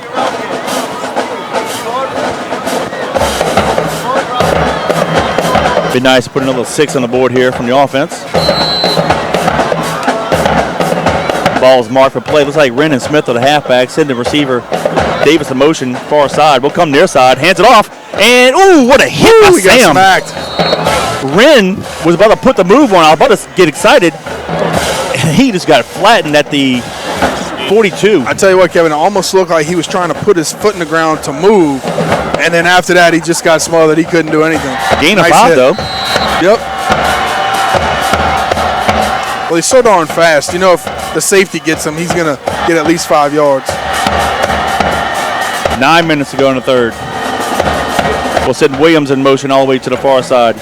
Be nice to put another 6 on the board here from the offense. Ball's marked for play. Looks like Wren and Smith are the halfback. Send the receiver Davis in motion far side. Will come near side. Hands it off. And, ooh, what a hit by He got Sam. smacked. Wren was about to put the move on. I was about to get excited. And he just got flattened at the 42. I tell you what, Kevin, it almost looked like he was trying to put his foot in the ground to move, And then after that, he just got smothered. He couldn't do anything. Gain of 5, though. Yep. Well, he's so darn fast. You know, if the safety gets him, he's going to get at least 5 yards. 9 minutes to go in the third. We'll send Williams in motion all the way to the far side.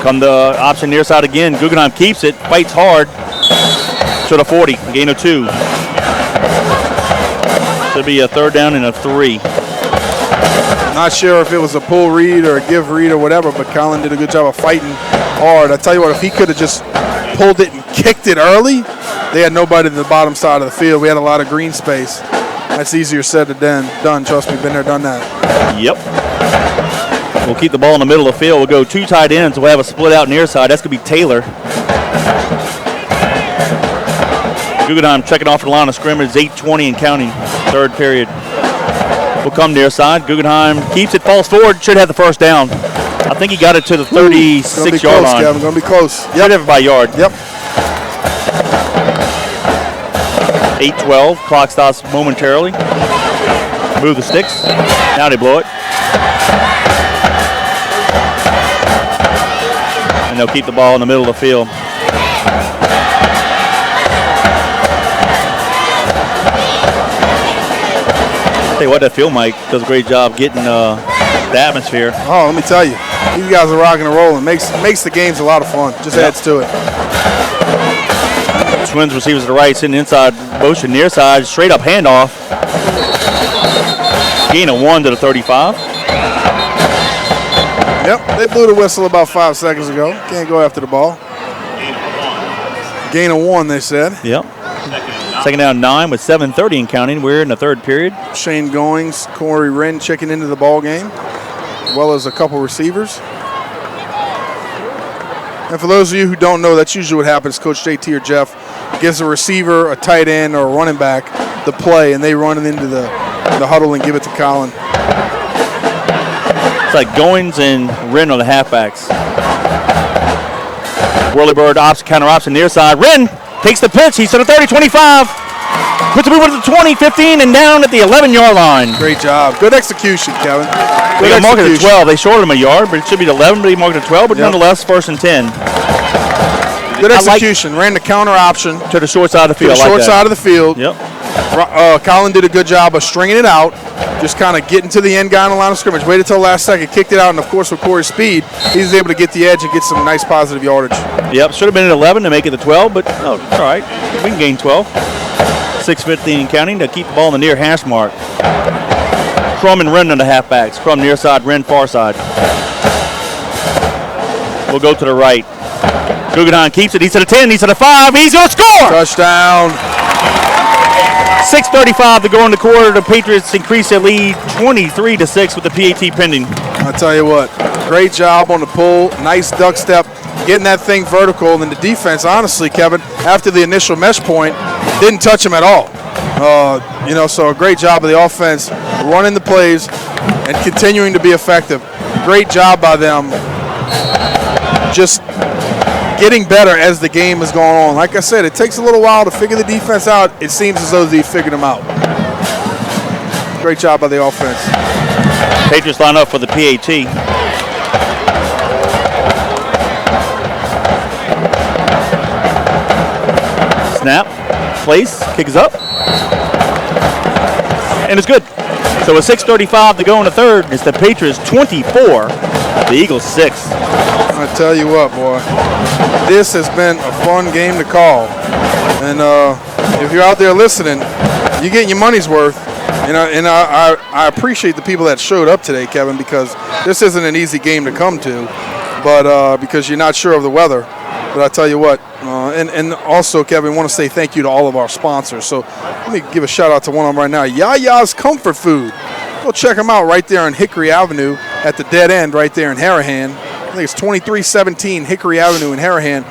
Come the option near side again. Guggenheim keeps it, fights hard to the 40. Gain of 2. Should be a third down and a 3. Not sure if it was a pull read or a give read or whatever, but Colin did a good job of fighting hard. I tell you what, if he could have just pulled it and kicked it early, they had nobody in the bottom side of the field. We had a lot of green space. That's easier said than done. Trust me, been there, done that. Yep. We'll keep the ball in the middle of the field. We'll go 2 tight ends. We'll have a split out near side. That's going to be Taylor. Guggenheim checking off the line of scrimmage. 8:20 and counting. Third period. Will come near side. Guggenheim keeps it, falls forward. Should have the first down. I think he got it to the 36-yard line. Kevin. Going to be close. Yep. Should have it by yard. Yep. 8:12. Clock stops momentarily. Move the sticks. Now they blow it. And they'll keep the ball in the middle of the field. Tell you what, that field Mike does a great job getting the atmosphere. Oh, let me tell you, these guys are rocking and rolling. Makes the games a lot of fun. Just adds to it. Twins receivers to the right, sitting inside motion near side, straight up handoff. Gain of 1 to the 35. Yep, they blew the whistle about 5 seconds ago. Can't go after the ball. Gain of 1, they said. Yep. Second down 9 with 7:30 and counting. We're in the third period. Shane Goings, Corey Wren checking into the ball game, as well as a couple receivers. And for those of you who don't know, that's usually what happens. Coach JT or Jeff gives a receiver, a tight end, or a running back the play, and they run it into the huddle and give it to Colin. It's like Goings and Wren are the halfbacks. Whirlybird counter option near side. Wren takes the pitch. He's to the 30, 25. Puts the move to the 20, 15, and down at the 11-yard line. Great job. Good execution, Kevin. They got marked at 12. They shorted him a yard, but it should be the 11, but he marked at 12. But nonetheless, 1st and 10. Good execution. Ran the counter option to the short side of the field. To the short side of the field. Yep. Colin did a good job of stringing it out, just kind of getting to the end guy on the line of scrimmage. Waited till the last second, kicked it out, and of course with Corey's speed, he's able to get the edge and get some nice positive yardage. Yep, should have been at 11 to make it the 12, but no, it's all right. We can gain 12. 6:15 and counting to keep the ball in the near hash mark. Crum and Wren on the halfbacks. Crum near side, Wren far side. We'll go to the right. Guggenheim keeps it. He's to the 10. He's to the 5. He's going to score! Touchdown. 6:35 to go in the quarter. The Patriots increase their lead 23-6 with the PAT pending. I'll tell you what, great job on the pull. Nice duck step, getting that thing vertical. And the defense, honestly, Kevin, after the initial mesh point, didn't touch him at all. So a great job of the offense running the plays and continuing to be effective. Great job by them just getting better as the game is going on. Like I said, it takes a little while to figure the defense out. It seems as though they figured them out. Great job by the offense. Patriots line up for the PAT. Snap, place, kick is up. And it's good. So with 6:35 to go in the third, it's the Patriots 24, the Eagles 6. I tell you what, boy, this has been a fun game to call. And if you're out there listening, you're getting your money's worth. And I appreciate the people that showed up today, Kevin, because this isn't an easy game to come to, but because you're not sure of the weather. But I tell you what, and also, Kevin, I want to say thank you to all of our sponsors. So let me give a shout out to one of them right now, Yaya's Comfort Food. Go check them out right there on Hickory Avenue at the dead end right there in Harahan. I think it's 2317 Hickory Avenue in Harahan.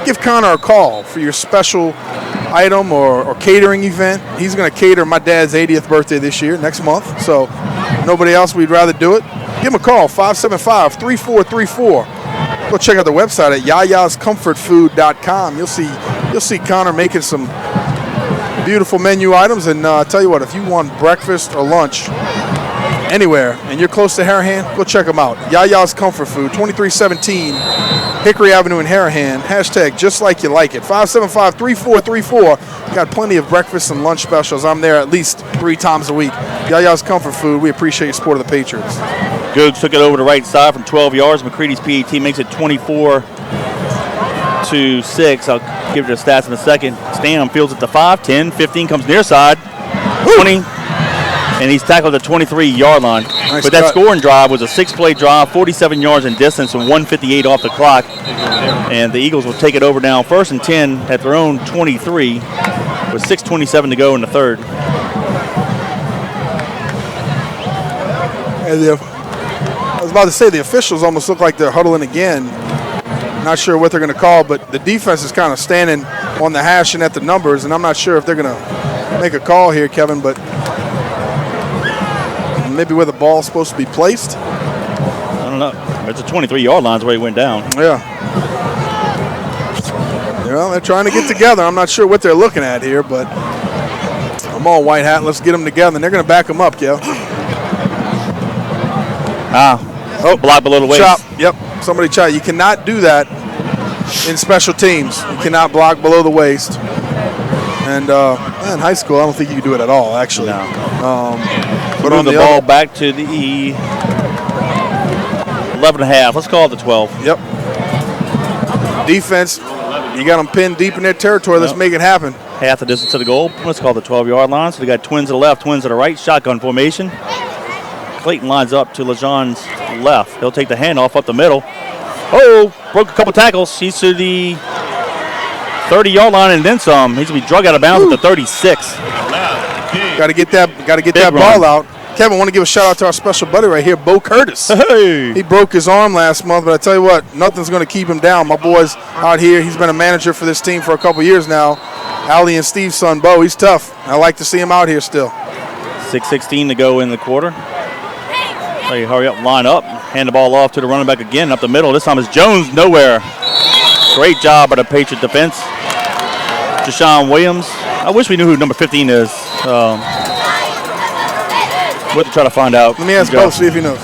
Give Connor a call for your special item or catering event. He's going to cater my dad's 80th birthday this year, next month. So nobody else, we'd rather do it. Give him a call, 575-3434. Go check out the website at yayascomfortfood.com. You'll see Connor making some beautiful menu items. And tell you what, if you want breakfast or lunch anywhere and you're close to Harahan, go check them out. Yaya's Comfort Food, 2317 Hickory Avenue in Harahan. Hashtag just like you like it. 575-3434. Got plenty of breakfast and lunch specials. I'm there at least 3 times a week. Yaya's Comfort Food. We appreciate your support of the Patriots. Googs took it over the right side from 12 yards. McCready's PAT makes it 24-6. I'll give you the stats in a second. Stam fields it to 5, 10, 15 comes near side, 20. And he's tackled the 23-yard line. Nice but that cut. scoring drive was a 6-play drive, 47 yards in distance, and 1:58 off the clock. And the Eagles will take it over now, 1st and 10 at their own 23, with 6:27 to go in the third. And I was about to say the officials almost look like they're huddling again. Not sure what they're going to call, but the defense is kind of standing on the hash and at the numbers, and I'm not sure if they're going to make a call here, Kevin, but maybe where the ball's supposed to be placed. I don't know. It's a 23-yard line is where he went down. Yeah. Well, they're trying to get together. I'm not sure what they're looking at here, but I'm all white hat. Let's get them together, and they're going to back them up, Kev. Block below the waist. Chop. Yep. Somebody chop. You cannot do that in special teams. You cannot block below the waist. And in high school, I don't think you can do it at all, actually. No. But on on the the ball other, back to the 11.5. Let's call it the 12. Yep. Defense, you got them pinned deep in their territory. Let's make it happen. Half the distance to the goal. Let's call it the 12-yard line. So they got twins to the left, twins to the right. Shotgun formation. Clayton lines up to LeJean's left. He'll take the handoff up the middle. Oh, broke a couple tackles. He's to the 30-yard line and then some. He's going to be drug out of bounds at the 36. Got to get that ball out. Kevin, I want to give a shout out to our special buddy right here, Bo Curtis. Hey. He broke his arm last month, but I tell you what, nothing's going to keep him down. My boy's out here. He's been a manager for this team for a couple years now. Allie and Steve's son, Bo, he's tough. I like to see him out here still. 6:16 to go in the quarter. So you hurry up, line up, hand the ball off to the running back again up the middle. This time it's Jones nowhere. Great job by the Patriot defense. Deshaun Williams. I wish we knew who number 15 is. We'll have to try to find out. Let me ask Bo, see if he knows.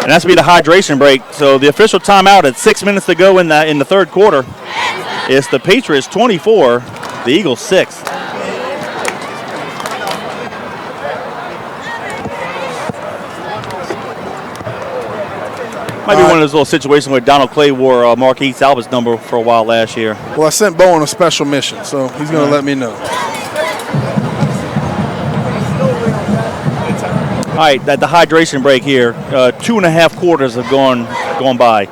And that's going to be the hydration break. So the official timeout at 6 minutes to go in the third quarter. It's the Patriots 24, the Eagles 6. Might be one of those little situations where Donald Clay wore Marquise Albert's number for a while last year. Well, I sent Bo on a special mission, so he's going to let me know. All right, at the hydration break here, 2.5 quarters have gone by.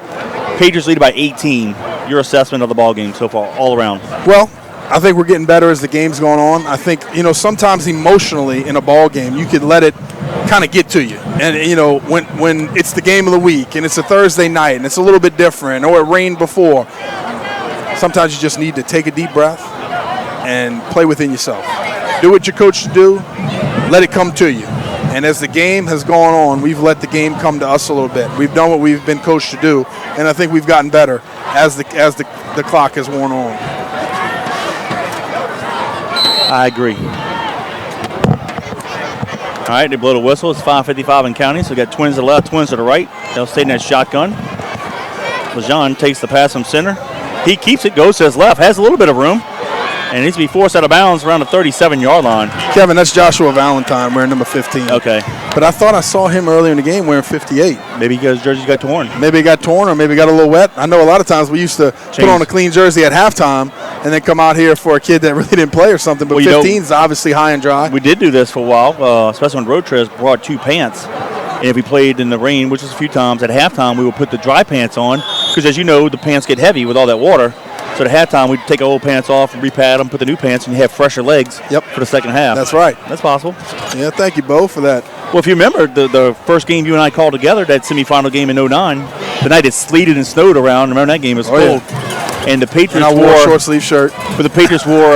Patriots lead by 18. Your assessment of the ball game so far, all around? Well, I think we're getting better as the game's going on. I think, sometimes emotionally in a ball game, you could let it kind of get to you. And, when it's the game of the week and it's a Thursday night and it's a little bit different or it rained before, sometimes you just need to take a deep breath and play within yourself. Do what your coach do. Let it come to you. And as the game has gone on, we've let the game come to us a little bit. We've done what we've been coached to do, and I think we've gotten better as the clock has worn on. I agree. All right, they blow the whistle. It's 5:55 in counting, so we got twins to the left, twins to the right. They'll stay in that shotgun. LeJean takes the pass from center. He keeps it, goes to his left, has a little bit of room, and needs to be forced out of bounds around the 37-yard line. Kevin, that's Joshua Valentine wearing number 15. Okay. But I thought I saw him earlier in the game wearing 58. Maybe because his jersey got torn. Maybe it got torn or maybe it got a little wet. I know a lot of times we used to put on a clean jersey at halftime and then come out here for a kid that really didn't play or something. But 15 is obviously high and dry. We did do this for a while, especially on road trips, brought 2 pants. And if we played in the rain, which is a few times, at halftime we would put the dry pants on because, as you know, the pants get heavy with all that water. So at halftime, we'd take our old pants off and repad them, put the new pants, and you have fresher legs for the second half. That's right. That's possible. Yeah, thank you, Bo, for that. Well, if you remember, the first game you and I called together, that semifinal game in 09, the night it sleeted and snowed around. Remember that game? It was cold. Yeah. And the Patriots and I wore a short-sleeve shirt. But the Patriots wore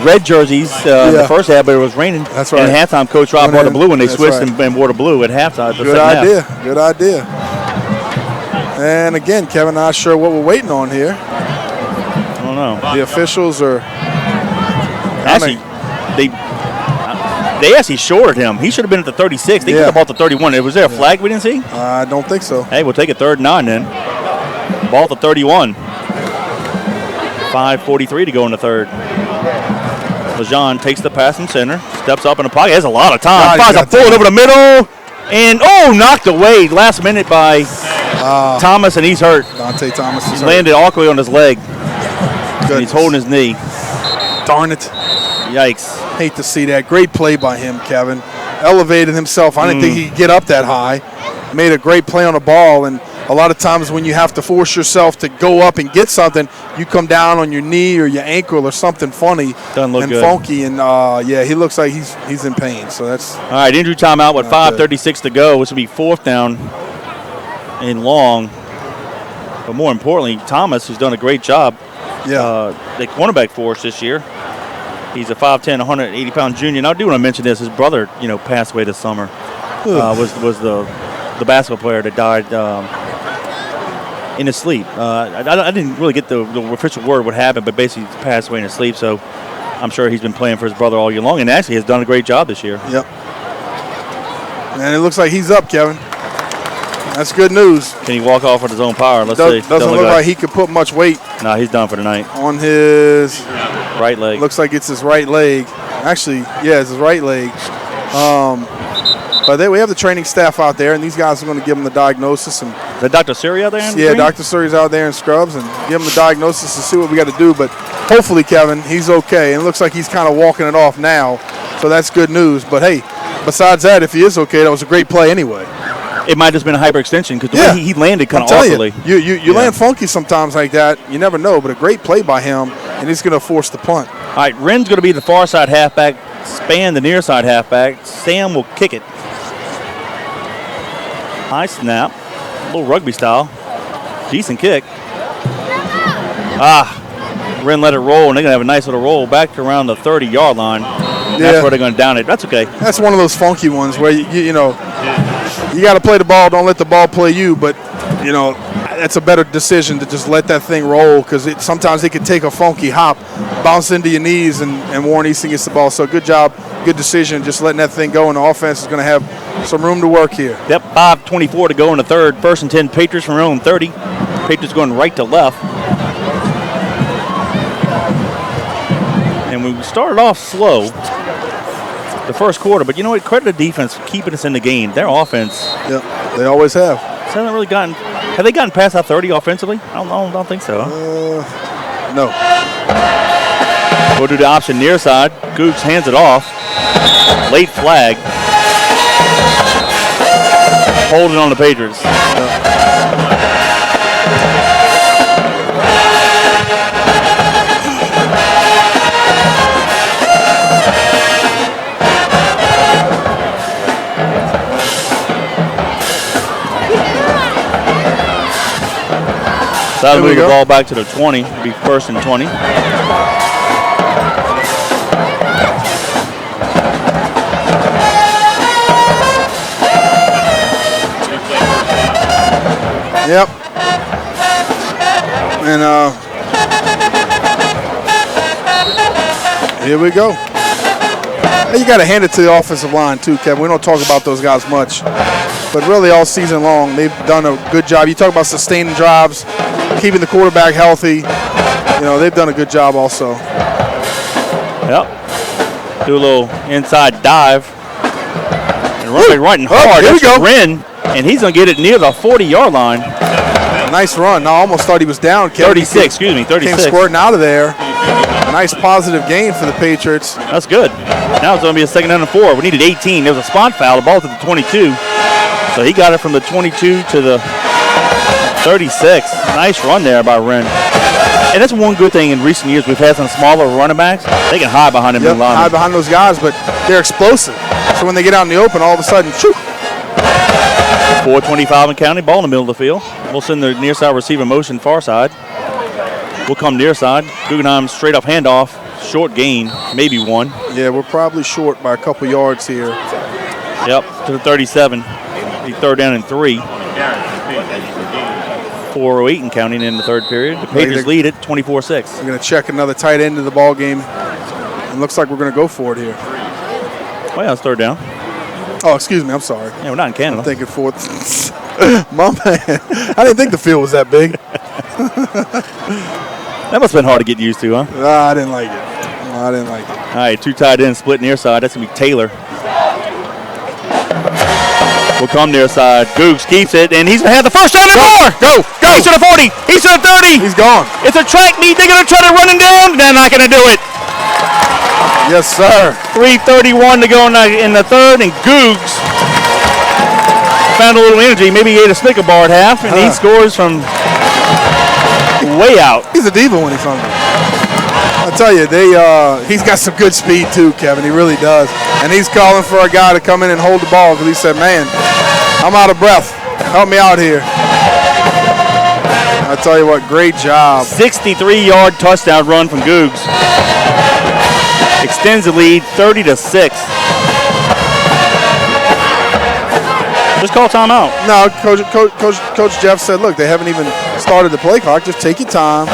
red jerseys in the first half, but it was raining. That's right. And at halftime, Coach Rob wore the blue, and they switched and wore the blue at halftime. Good idea. Good idea. And again, Kevin, not sure what we're waiting on here. I don't know. The officials are actually They actually shorted him. He should have been at the 36. They got the ball at the 31. Was there a flag we didn't see? I don't think so. Hey, we'll take a 3rd and 9 then. Ball at the 31. 5:43 to go in the 3rd. LeJean takes the pass from center, steps up in the pocket. Has a lot of time. Fires a bullet over the middle. And, knocked away last minute by Thomas, and he's hurt. Dante Thomas is hurt. Landed awkwardly on his leg. And he's holding his knee. Darn it. Yikes. Hate to see that. Great play by him, Kevin. Elevated himself. I didn't think he could get up that high. Made a great play on the ball, and a lot of times when you have to force yourself to go up and get something, you come down on your knee or your ankle or something funny and funky. And, he looks like he's in pain. So that's all right, injury timeout with 5:36 to go. This will be 4th down and long. But more importantly, Thomas, who's done a great job, the cornerback for us this year. He's a 5'10", 180-pound junior. And I do want to mention this. His brother, passed away this summer. Was the basketball player that died in his sleep. I didn't really get the official word what happened, but basically he passed away in his sleep. So I'm sure he's been playing for his brother all year long, and actually has done a great job this year. Yep. And it looks like he's up, Kevin. That's good news. Can he walk off with his own power? Let's see. Doesn't look like he could put much weight. No, he's done for the night. On his right leg. Looks like it's his right leg. Actually, it's his right leg. But we have the training staff out there, and these guys are going to give him the diagnosis. And the Dr. Suri out there? Dr. Suri's out there in scrubs and give him the diagnosis and see what we got to do. But hopefully, Kevin, he's okay. And it looks like he's kind of walking it off now. So that's good news. But, hey, besides that, if he is okay, that was a great play anyway. It might have just been a hyperextension because the way he landed kind of awkwardly. You land funky sometimes like that. You never know. But a great play by him, and he's going to force the punt. All right, Wren's going to be the far side halfback, Span the near side halfback. Sam will kick it. High snap, a little rugby style. Decent kick. Wren let it roll, and they're going to have a nice little roll back to around the 30-yard line. That's where they're going to down it. That's okay. That's one of those funky ones where, you got to play the ball. Don't let the ball play you. But, that's a better decision to just let that thing roll because sometimes it can take a funky hop, bounce into your knees, and Warren Easton gets the ball. So good job, good decision, just letting that thing go, and the offense is going to have some room to work here. Yep, 5:24 to go in the 3rd. 1st and 10, Patriots from their own 30. Patriots going right to left. And we started off slow the first quarter, but you know what? Credit the defense for keeping us in the game. Their offense. Yep, they always have. Hasn't really gotten. Have they gotten past our 30 offensively? I don't think so. No. We'll do the option near side. Gooch hands it off. Late flag. Holding on the Patriots. So that'll move the ball back to the 20. It'll be 1st and 20. Yep. And here we go. You got to hand it to the offensive line too, Kevin. We don't talk about those guys much, but really all season long they've done a good job. You talk about sustaining drives, keeping the quarterback healthy. They've done a good job also. Yep. Do a little inside dive. And running hard. Here we go. Wren, and he's going to get it near the 40-yard line. Nice run. I almost thought he was down, Kevin. 36. Came squirting out of there. Nice positive gain for the Patriots. That's good. Now it's going to be a 2nd and 4. We needed 18. There was a spot foul. The ball to the 22. So he got it from the 22 to the 36. Nice run there by Wren. And that's one good thing in recent years. We've had some smaller running backs. They can hide behind them. Hide behind those guys, but they're explosive. So when they get out in the open, all of a sudden, shoo. 4:25 and counting. Ball in the middle of the field. We'll send the near side receiver motion far side. We'll come near side. Guggenheim straight up handoff. Short gain, maybe one. Yeah, we're probably short by a couple yards here. Yep, to the 37. Be 3rd down and 3. 4:08 and counting in the 3rd period. The Patriots lead it 24-6. We're going to check another tight end of the ball game. It looks like we're going to go for it here. Well, yeah, it's third down. Oh, excuse me. I'm sorry. Yeah, we're not in Canada. I'm thinking fourth. My man. I didn't think the field was that big. That must have been hard to get used to, huh? I didn't like it. I didn't like it. All right, 2 tight ends split near side. That's going to be Taylor. Will come near side. Googs keeps it, and he's going to have the first down and more. Go. He's to the 40. He's to the 30. He's gone. It's a track meet. They're going to try to run him down. They're not going to do it. Yes, sir. 3:31 to go in the third, and Googs found a little energy. Maybe he ate a Snicker bar at half, and he scores from way out. He's a diva when he's hungry. I tell you, he's got some good speed too, Kevin. He really does. And he's calling for a guy to come in and hold the ball because he said, man, I'm out of breath. Help me out here. I tell you what, great job. 63-yard touchdown run from Googs. Extends the lead 30-6. Just call timeout. No, Coach Jeff said, look, they haven't even started the play clock. Just take your time.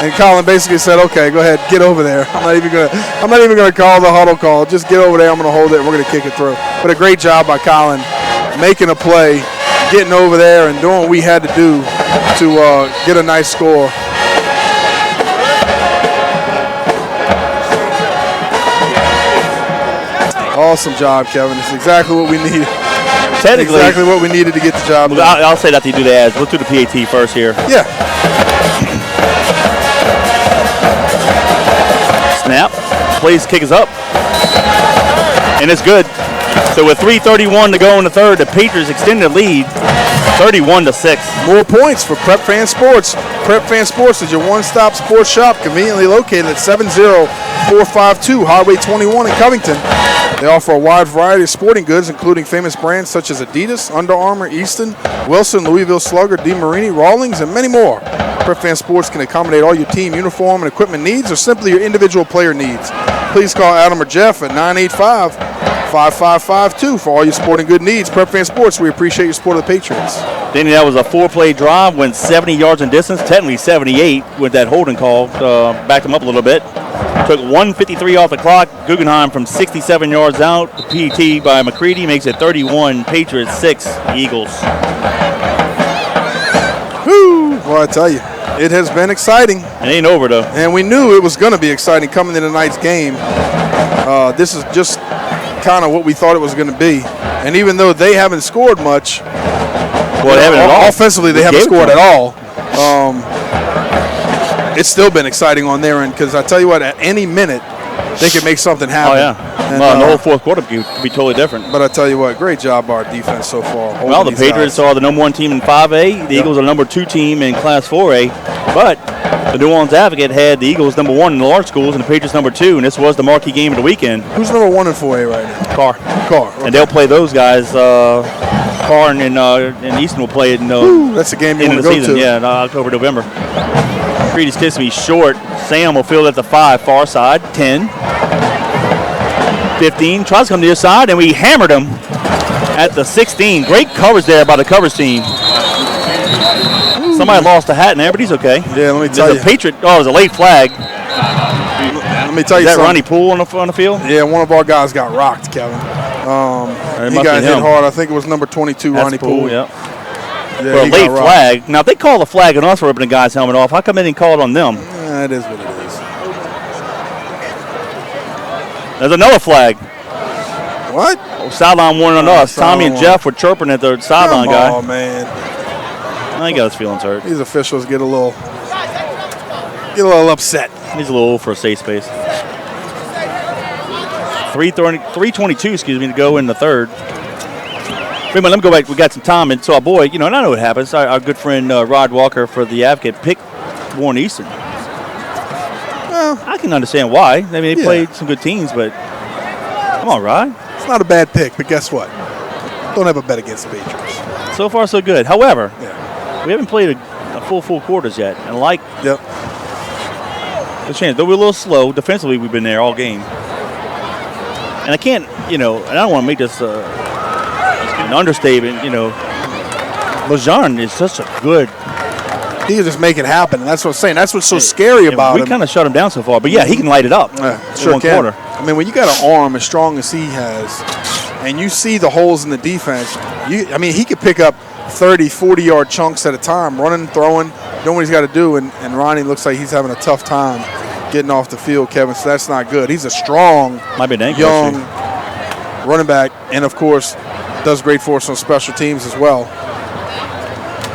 And Colin basically said, okay, go ahead, get over there. I'm not even gonna call the huddle call. Just get over there. I'm gonna hold it. We're gonna kick it through. But a great job by Colin, making a play, getting over there, and doing what we had to do to get a nice score. Awesome job, Kevin. It's exactly what we needed. Technically, exactly what we needed to get the job done. I'll say that you do the ads. Let's do the PAT first here. Yeah. Snap. Plays kick is up. And it's good. So with 3:31 to go in the third, the Patriots extend the lead 31-6. More points for Prep Fan Sports. Prep Fan Sports is your one-stop sports shop conveniently located at 70452 Highway 21 in Covington. They offer a wide variety of sporting goods, including famous brands such as Adidas, Under Armour, Easton, Wilson, Louisville Slugger, DeMarini, Rawlings, and many more. Prep Fan Sports can accommodate all your team uniform and equipment needs or simply your individual player needs. Please call Adam or Jeff at 985-5552 for all your sporting good needs. Prep Fan Sports, we appreciate your support of the Patriots. Danny, that was a 4-play drive, went 70 yards in distance, technically 78 with that holding call, backed him up a little bit. Took 1:53 off the clock. Guggenheim from 67 yards out. The PET by McCready makes it 31, Patriots 6, Eagles. Whew. Well, I tell you, it has been exciting. It ain't over, though. And we knew it was going to be exciting coming into tonight's game. This is just kind of what we thought it was going to be. And even though they haven't scored much, well, they haven't at all. Offensively, they haven't scored at all. It's still been exciting on their end because I tell you what, at any minute, they can make something happen. Oh, yeah. And, the whole fourth quarter could be totally different. But I tell you what, great job by our defense so far. Well, the Patriots are the number 1 team in 5A. The Eagles are the number 2 team in Class 4A. But the New Orleans Advocate had the Eagles number 1 in the large schools and the Patriots number 2, and this was the marquee game of the weekend. Who's number 1 in 4A right now? Carr. Okay. And they'll play those guys. Carr and Easton will play it in that's a game you want to go go to. Yeah, in October, November. Creedy's kissing me short. Sam will field at the 5, far side. 10. 15. Tries to come to the side, and we hammered him at the 16. Great coverage there by the coverage team. Somebody lost a hat in there, but he's okay. Yeah, let me tell you. There's a Patriot. Oh, it was a late flag. Let me tell you something. Is that something. Ronnie Poole on the field? Yeah, one of our guys got rocked, Kevin. He got hit hard. I think it was number 22, That's Ronnie Poole. Yeah, for a late flag. Now, if they call the flag on us for ripping the guy's helmet off, how come they didn't call it on them? It is what it is. There's another flag. What? Sideline warning on us. Tommy and Jeff were chirping at the sideline guy. Oh, man. I got his feelings hurt. These officials get a little upset. He's a little old for a safe space. 3:22, to go in the third. Wait, let me go back. We got some time, and so our boy, and I know what happens. Our good friend Rod Walker for the Advocate picked Warren Easton. Well, I can understand why. I mean, they played some good teams, but come on, Rod. It's not a bad pick, but guess what? Don't have a bet against the Patriots. So far, so good. However, we haven't played a full quarters yet, and the chance. Though we're a little slow defensively, we've been there all game. And I can't, and I don't want to make this an understatement. Lejeune is such a good. He can just make it happen, and that's what I'm saying. That's what's so scary about him. We kind of shut him down so far, but he can light it up. Sure one can. quarter. I mean, when you got an arm as strong as he has, and you see the holes in the defense, he could pick up 30, 40-yard chunks at a time, running, throwing, doing what he's got to do, and Ronnie looks like he's having a tough time getting off the field, Kevin, so that's not good. He's a strong, young running back, and, of course, does great for us on special teams as well.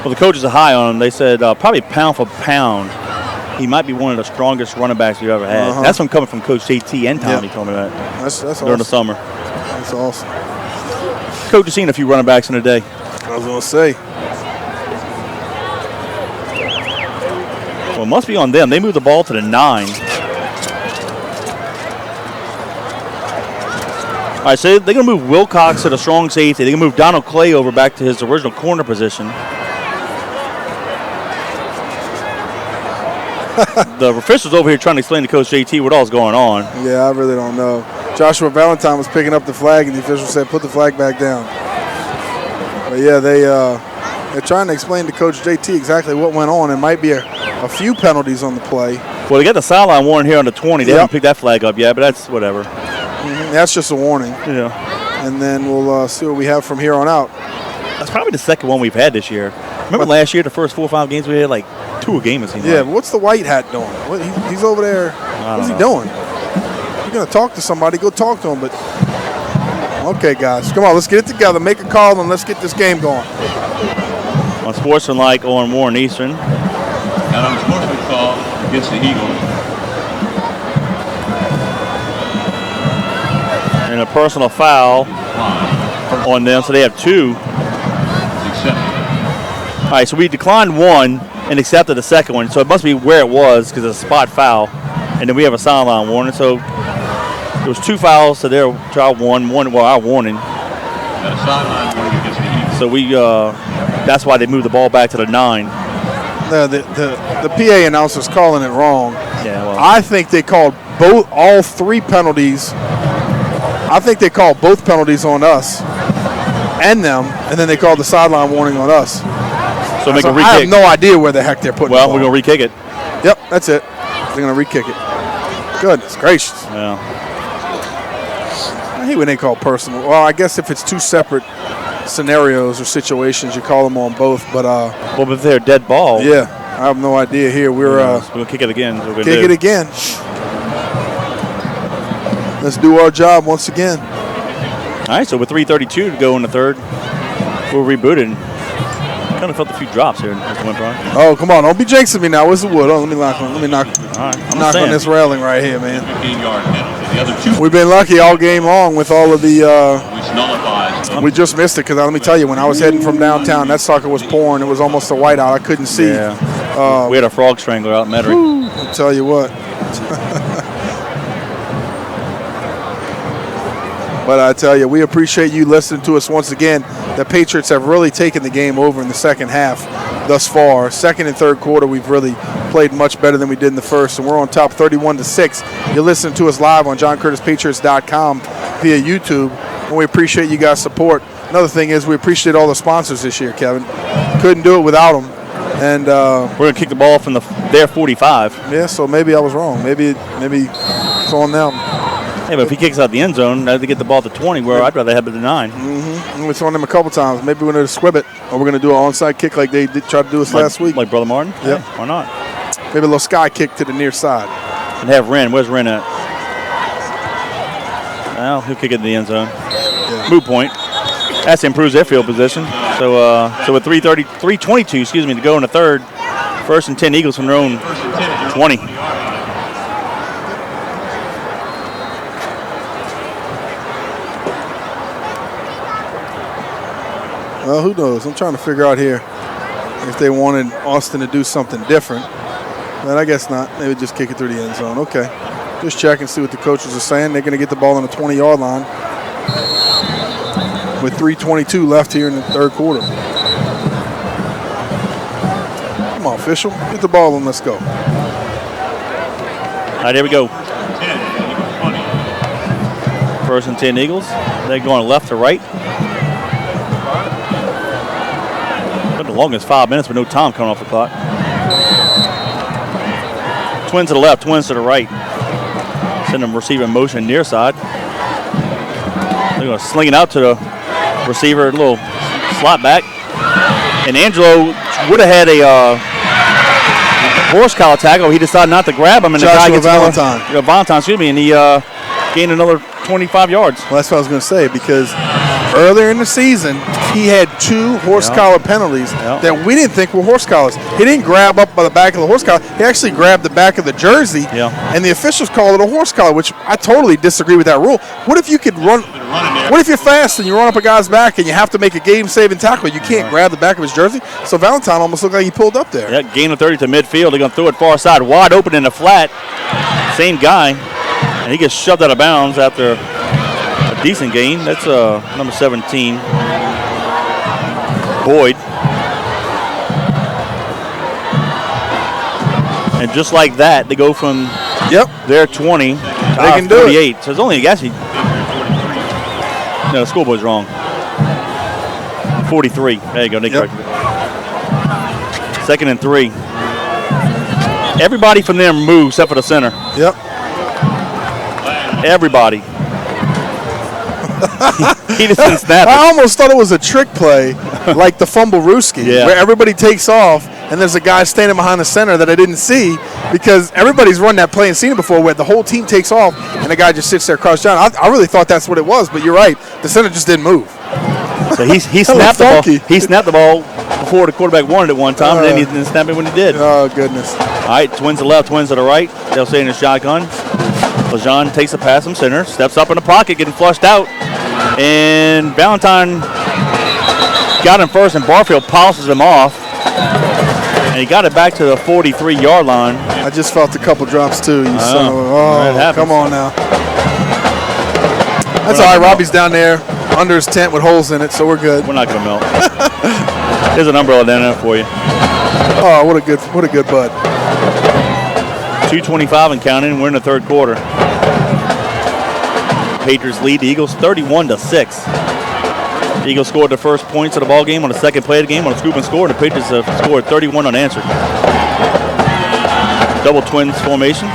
Well, the coaches are high on him. They said probably pound for pound, he might be one of the strongest running backs we've ever had. That's from coming from Coach JT and Tommy told me that that's during awesome. the summer. That's awesome. Coach has seen a few running backs in a day. I was going to say. Well, it must be on them. They moved the ball to the 9. All right, so they're going to move Wilcox to the strong safety. They're going to move Donald Clay over back to his original corner position. The officials over here trying to explain to Coach JT what all's going on. Yeah, I really don't know. Joshua Valentine was picking up the flag, and the official said, put the flag back down. But, yeah, they're trying to explain to Coach JT exactly what went on. It might be a few penalties on the play. Well, they got the sideline warning here on the 20. They haven't picked that flag up yet, but that's whatever. That's just a warning. Yeah. And then we'll see what we have from here on out. That's probably the second one we've had this year. Remember last year, the first 4 or 5 games we had, like 2 a game, it seemed like. But what's the white hat doing? He's over there. What's he doing? You're going to talk to somebody, go talk to him. But okay, guys, come on, let's get it together. Make a call, and let's get this game going. On Sportsmanlike on Warren Easton. And on a sportsman call against the Eagles. And a personal foul on them, so they have 2. All right, so we declined 1 and accepted the second one, so it must be where it was because it's a spot foul. And then we have a sideline warning. So there was 2 fouls to their trial, one our warning. So we that's why they moved the ball back to the 9. The PA announcer's calling it wrong. Yeah, well, I think they called all 3 penalties. I think they called both penalties on us and them, and then they called the sideline warning on us. So make a re-kick. I have no idea where the heck they're putting the ball. Well, we're going to re-kick it. Yep, that's it. They're going to re-kick it. Goodness gracious. Yeah. I hate when they call personal. Well, I guess if it's 2 separate scenarios or situations, you call them on both. But well, if they're a dead ball. Yeah, I have no idea here. We're going to kick it again. Kick it again. Let's do our job once again. All right, so with 3:32 to go in the third, we're rebooted. Kind of felt a few drops here, Mr. Wimpron. Oh, come on. Don't be jinxing me now. Where's the wood? Oh, let me knock on this railing right here, man. 15-yard penalty. The other 2. We've been lucky all game long with all of the Which nullifies. we just missed it because let me tell you, when I was heading from downtown, that sucker was pouring. It was almost a whiteout. I couldn't see. Yeah. We had a frog strangler out in Metairie. I'll tell you what. But I tell you, we appreciate you listening to us once again. The Patriots have really taken the game over in the second half thus far. Second and third quarter, we've really played much better than we did in the first, and we're on top 31-6. You're listening to us live on JohnCurtisPatriots.com via YouTube, and we appreciate you guys' support. Another thing is we appreciate all the sponsors this year, Kevin. Couldn't do it without them. And we're going to kick the ball from their 45. Yeah, so maybe I was wrong. Maybe it's on them. Yeah, but if he kicks out the end zone, now they get the ball to 20, where I'd rather have it to 9. Mm-hmm. It's on them a couple times. Maybe we're going to squib it, or we're going to do an onside kick like they tried to do us last week. Like Brother Martin? Yep. Yeah, why not? Maybe a little sky kick to the near side. And have Wren. Where's Wren at? Well, he'll kick it in the end zone. Yeah. Moot point. That improves their field position. So with 3:22 to go in the third, 1st and 10 Eagles from their own 20. Well, who knows? I'm trying to figure out here if they wanted Austin to do something different. But I guess not. Maybe just kick it through the end zone. Okay. Just check and see what the coaches are saying. They're going to get the ball on the 20-yard line with 3:22 left here in the third quarter. Come on, official. Get the ball and let's go. All right, here we go. 1st and 10 Eagles. They're going left to right. Been the longest 5 minutes with no time coming off the clock. Twins to the left, twins to the right. Send him receiver in motion near side. They're going to sling it out to the receiver, a little slot back. And Angelo would have had a horse collar tackle. He decided not to grab him, and the guy gets Valentine, excuse me, and he gained another 25 yards. Well, that's what I was going to say, because earlier in the season, he had 2 horse collar penalties that we didn't think were horse collars. He didn't grab up by the back of the horse collar. He actually grabbed the back of the jersey, and the officials called it a horse collar, which I totally disagree with that rule. What if you could run? What if you're fast and you run up a guy's back and you have to make a game-saving tackle? You can't grab the back of his jersey. So Valentine almost looked like he pulled up there. Yeah, gain of 30 to midfield. They're going to throw it far side, wide open in the flat. Same guy, and he gets shoved out of bounds after a decent gain. That's number 17, Boyd. And just like that, they go from their 20 to they can do 48. So it's only actually. No, the scoreboard's wrong. 43. There you go. They corrected it. 2nd and 3. Everybody from them moves except for the center. Yep. Everybody. He just didn't snap it. I almost thought it was a trick play, like the fumble Ruski, where everybody takes off and there's a guy standing behind the center that I didn't see, because everybody's run that play and seen it before, where the whole team takes off and the guy just sits there crouched down. I really thought that's what it was, but you're right. The center just didn't move. So he snapped the ball. He snapped the ball before the quarterback wanted it one time, and then he didn't snap it when he did. Oh, goodness. All right, twins to the left, twins to the right. They'll stay in the shotgun. LeJean takes a pass from center, steps up in the pocket, getting flushed out. And Valentine got him first, and Barfield polishes him off. And he got it back to the 43-yard line. I just felt a couple drops, too. You son of a, come on now. That's all right. Robbie's down there under his tent with holes in it, so we're good. We're not going to melt. There's an umbrella down there for you. Oh, what a good bud. 2:25 and counting. We're in the 3rd quarter. Patriots lead the Eagles 31-6. The Eagles scored the first points of the ball game on the second play of the game on a scoop and score, and the Patriots have scored 31 unanswered. Double twins formation.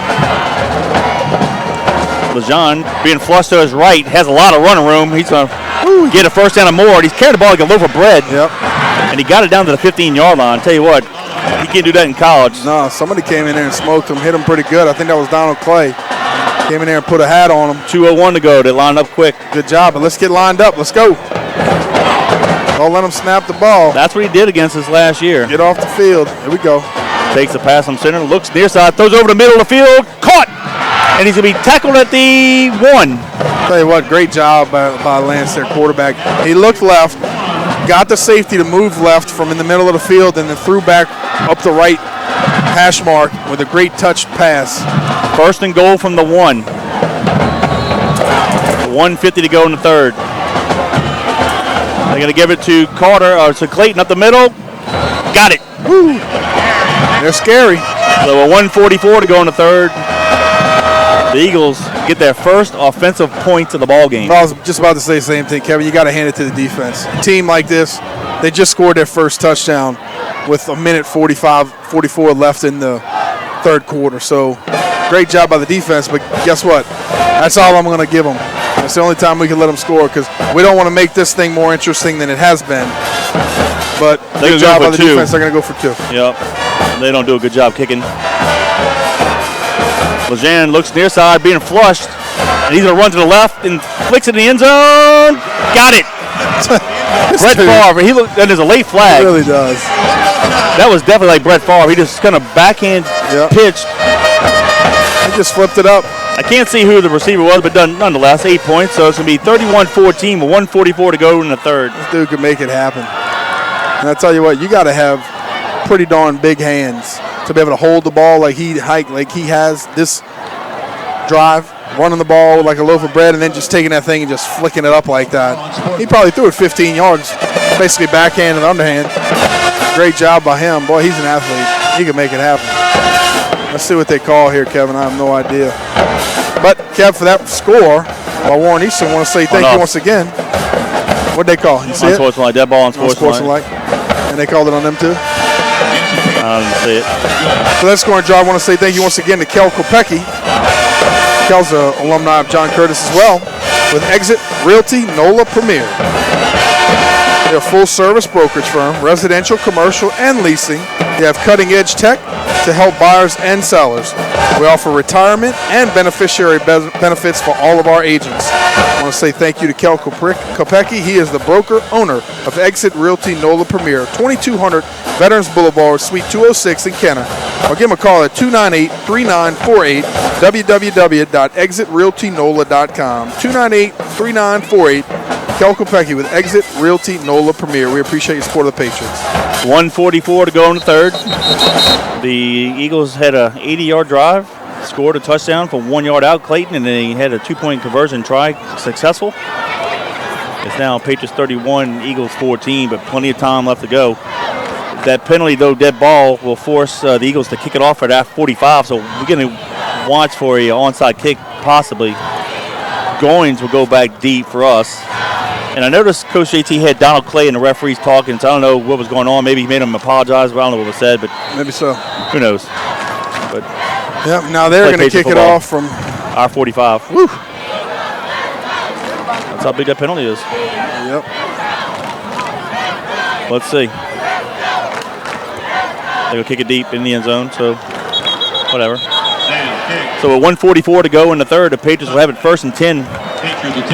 LeJean, being flushed to his right, has a lot of running room. He's going to get a first down and more. He's carrying the ball like a loaf of bread. Yep. And he got it down to the 15-yard line. Tell you what, he can't do that in college. No, somebody came in there and smoked him, hit him pretty good. I think that was Donald Clay. Came in there and put a hat on him. 2:01 to go. They lined up quick. Good job, but let's get lined up. Let's go. Don't let him snap the ball. That's what he did against us last year. Get off the field. Here we go. Takes the pass from center, looks near side, throws over the middle of the field, caught! And he's going to be tackled at the 1. Tell you what, great job by Lance, their quarterback. He looked left, got the safety to move left from in the middle of the field, and then threw back up the right hash mark with a great touch pass. 1st and goal from the 1. 1:50 to go in the 3rd. They're going to give it to Carter, or to Clayton up the middle. Got it. Woo. They're scary. So a 1:44 to go in the 3rd. The Eagles get their first offensive points of the ball game. I was just about to say the same thing, Kevin. You got to hand it to the defense. A team like this, they just scored their first touchdown with a minute 44 left in the 3rd quarter. So great job by the defense, but guess what? That's all I'm going to give them. It's the only time we can let them score, because we don't want to make this thing more interesting than it has been. But good job by the defense. They're going to go for 2. Yep. They don't do a good job kicking. LeJean looks near side, being flushed, and he's going to run to the left and flicks it in the end zone. Got it. Brett Favre. And there's a late flag. It really does. That was definitely like Brett Favre. He just kind of backhand pitched. He just flipped it up. I can't see who the receiver was, but nonetheless, 8 points. So it's going to be 31-14 with 1:44 to go in the 3rd. This dude could make it happen. And I tell you what, you got to have pretty darn big hands to be able to hold the ball like he has this drive, running the ball like a loaf of bread, and then just taking that thing and just flicking it up like that. He probably threw it 15 yards, basically backhand and underhand. Great job by him. Boy, he's an athlete. He can make it happen. Let's see what they call here, Kevin. I have no idea. But, Kev, for that score, Warren Easton want to say thank you once again. What'd they call? You see it? Unsportsmanlike. Dead ball on sportsmanlike. And they called it on them too? I don't see it. So that scoring drive, I want to say thank you once again to Kel Kopecki. Kel's an alumni of John Curtis as well, with Exit Realty NOLA Premier. They're a full-service brokerage firm, residential, commercial, and leasing. They have cutting-edge tech to help buyers and sellers. We offer retirement and beneficiary benefits for all of our agents. I want to say thank you to Kel Kopecki. He is the broker owner of Exit Realty NOLA Premier, 2200 Veterans Boulevard, Suite 206 in Kenner. Or give him a call at 298-3948, www.exitrealtynola.com, 298-3948. Kel Kopecki with Exit Realty NOLA Premier. We appreciate your support of the Patriots. 1:44 to go in the third. The Eagles had a 80-yard drive, scored a touchdown from 1 yard out, Clayton, and they had a 2-point conversion try successful. It's now Patriots 31, Eagles 14, but plenty of time left to go. That penalty, though, dead ball, will force the Eagles to kick it off at 45, so we're going to watch for an onside kick possibly. Goins will go back deep for us. And I noticed Coach JT had Donald Clay and the referees talking, so I don't know what was going on. Maybe he made him apologize, but I don't know what was said. But maybe so. Who knows? But yeah, now they're going to kick it off from our 45. Woo! That's how big that penalty is. Yep. Let's see. They'll kick it deep in the end zone, so whatever. So with 1:44 to go in the third, the Patriots will have it 1st and 10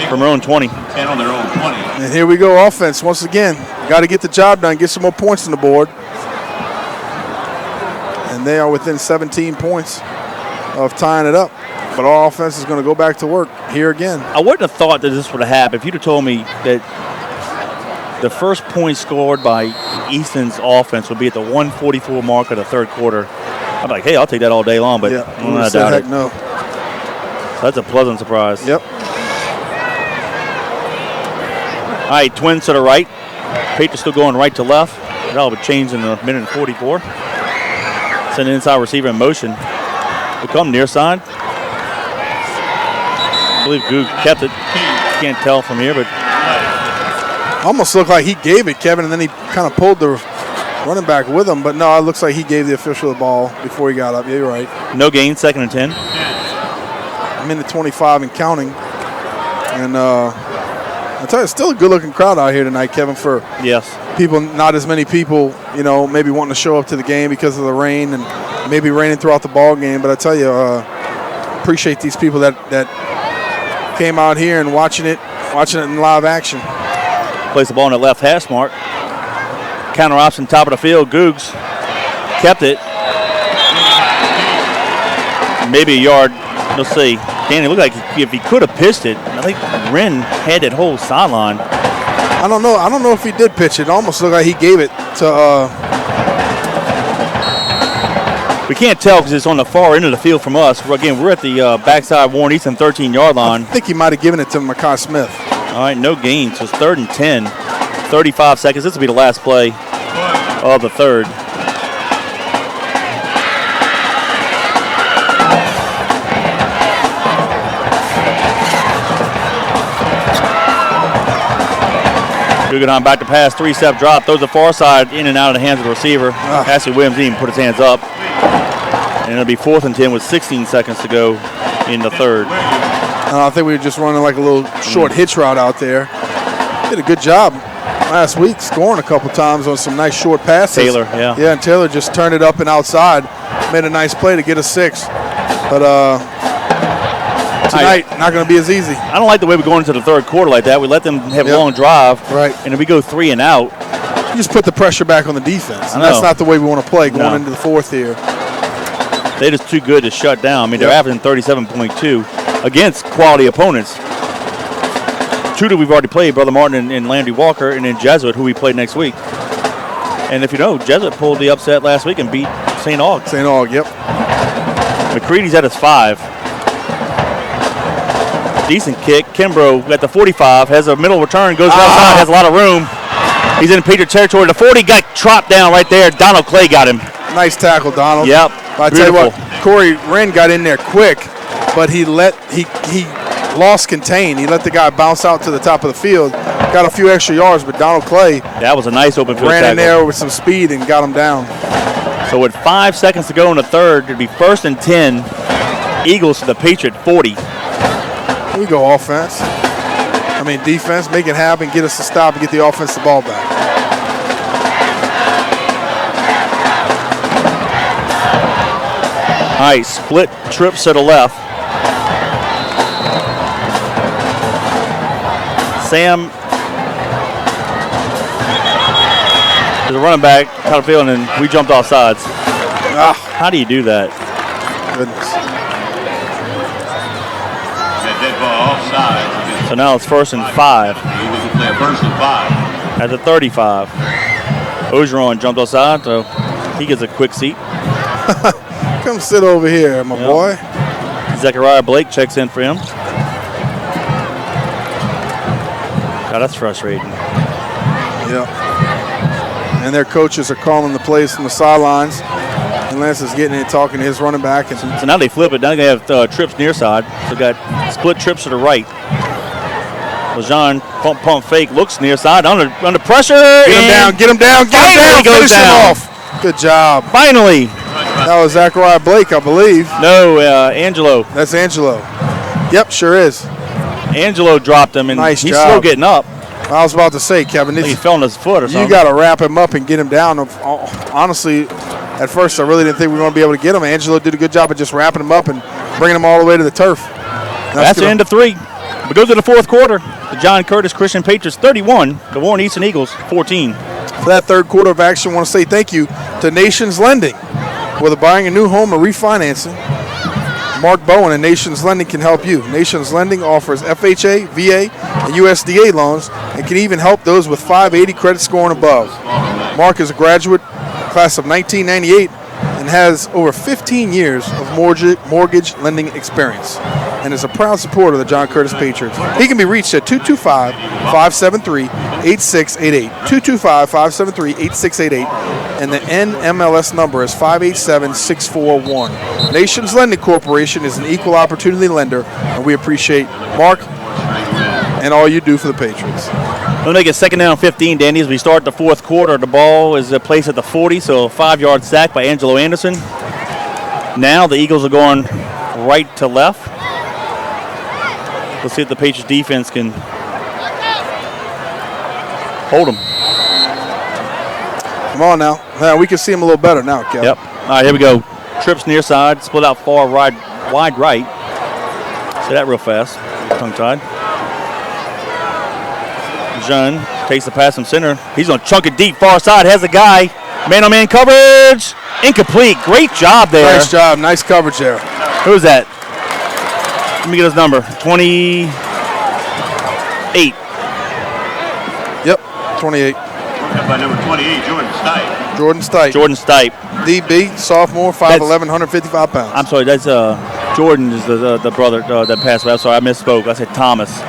from their own 20. 10 on their own 20. And here we go, offense once again. Got to get the job done, get some more points on the board. And they are within 17 points of tying it up. But our offense is going to go back to work here again. I wouldn't have thought that this would have happened if you'd have told me that the first point scored by Easton's offense would be at the 1:44 mark of the third quarter. I'm like, hey, I'll take that all day long, but yeah, I doubt it. No. So that's a pleasant surprise. Yep. All right, Twins to the right. Patriots still going right to left. That'll be changed in a minute and 44. Send an inside receiver in motion. Will come near side. I believe Goog kept it. Can't tell from here, but almost looked like he gave it, Kevin, and then he kind of pulled the running back with him. But no, it looks like he gave the official the ball before he got up. Yeah, you're right. No gain, 2nd and 10. I'm in the 25 and counting. And I tell you, it's still a good-looking crowd out here tonight, Kevin, for people, not as many people, you know, maybe wanting to show up to the game because of the rain and maybe raining throughout the ball game. But I tell you, appreciate these people that came out here and watching it in live action. Plays the ball in the left hash mark. Counter option, top of the field. Googs kept it. Maybe a yard. We'll see. Danny, looked like if he could have pitched it, I think Wren had that whole sideline. I don't know if he did pitch it. It almost looked like he gave it to. We can't tell because it's on the far end of the field from us. Again, we're at the backside Warren Easton 13-yard line. I think he might have given it to Makai Smith. All right, no gain. So it's 3rd and 10. 35 seconds. This will be the last play of the third. Guggenheim back to pass, 3-step drop, throws the far side in and out of the hands of the receiver. Ashley Williams didn't even put his hands up. And it'll be 4th and 10 with 16 seconds to go in the third. I think we were just running like a little short hitch route out there. Did a good job last week, scoring a couple times on some nice short passes. Taylor, yeah. Yeah, and Taylor just turned it up and outside. Made a nice play to get a 6. But tonight, not going to be as easy. I don't like the way we're going into the third quarter like that. We let them have a long drive. Right. And if we go 3 and out. You just put the pressure back on the defense. And that's not the way we want to play going into the fourth here. They're just too good to shut down. I mean, they're averaging 37.2 against quality opponents. 2 that we've already played, Brother Martin and Landry Walker, and then Jesuit, who we play next week. And if you know, Jesuit pulled the upset last week and beat St. Aug. St. Aug, yep. McCready's at his 5. Decent kick. Kimbrough at the 45, has a middle return, goes outside, has a lot of room. He's in Patriot territory. The 40 got chopped down right there. Donald Clay got him. Nice tackle, Donald. Yep. I tell you what, Corey Wren got in there quick, but he lost contain. He let the guy bounce out to the top of the field. Got a few extra yards, but Donald Clay that was a nice open field ran tackle. In there with some speed and got him down. So with 5 seconds to go in the third, it'd be 1st and 10 Eagles to the Patriot 40. Here we go, offense. Defense, make it happen, get us to stop and get the offensive ball back. All right, split trips to the left. Sam is a running back, kind of feeling, and we jumped off sides. How do you do that? Goodness. Dead ball offside. So now it's 1st and 5. Eagles will play a 1st and 5. At the 35. Ogeron jumped offside, so he gets a quick seat. Come sit over here, my boy. Zechariah Blake checks in for him. God, that's frustrating. Yeah. And their coaches are calling the plays from the sidelines. And Lance is getting in talking to his running back. And so now they flip it. Now they have trips near side. So got split trips to the right. LeJean pump fake, looks near side, under pressure. Get him down. Finish him off. Good job. Finally. That was Zechariah Blake, I believe. No, Angelo. That's Angelo. Yep, sure is. Angelo dropped him, and nice he's job. Still getting up. I was about to say, Kevin, he fell on his foot or something. You got to wrap him up and get him down. Honestly, at first I really didn't think we were going to be able to get him. Angelo did a good job of just wrapping him up and bringing him all the way to the turf. That's the end of 3. We go to the 4th quarter. The John Curtis Christian Patriots 31, the Warren Easton Eagles 14. For that 3rd quarter of action, I want to say thank you to Nations Lending. Whether buying a new home or refinancing, Mark Bowen and Nations Lending can help you. Nations Lending offers FHA, VA, and USDA loans and can even help those with 580 credit score and above. Mark is a graduate, class of 1998, and has over 15 years of mortgage lending experience and is a proud supporter of the John Curtis Patriots. He can be reached at 225-573-8688, 225-573-8688, and the NMLS number is 587641. Nations Lending Corporation is an equal opportunity lender, and we appreciate Mark and all you do for the Patriots. We'll make it 2nd down 15, Danny, as we start the 4th quarter. The ball is placed at the 40, so a 5-yard sack by Angelo Anderson. Now the Eagles are going right to left. Let's see if the Patriots defense can hold them. Come on now. We can see him a little better now, Kevin. Yep. All right, here we go. Trips near side, split out far wide right. See that real fast. Tongue-tied. Jean takes the pass from center. He's going to chunk it deep far side. Has a guy. Man-on-man coverage. Incomplete. Great job there. Nice job. Nice coverage there. Who's that? Let me get his number. 28. Yep, 28. By number 28, Jordan Stipe. DB, sophomore, 5'11", 155 pounds. I'm sorry, that's Jordan is the brother that passed away. I'm sorry, I misspoke. I said Thomas.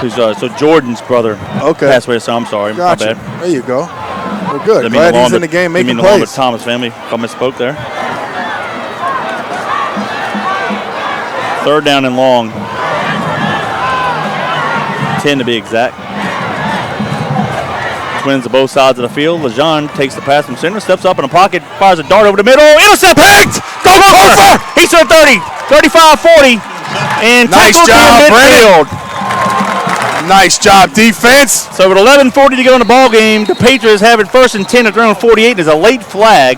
Who's so Jordan's brother passed away, so I'm sorry. Gotcha. My bad. There you go. Well, good. Glad he's in the game making plays. The Thomas family, if I misspoke there. 3rd down and long. 10 to be exact. Twins to both sides of the field. LeJean takes the pass from center, steps up in the pocket, fires a dart over the middle. Intercept! Picked! Go Clover! He's to the 30, 35, 40. And nice job, midfield. Nice job, defense. So with 11:40 to go in the ball game, the Patriots have it 1st and 10 at around 48. There's a late flag.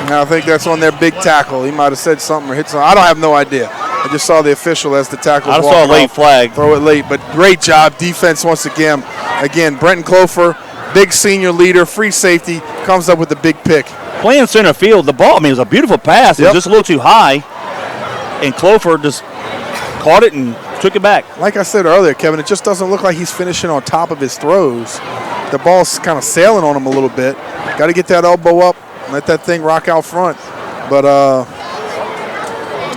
Now I think that's on their big tackle. He might have said something or hit something. I don't have no idea. I just saw the official as the tackle. I saw a late flag. Throw it late, but great job, defense once again. Again, Brenton Clofer, big senior leader, free safety, comes up with the big pick. Playing center field, the ball, it was a beautiful pass. It was just a little too high, and Clofer just caught it and took it back. Like I said earlier, Kevin, it just doesn't look like he's finishing on top of his throws. The ball's kind of sailing on him a little bit. Got to get that elbow up, let that thing rock out front. But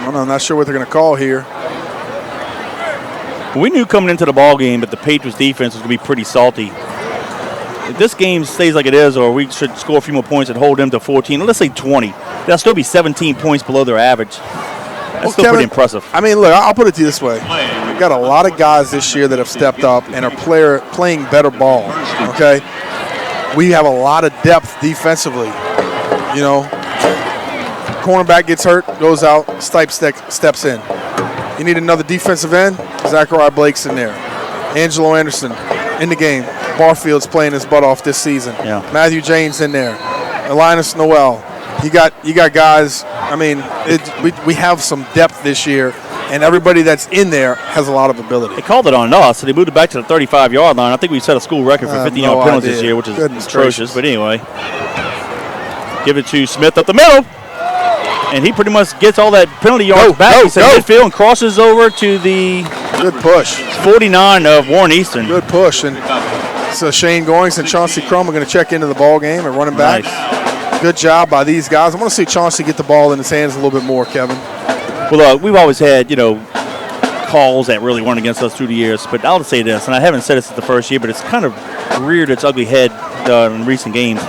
I'm not sure what they're going to call here. We knew coming into the ball game that the Patriots defense was going to be pretty salty. If this game stays like it is, or we should score a few more points and hold them to 14, let's say 20, they'll still be 17 points below their average. That's still Kevin, pretty impressive. I mean, look, I'll put it to you this way. We've got a lot of guys this year that have stepped up and are playing better ball, okay? We have a lot of depth defensively, you know. cornerback gets hurt, goes out, Stipe steps in. You need another defensive end, Zachariah Blake's in there. Angelo Anderson in the game. Barfield's playing his butt off this season. Yeah. Matthew James in there. Linus Noel. You got guys. I mean, we have some depth this year, and everybody that's in there has a lot of ability. They called it on us, so they moved it back to the 35-yard line. I think we set a school record for 50-yard penalties this year, which is atrocious. But anyway, give it to Smith up the middle, and he pretty much gets all that penalty yards back. He's in midfield and crosses over to the good push 49 of Warren Easton. Good push, and so Shane Goings and Chauncey Crum are going to check into the ball game and running back. Nice. Good job by these guys. I want to see Chauncey get the ball in his hands a little bit more, Kevin. Well, we've always had, calls that really weren't against us through the years. But I'll just say this, and I haven't said this since the first year, but it's kind of reared its ugly head in recent games.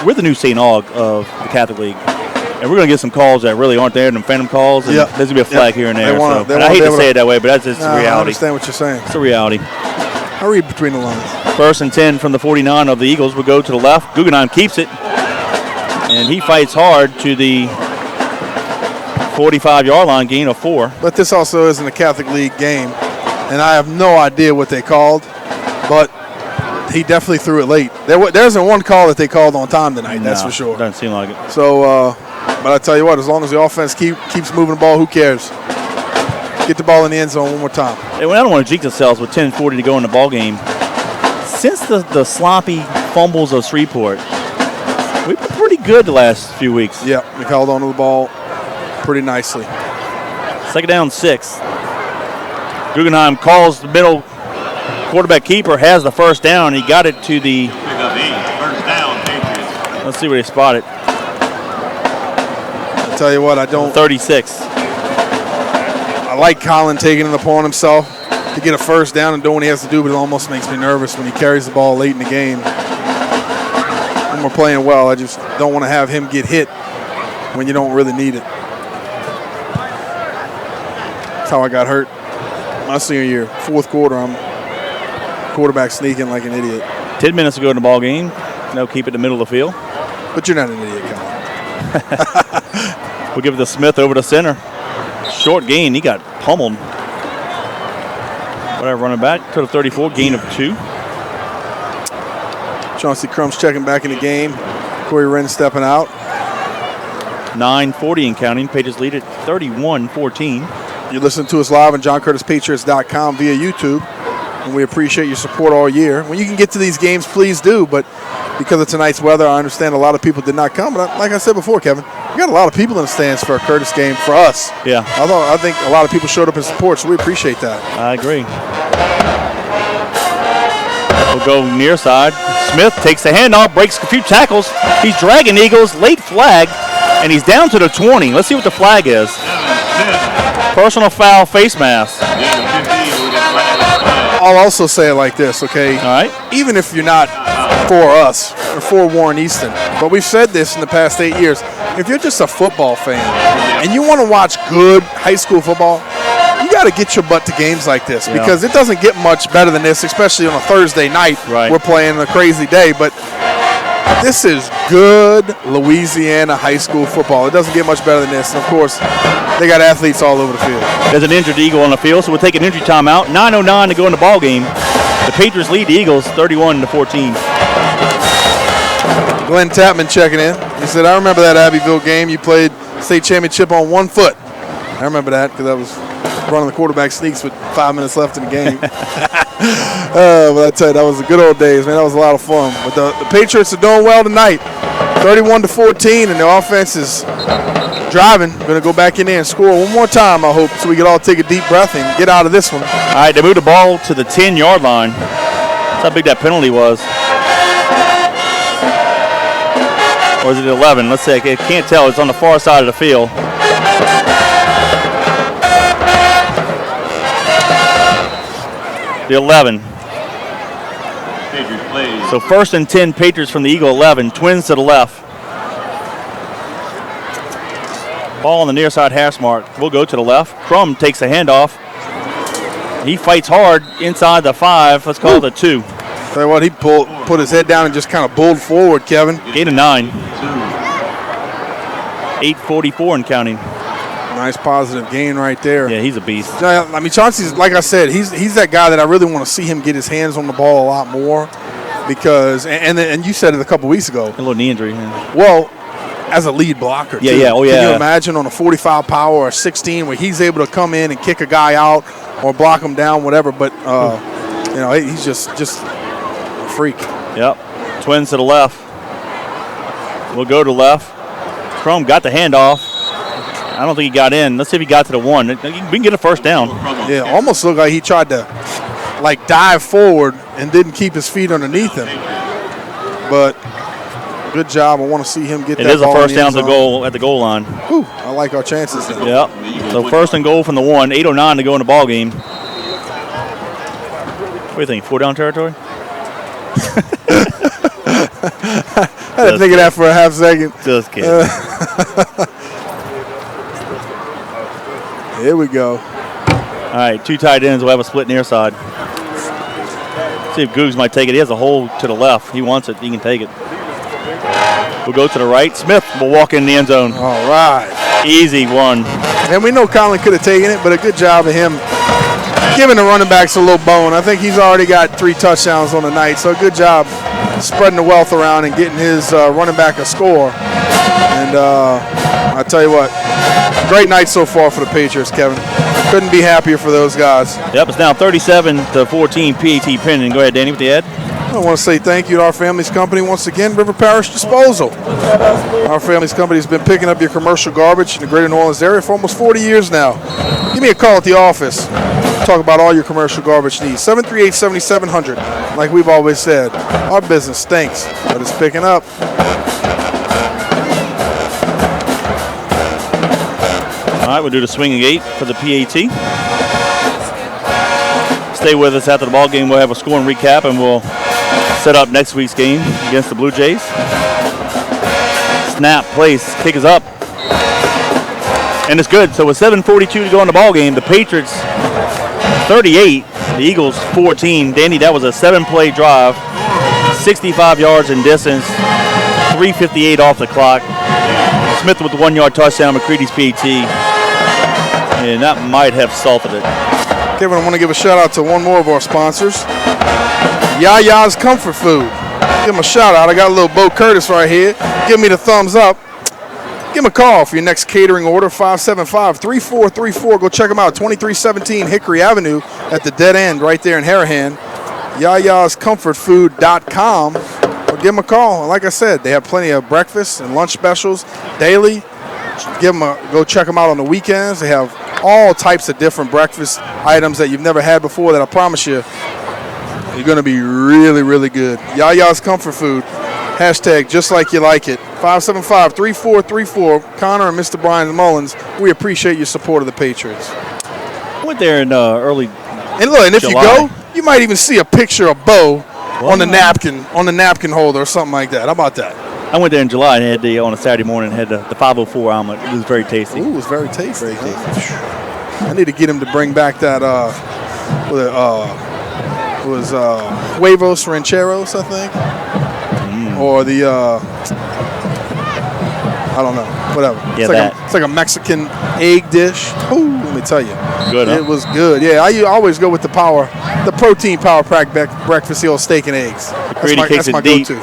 We're the new St. Aug of the Catholic League. And we're going to get some calls that really aren't there, them phantom calls. And there's going to be a flag here and there. And I hate to say it that way, but that's just the reality. I understand what you're saying. It's the reality. I read between the lines. 1st and 10 from the 49 of the Eagles will go to the left. Guggenheim keeps it. And he fights hard to the 45-yard line, gain of 4. But this also isn't a Catholic League game, and I have no idea what they called, but he definitely threw it late. There isn't one call that they called on time tonight, that's for sure. Doesn't seem like it. So, but I tell you what, as long as the offense keeps moving the ball, who cares? Get the ball in the end zone one more time. Hey, I don't want to jinx ourselves with 10:40 to go in the ball game. Since the sloppy fumbles of Shreveport, we've been pretty good the last few weeks. Yeah, we held on to the ball pretty nicely. 2nd down, 6. Guggenheim calls the middle quarterback keeper, has the 1st down. He got it to the. Pick up 8. 1st down, Patriots. Let's see where they spot it. I tell you what, I don't. 36. I like Colin taking it upon himself to get a 1st down and doing what he has to do, but it almost makes me nervous when he carries the ball late in the game. When we're playing well, I just don't want to have him get hit when you don't really need it. That's how I got hurt my senior year. 4th quarter, I'm quarterback sneaking like an idiot. 10 minutes to go in the ball game. No, keep it in the middle of the field. But you're not an idiot, Colin. We'll give it to Smith over to center. Short gain. He got pummeled. Whatever, running back to the 34, gain of 2. Chauncey Crum's checking back in the game. Corey Wren stepping out. 9:40 and counting. Patriots lead at 31-14. You're listening to us live on JohnCurtisPatriots.com via YouTube, and we appreciate your support all year. When you can get to these games, please do, but because of tonight's weather, I understand a lot of people did not come. But like I said before, Kevin, we got a lot of people in the stands for a Curtis game for us. Yeah. I think a lot of people showed up in support, so we appreciate that. I agree. We'll go near side. Smith takes the handoff, breaks a few tackles. He's dragging Eagles, late flag, and he's down to the 20. Let's see what the flag is. Personal foul, face mask. I'll also say it like this, okay? All right. Even if you're not for us or for Warren Easton, but we've said this in the past 8 years, if you're just a football fan and you want to watch good high school football, you got to get your butt to games like this because it doesn't get much better than this, especially on a Thursday night. Right. We're playing a crazy day, but this is good Louisiana high school football. It doesn't get much better than this. And, of course, they got athletes all over the field. There's an injured Eagle on the field, so we'll take an injury timeout. 9:09 to go in the ball game. The Patriots lead the Eagles 31-14. Glenn Tapman checking in. He said, I remember that Abbeville game. You played state championship on 1 foot. I remember that because I was running the quarterback sneaks with 5 minutes left in the game. But I tell you, that was the good old days, man. That was a lot of fun. But the Patriots are doing well tonight. 31-14, and the offense is driving. Going to go back in there and score one more time, I hope, so we can all take a deep breath and get out of this one. All right, they moved the ball to the 10-yard line. That's how big that penalty was. Or is it 11? Let's see. I can't tell. It's on the far side of the field. The 11. So 1st and 10, Patriots from the Eagle 11. Twins to the left. Ball on the near side hash mark. We'll go to the left. Crum takes the handoff. He fights hard inside the 5. Let's call it a 2. Tell you what, he put his head down and just kind of bulled forward, Kevin. Gain of 9. 8:44 and counting. Nice positive gain right there. Yeah, he's a beast. I mean, Chauncey's, like I said, he's that guy that I really want to see him get his hands on the ball a lot more because, and you said it a couple weeks ago. A little knee injury. Yeah. Well, as a lead blocker, yeah, too. yeah, oh yeah. Can you imagine on a 45 power or a 16 where he's able to come in and kick a guy out or block him down, whatever? But you know, he's just a freak. Yep. Twins to the left. We'll go to left. Chrome got the handoff. I don't think he got in. Let's see if he got to the one. We can get a first down. Yeah, almost looked like he tried to like dive forward and didn't keep his feet underneath him. But good job. I want to see him get that ball. It is a first down to goal at the goal line. Whew, I like our chances then. Yep. So first and goal from the 1. 8:09 to go in the ball game. What do you think? 4 down territory? I had to think of that for a half second. Just kidding. Here we go. All right, 2 tight ends will have a split near side. See if Googs might take it. He has a hole to the left. He wants it. He can take it. We'll go to the right. Smith will walk in the end zone. All right. Easy one. And we know Colin could have taken it, but a good job of him giving the running backs a little bone. I think he's already got 3 touchdowns on the night, so good job spreading the wealth around and getting his running back a score. And I tell you what, great night so far for the Patriots, Kevin. Couldn't be happier for those guys. Yep, it's now 37-14 PAT Pending. Go ahead, Danny, with the ad. I want to say thank you to our family's company once again, River Parish Disposal. Our family's company has been picking up your commercial garbage in the greater New Orleans area for almost 40 years now. Give me a call at the office. Talk about all your commercial garbage needs. 738-7700. Like we've always said, our business stinks, but it's picking up. All right, we'll do the swinging 8 for the PAT. Stay with us after the ball game. We'll have a scoring recap, and we'll set up next week's game against the Blue Jays. Snap, place, kick is up. And it's good. So with 7:42 to go in the ball game, the Patriots 38, the Eagles 14. Danny, that was a 7-play drive, 65 yards in distance, 3:58 off the clock. Smith with the 1-yard touchdown, McCready's PAT, and that might have salted it. Kevin, I want to give a shout out to one more of our sponsors, Yaya's Comfort Food. Give him a shout out. I got a little Bo Curtis right here. Give me the thumbs up. Give him a call for your next catering order, 575-3434. Go check them out, 2317 Hickory Avenue at the dead end right there in Harahan. YayasComfortFood.com. Or give them a call. And like I said, they have plenty of breakfast and lunch specials daily. Go check them out on the weekends. They have all types of different breakfast items that you've never had before that I promise you you're going to be really, really good. Yaya's Comfort Food. Hashtag just like you like it. 575-3434. Connor and Mr. Brian Mullins, we appreciate your support of the Patriots. I went there in early And look, and if July. you go, you might even see a picture of Bo on the napkin holder or something like that. How about that? I went there in July and had on a Saturday morning had the 504 omelet. It was very tasty. Ooh, it was very tasty. Very tasty. I need to get him to bring back that huevos rancheros, I think. Or the I don't know, whatever. Yeah, it's like a Mexican egg dish. Ooh, let me tell you. Good, huh? It was good. Yeah, I always go with the protein power pack breakfast, the old steak and eggs. That's my go-to.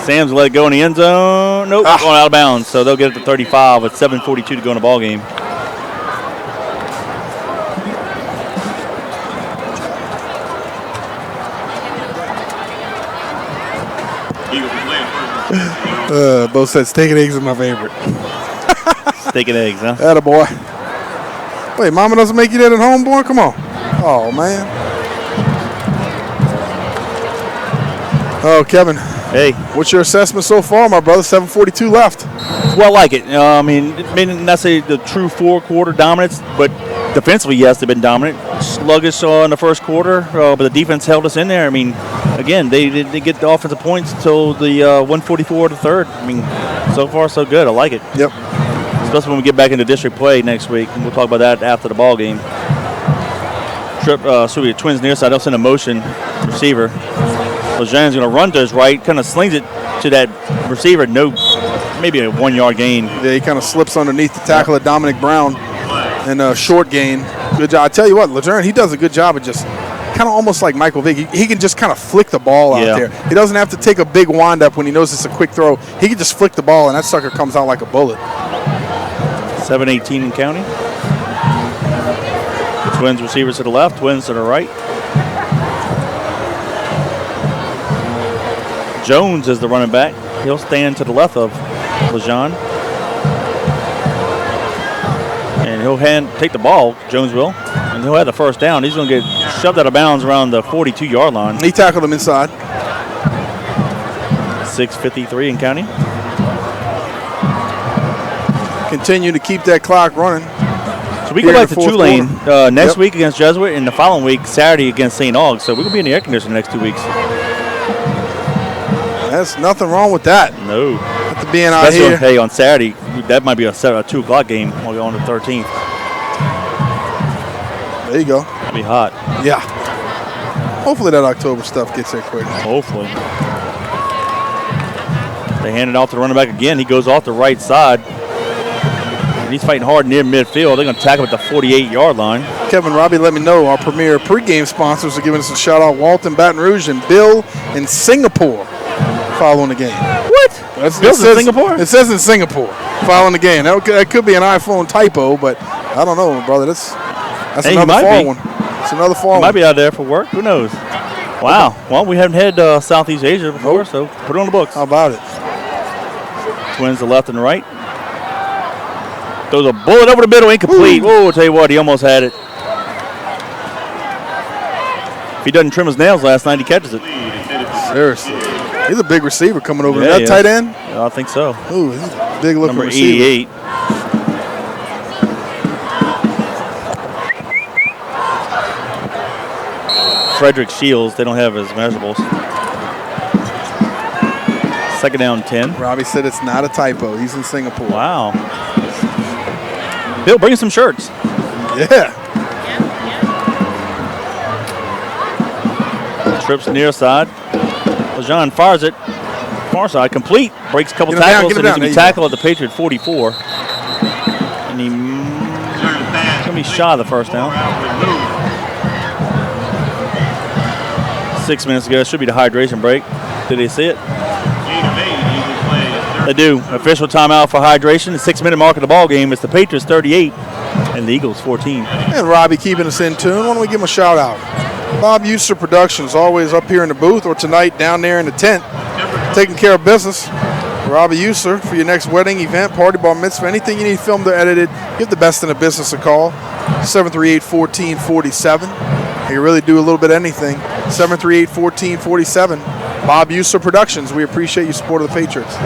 Sam's let it go in the end zone. Nope, going out of bounds. So they'll get it to 35 with 7:42 to go in the ball game. Both said steak and eggs is my favorite. Steak and eggs, huh? Attaboy. Wait, Mama doesn't make you that at home, boy? Come on. Oh, man. Oh, Kevin. Hey. What's your assessment so far, my brother? 7:42 left. Well, I like it. I mean, it may not say the true 4-quarter dominance, but defensively, yes, they've been dominant. Sluggish in the first quarter, but the defense held us in there. I mean, again, they get the offensive points until the 144 to third. I mean, so far, so good. I like it. Yep. Especially when we get back into district play next week. And we'll talk about that after the ball game. Twins near side. They'll send a motion receiver. Lejeun's going to run to his right, kind of slings it to that receiver. No, maybe a 1 yard gain. Yeah, he kind of slips underneath the tackle of Dominic Brown and a short gain. Good job. I tell you what, Lejeune, he does a good job of just kind of almost like Michael Vick. He can just kind of flick the ball out there. He doesn't have to take a big wind up when he knows it's a quick throw. He can just flick the ball, and that sucker comes out like a bullet. 7-18 in counting. The Twins receivers to the left, Twins to the right. Jones is the running back. He'll stand to the left of Lejeune. And he'll take the ball, Jones will, and he'll have the first down. He's going to get shoved out of bounds around the 42-yard line. He tackled him inside. 6:53 in counting. Continue to keep that clock running. So we go back to Tulane next week against Jesuit, and the following week, Saturday, against St. Aug. So we're going to be in the air conditioner the next 2 weeks. There's nothing wrong with that. No. After being out here. Hey, on Saturday, that might be a 2 o'clock game while we're on the 13th. There you go. That'll be hot. Yeah. Hopefully that October stuff gets there quick. Hopefully. They hand it off to the running back again. He goes off the right side. And he's fighting hard near midfield. They're going to tackle him at the 48-yard line. Kevin, Robbie, let me know. Our premier pregame sponsors are giving us a shout-out. Walton, Baton Rouge, and Bill in Singapore following the game. What? Bill's in Singapore? It says in Singapore following the game. That could be an iPhone typo, but I don't know, brother. That's another far one. It's another far one. Might be out there for work. Who knows? Wow. Well, we haven't had Southeast Asia before, so put it on the books. How about it? Twins to left and right. Throws a bullet over the middle, incomplete. Whoa, I'll tell you what, he almost had it. If he doesn't trim his nails last night, he catches it. Seriously. He's a big receiver coming over. That tight end? Yeah, I think so. Ooh, he's a big looking Number receiver. 88. Frederick Shields, they don't have his measurables. Second down 10. Robbie said it's not a typo. He's in Singapore. Wow. Bill, bring us some shirts. Yeah. Trips near side. Lejeune fires it. Far side, complete. Breaks a couple tackles, and he's going to be tackled at the Patriot 44. And he's going to be shy of the first down. 6 minutes ago, should be the hydration break. Did they see it? They do. Official timeout for hydration. The 6-minute mark of the ball game. It's the Patriots 38 and the Eagles 14. And Robbie keeping us in tune. Why don't we give him a shout out? Bob Euster Productions, always up here in the booth or tonight down there in the tent, taking care of business. Robbie Euster for your next wedding, event, party, bar mitzvah, anything you need filmed or edited, give the best in the business a call. 738-1447. You really do a little bit of anything. 738-1447. Bob Euster Productions. We appreciate your support of the Patriots.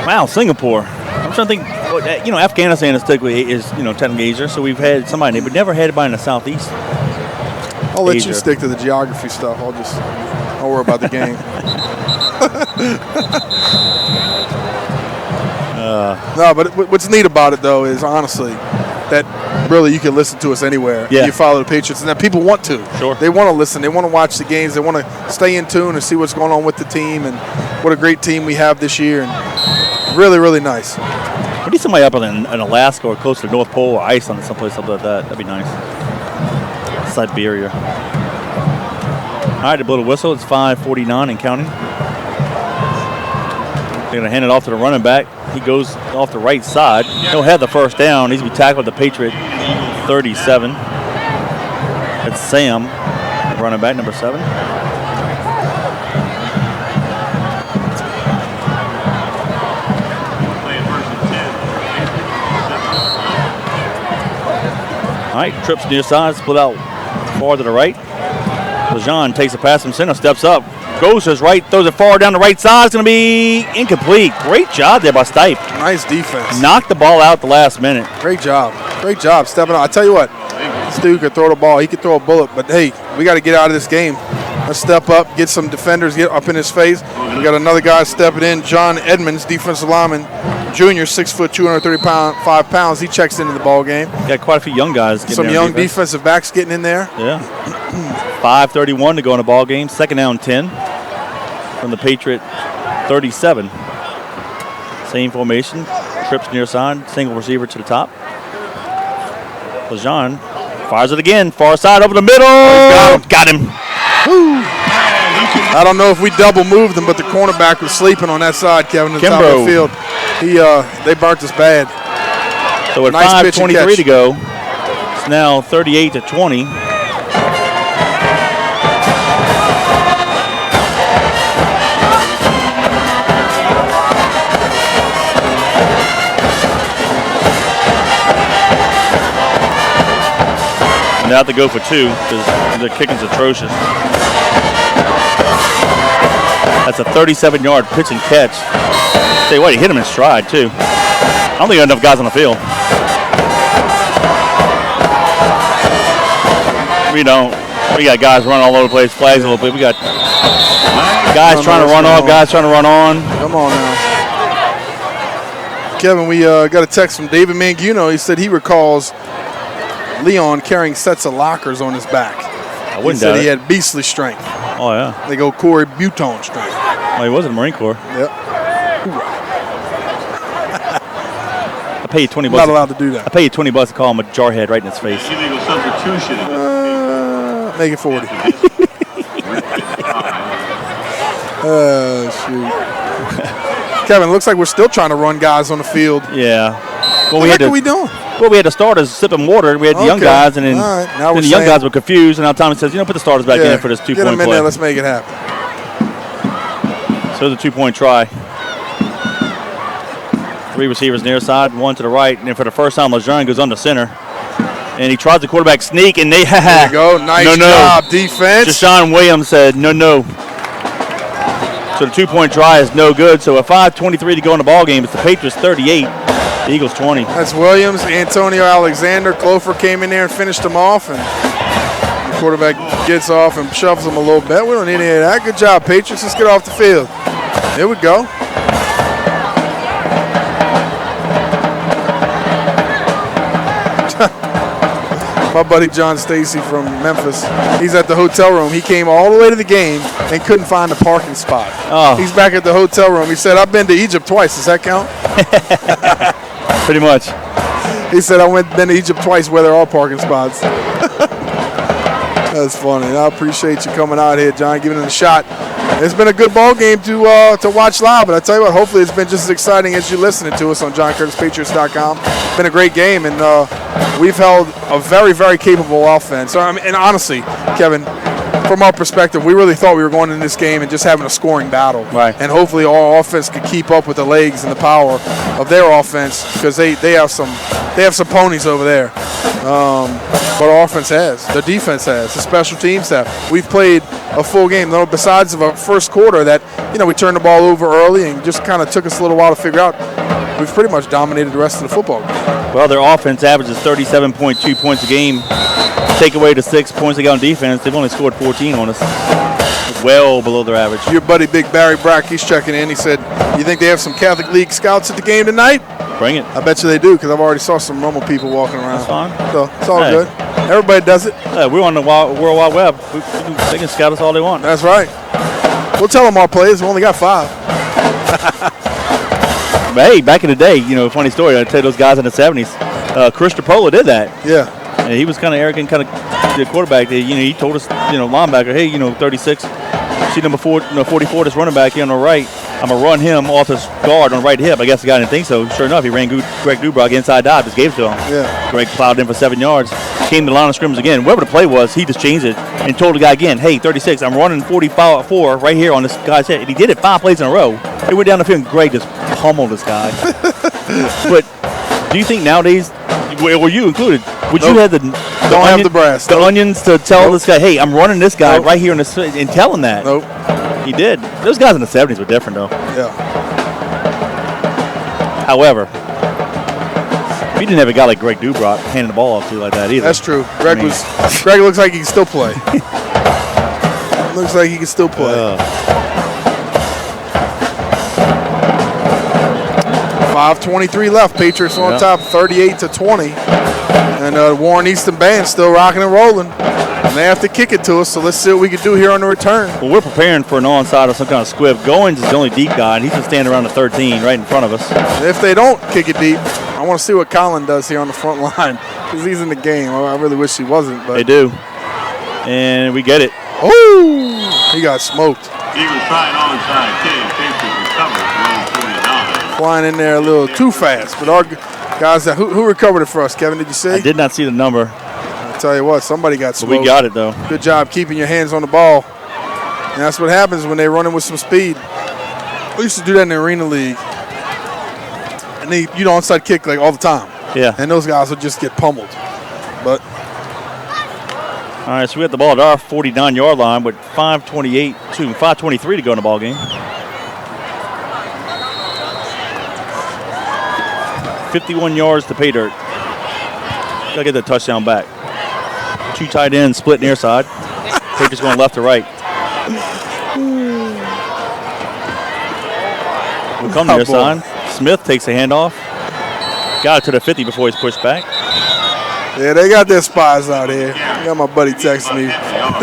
Wow, Singapore. I'm trying to think. Afghanistan is technically Asia, so we've had somebody, but never had anybody in the Southeast. I'll let you stick to the geography stuff. I'll worry about the game. No, but what's neat about it though is honestly that really you can listen to us anywhere. Yeah. You follow the Patriots, and that people want to. Sure. They want to listen. They want to watch the games. They want to stay in tune and see what's going on with the team and what a great team we have this year. And really, really nice. We need somebody up in Alaska or close to the North Pole or Iceland or someplace like that. That'd be nice. Siberia. All right, the blow the whistle. It's 5:49 and counting. They're going to hand it off to the running back. He goes off the right side. He'll have the first down. He's going to be tackled at the Patriot 37. It's Sam, running back, number 7. All right, trips near side, split out far to the right. Lejeune takes a pass from center, steps up, goes to his right, throws it far down the right side. It's going to be incomplete. Great job there by Stipe. Nice defense. Knocked the ball out the last minute. Great job. Great job stepping up. I tell you what, this dude could throw the ball. He could throw a bullet, but hey, we got to get out of this game. Let's step up, get some defenders, get up in his face. We got another guy stepping in, John Edmonds, defensive lineman, junior, 6 foot, 235 pounds. He checks into the ball game. Got quite a few young guys getting Some there young defensive backs getting in there. Yeah. 5:31 to go in the ball game. Second down 10 from the Patriot 37. Same formation. Trips near side. Single receiver to the top. Lejean fires it again. Far side over the middle. Got him. Woo. I don't know if we double moved him, but the cornerback was sleeping on that side, Kevin, at the top of the field. They burnt us bad. So at Nice 5:23 to go, it's now 38-20. They have to go for 2 because their kicking's atrocious. That's a 37-yard pitch and catch. Tell you what, he hit him in stride too. I don't think there are enough guys on the field. We don't. We got guys running all over the place, flags a little bit. We got guys trying to run off, guys trying to run on. Come on now. Kevin, we got a text from David Manguno. He said he recalls Leon carrying sets of lockers on his back. I wouldn't He said doubt he it. had beastly strength. Oh, yeah. They go Corey Butone strength. Well, he was in the Marine Corps. Yep. I pay you 20 bucks. Not allowed to do that. I pay you 20 bucks to call him a jarhead right in his face. Illegal substitution. Make it 40. Shoot. Kevin, looks like we're still trying to run guys on the field. Yeah. Well, What are we doing? Well, we had the starters sipping water. We had the young guys, and then, All right. Now then we're the young saying- guys were confused. And now Tommy says, put the starters back in for this 2-point Get them in play. there. Let's make it happen. So it's a 2-point try. 3 receivers near side, 1 to the right. And then for the first time, Lejean goes under center. And he tries the quarterback sneak, and they There you go. Nice job, defense. Deshaun Williams said, no. So the 2-point try is no good. So at 5:23 to go in the ball game, it's the Patriots 38, the Eagles 20. That's Williams, Antonio Alexander. Clofer came in there and finished him off. And the quarterback gets off and shoves him a little bit. We don't need any of that. Good job, Patriots. Let's get off the field. Here we go. My buddy John Stacy from Memphis, he's at the hotel room. He came all the way to the game and couldn't find a parking spot. Oh. He's back at the hotel room. He said, I've been to Egypt twice. Does that count? Pretty much. He said, been to Egypt twice where there are parking spots. That's funny. I appreciate you coming out here, John, giving it a shot. It's been a good ball game to watch live, but I tell you what, hopefully it's been just as exciting as you listening to us on JohnCurtisPatriots.com. It's been a great game, and we've held a very, very capable offense. And honestly, Kevin, from our perspective, we really thought we were going into this game and just having a scoring battle. Right. And hopefully our offense could keep up with the legs and the power of their offense, because they have some ponies over there. But our offense has, their defense has, the special teams have. We've played a full game. Though besides of a first quarter that, we turned the ball over early and just kind of took us a little while to figure out, we've pretty much dominated the rest of the football game. Well, their offense averages 37.2 points a game. Take away the 6 points they got on defense, they've only scored 14 on us. Well below their average. Your buddy Big Barry Brack, he's checking in. He said, you think they have some Catholic League scouts at the game tonight? Bring it. I bet you they do, because I've already saw some normal people walking around. That's fine. So it's all Hey. good. Everybody does it. We're on the World Wide Web. They can scout us all they want. That's right. We'll tell them our players. We only got 5. But hey, back in the day, funny story. I tell you those guys in the 70s. Chris Trapola did that. Yeah. And he was kind of arrogant, kind of the quarterback. He told us, linebacker, hey, 36, see number 44, this running back here on the right. I'm going to run him off his guard on the right hip. I guess the guy didn't think so. Sure enough, he ran Greg Dubrock inside dive, just gave it to him. Yeah. Greg plowed in for 7 yards. Came to the line of scrimmage again. Whatever the play was, he just changed it and told the guy again, hey, 36, I'm running 44 right here on this guy's head. And he did it 5 plays in a row. He went down the field and Greg just pummeled this guy. But do you think nowadays, well, you included, would you have the brass. The onions to tell this guy, hey, I'm running this guy right here in this, and tell him that? Nope. He did. Those guys in the 70s were different, though. Yeah. However, we didn't have a guy like Greg Dubrock handing the ball off to like that either. That's true. Greg looks like he can still play. Looks like he can still play. 5:23 left. Patriots on top, 38-20. And Warren Easton band still rocking and rolling. And they have to kick it to us, so let's see what we can do here on the return. Well, we're preparing for an onside or some kind of squib. Goins is the only deep guy, and he's just standing around the 13 right in front of us. If they don't kick it deep, I want to see what Colin does here on the front line because he's in the game. I really wish he wasn't. But they do. And we get it. Oh, he got smoked. Eagles trying onside kick. Patriots recovered. Flying in there a little too fast. But our guys, who recovered it for us, Kevin? Did you see? I did not see the number. I'll tell you what, somebody got smoked. But we got it, though. Good job keeping your hands on the ball. And that's what happens when they're running with some speed. We used to do that in the Arena League. And they, onside kick like all the time. Yeah. And those guys would just get pummeled. But all right, so we got the ball at our 49-yard line with 5:23 to go in the ball game. 51 yards to pay dirt. Gotta get the touchdown back. 2 tight ends split near side. Patriots going left to right. We come near side. Smith takes a handoff. Got it to the 50 before he's pushed back. Yeah, they got their spies out here. I got my buddy texting me.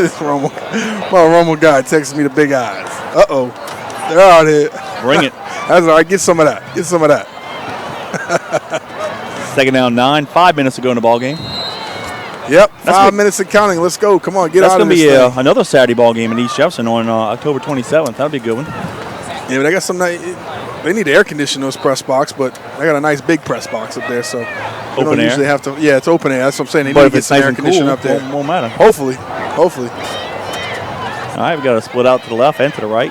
This my Rumble guy texting me the big eyes. Uh-oh. They're out here. Bring it. That's all right. Get some of that. Get some of that. Second down 9. 5 minutes to go in the ball game. Yep. 5 minutes and counting. Let's go. Come on. Get out of this thing. That's going to be another Saturday ball game in East Jefferson on October 27th. That'll be a good one. Yeah, but they got some nice. They need to air condition those press box, but they got a nice big press box up there, so they don't usually have to. Yeah, it's open air. That's what I'm saying. They need to get some air conditioning up there. Won't matter. Hopefully. All right, we got to split out to the left and to the right.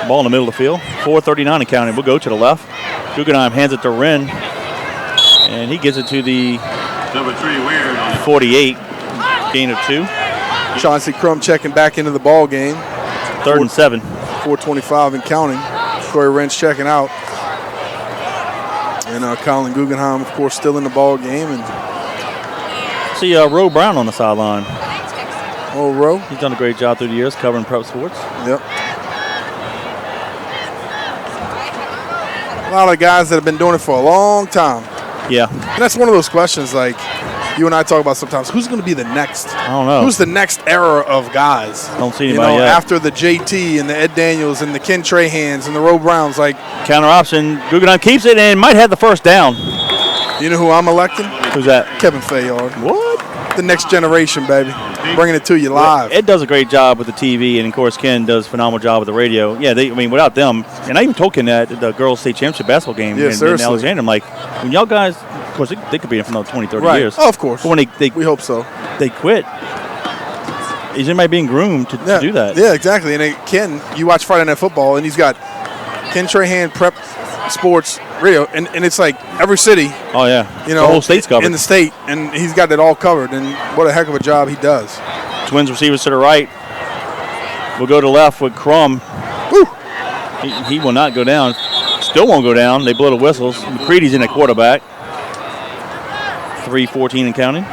Ball in the middle of the field. 4:39 and counting. We'll go to the left. Guggenheim hands it to Wren, and he gives it to the number 3 Weird on 48. Gain of 2. Chauncey Crum checking back into the ball game. 3rd and 7. 4:25 and counting. Corey Wrench checking out. And Colin Guggenheim, of course, still in the ball game. And see Roe Brown on the sideline. Oh, Roe. He's done a great job through the years covering prep sports. Yep. A lot of guys that have been doing it for a long time. Yeah. And that's one of those questions like you and I talk about sometimes. Who's going to be the next? I don't know. Who's the next era of guys? Don't see anybody yet. After the JT and the Ed Daniels and the Ken Trahans and the Roe Browns. Like counter option. Guggenheim keeps it and might have the first down. You know who I'm electing? Who's that? Kevin Fayard. What? The next generation, baby. Bringing it to you live. Ed does a great job with the TV, and of course Ken does a phenomenal job with the radio. Yeah, without them, and I even told Ken that at the girls' state championship basketball game in Alexander. I'm like, when y'all guys, of course, they could be in for another 20, 30 years. Oh, of course. But when we hope so. They quit. Is anybody being groomed to do that? Yeah, exactly. And Ken, you watch Friday Night Football, and he's got Ken Trahan Prep Sports Radio, and it's like every city. Oh yeah, the whole state's covered in the state, and he's got it all covered. And what a heck of a job he does. Twins receivers to the right. We'll go to left with Crum. He will not go down. Still won't go down. They blow the whistles. McCready's in at quarterback. 3:14 and counting.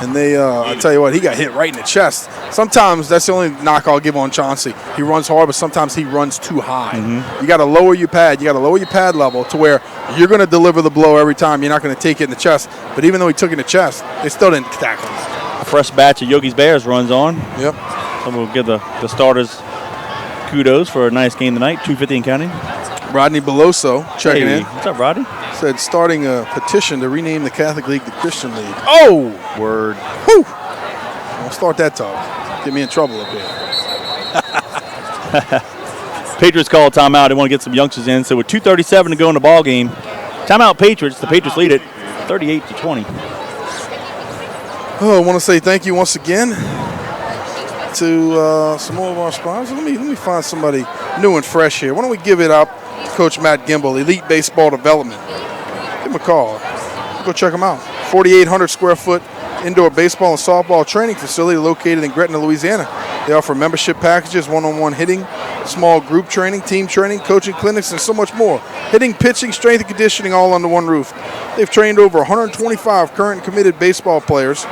And they, I tell you what, he got hit right in the chest. Sometimes that's the only knock I'll give on Chauncey. He runs hard, but sometimes he runs too high. You got to lower your pad. You got to lower your pad level to where you're going to deliver the blow every time. You're not going to take it in the chest. But even though he took it in the chest, they still didn't tackle him. A fresh batch of Yogi's Bears runs on. Yep. So we'll give the starters kudos for a nice game tonight. 2:50 and counting. Rodney Beloso checking in. What's up, Rodney? Said starting a petition to rename the Catholic League the Christian League. Oh! Word. Whew. Don't start that talk. Get me in trouble up here. Patriots call a timeout. They want to get some youngsters in. So with 2:37 to go in the ball game, timeout Patriots. The Patriots lead it 38-20. Oh, I want to say thank you once again to some more of our sponsors. Let me find somebody new and fresh here. Why don't we give it up to Coach Matt Gimble, Elite Baseball Development. Give him a call. Go check him out. 4,800 square foot indoor baseball and softball training facility located in Gretna, Louisiana. They offer membership packages, one-on-one hitting, small group training, team training, coaching clinics, and so much more. Hitting, pitching, strength, and conditioning all under one roof. They've trained over 125 current and committed baseball players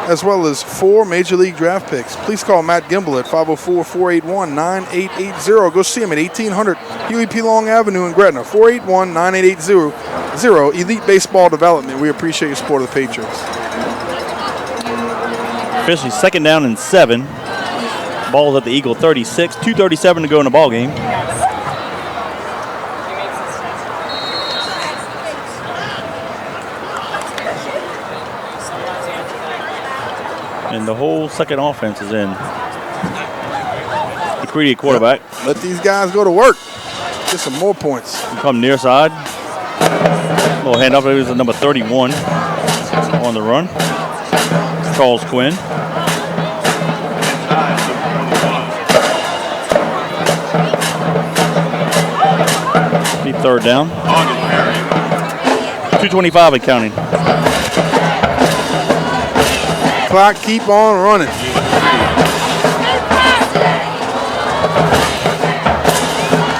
as well as 4 Major League Draft picks. Please call Matt Gimble at 504-481-9880. Go see him at 1800 Huey P. Long Avenue in Gretna, 481-9880. Elite Baseball Development. We appreciate your support of the Patriots. Officially 2nd down and 7. Ball's at the Eagle 36. 2:37 to go in the ball game. And the whole second offense is in. McCready, quarterback. Let these guys go to work. Get some more points. Come near side. Little handoff. It was number 31 on the run. Charles Quinn. Be 3rd down. 2:25 and counting. Clock keep on running.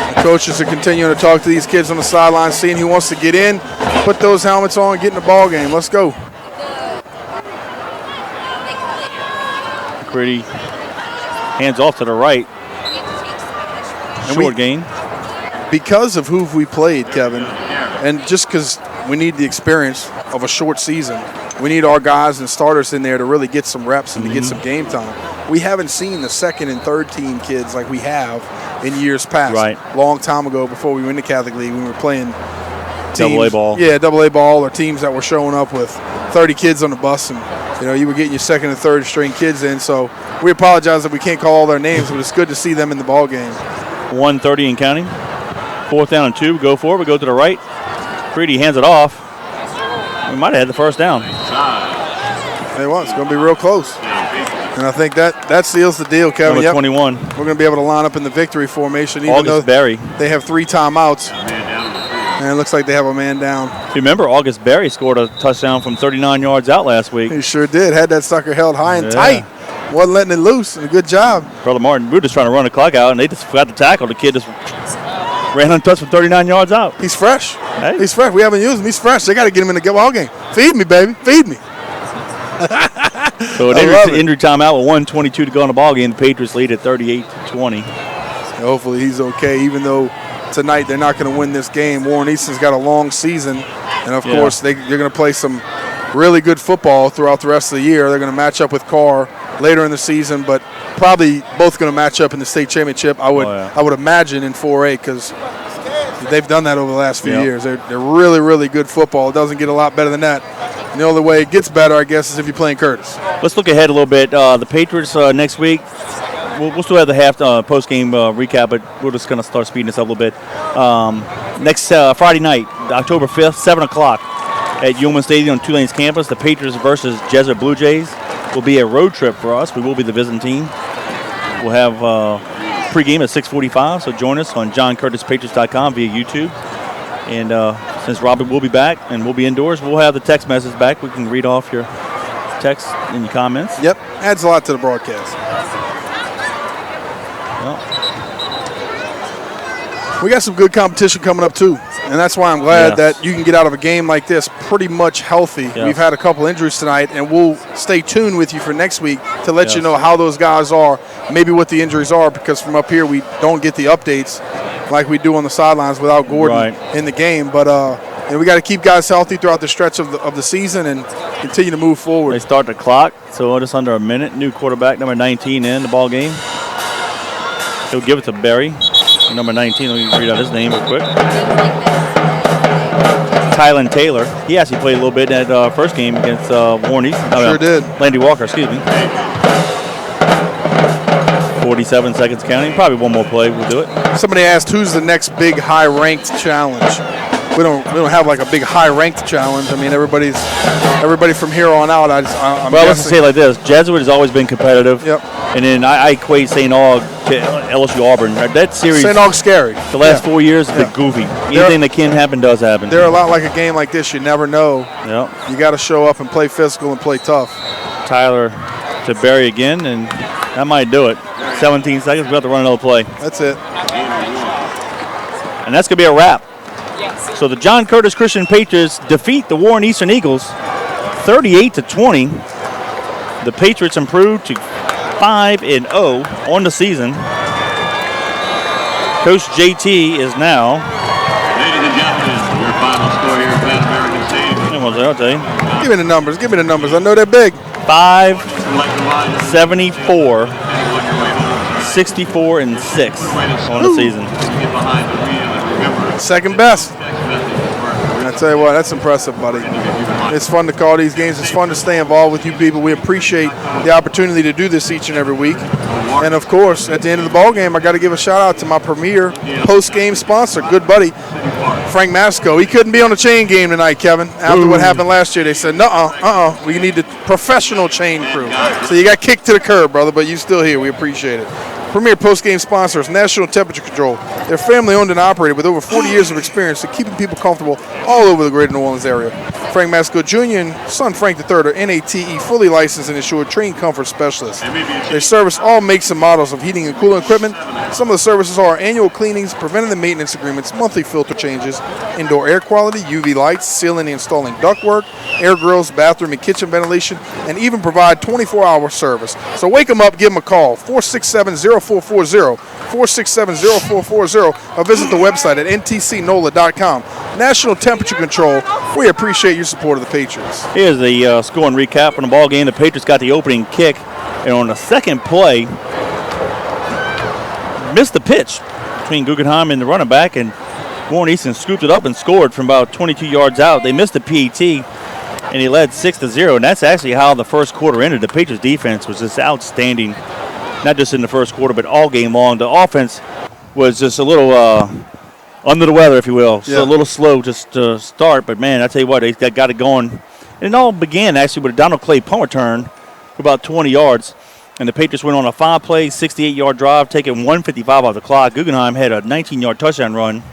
The coaches are continuing to talk to these kids on the sideline, seeing who wants to get in, put those helmets on, get in the ball game. Let's go. McCready hands off to the right. Short gain. Because of who we played, Kevin, and just because we need the experience of a short season, we need our guys and starters in there to really get some reps and to get some game time. We haven't seen the 2nd and 3rd team kids like we have in years past. Right. Long time ago, before we went into Catholic League, we were playing teams, AA ball. Yeah, AA ball, or teams that were showing up with 30 kids on the bus, and you were getting your 2nd and 3rd string kids in. So we apologize that we can't call all their names, but it's good to see them in the ball game. 1:30 and counting. 4th down and 2. Go for it. We go to the right. McCready hands it off. We might have had the 1st down. It was. It's going to be real close. And I think that seals the deal, Kevin. Number 21. We're going to be able to line up in the victory formation, even August though Berry. they have 3 timeouts. And it looks like they have a man down. Remember, August Berry scored a touchdown from 39 yards out last week. He sure did. Had that sucker held high and tight. Wasn't letting it loose. And a good job. Brother Martin, we were just trying to run the clock out, and they just forgot to tackle. The kid just ran untouched from 39 yards out. He's fresh. Hey. He's fresh. We haven't used him. He's fresh. They got to get him in the ball game. Feed me, baby. Feed me. So an injury timeout with 1:22 to go in the ball game. The Patriots lead at 38-20. Hopefully he's okay, even though tonight they're not going to win this game. Warren Easton's got a long season, and of course they're going to play some really good football throughout the rest of the year. They're going to match up with Carr later in the season, but probably both going to match up in the state championship. I would imagine in 4A, because they've done that over the last few years. They're really, really good football. It doesn't get a lot better than that. And the only way it gets better, I guess, is if you're playing Curtis. Let's look ahead a little bit. The Patriots next week. We'll still have the post-game recap, but we're just going to start speeding this up a little bit. Next Friday night, October 5th, 7 o'clock at Ullman Stadium on Tulane's campus, the Patriots versus Jesuit Blue Jays will be a road trip for us. We will be the visiting team. We'll have pregame at 6:45, so join us on JohnCurtisPatriots.com via YouTube. And since Robert will be back and we'll be indoors, we'll have the text message back. We can read off your text and your comments. Yep, adds a lot to the broadcast. We got some good competition coming up too, and that's why I'm glad that you can get out of a game like this pretty much healthy. Yes. We've had a couple injuries tonight, and we'll stay tuned with you for next week to let you know how those guys are, maybe what the injuries are, because from up here we don't get the updates like we do on the sidelines without Gordon in the game. But we got to keep guys healthy throughout the stretch of the season and continue to move forward. They start the clock, so just under a minute. New quarterback, number 19, in the ball game. He'll give it to Berry. Number 19, let me read out his name real quick. Tylen Taylor. He actually played a little bit in that first game against Warren Easton. Sure did. Landy Walker, excuse me. 47 seconds counting. Probably one more play, we'll do it. Somebody asked, who's the next big high-ranked challenge? We don't have like a big high-ranked challenge. I mean, everybody from here on out. I'm let's say it like this: Jesuit has always been competitive. Yep. And then I equate St. Aug to LSU Auburn. That series, St. Aug's scary. The last 4 years has been goofy. Anything that can happen does happen. They're a lot like a game like this. You never know. Yep. You got to show up and play physical and play tough. Tyler to Berry again, and that might do it. 17 seconds. We have to run another play. That's it. And that's gonna be a wrap. So the John Curtis Christian Patriots defeat the Warren Eastern Eagles 38-20. The Patriots improved to 5-0 on the season. Coach JT is now. Ladies and gentlemen, your final score here at Pan American Stadium. I'll tell you. Give me the numbers. Give me the numbers. I know they're big. 5-74, 64-6 on the season. Second best. I tell you what, that's impressive, buddy. It's fun to call these games. It's fun to stay involved with you people. We appreciate the opportunity to do this each and every week. And, of course, at the end of the ball game, I got to give a shout-out to my premier post-game sponsor, good buddy, Frank Masco. He couldn't be on the chain game tonight, Kevin. After what happened last year, they said, we need the professional chain crew. So you got kicked to the curb, brother, but you still here. We appreciate it. Premier post-game sponsors, National Temperature Control. They're family-owned and operated with over 40 years of experience in keeping people comfortable all over the greater New Orleans area. Frank Masco Jr. and son Frank III are NATE fully licensed and insured trained comfort specialists. They service all makes and models of heating and cooling equipment. Some of the services are annual cleanings, preventative maintenance agreements, monthly filter changes, indoor air quality, UV lights, sealing and installing ductwork, air grills, bathroom and kitchen ventilation, and even provide 24-hour service. So wake them up, give them a call, 467-0440, 467-0440, or visit the website at ntcnola.com. National Temperature Control, we appreciate your support of the Patriots. Here's the score and recap from the ball game. The Patriots got the opening kick, and on the second play, missed the pitch between Guggenheim and the running back, and Warren Easton scooped it up and scored from about 22 yards out. They missed the PAT, and he led 6-0, and that's actually how the first quarter ended. The Patriots defense was just outstanding, not just in the first quarter, but all game long. The offense was just a little under the weather, if you will. So a little slow just to start, but, man, I tell you what, they got it going. And it all began, actually, with a Donald Clay punt return for about 20 yards. And the Patriots went on a 5-play, 68-yard drive, taking 1:55 off the clock. Guggenheim had a 19-yard touchdown run.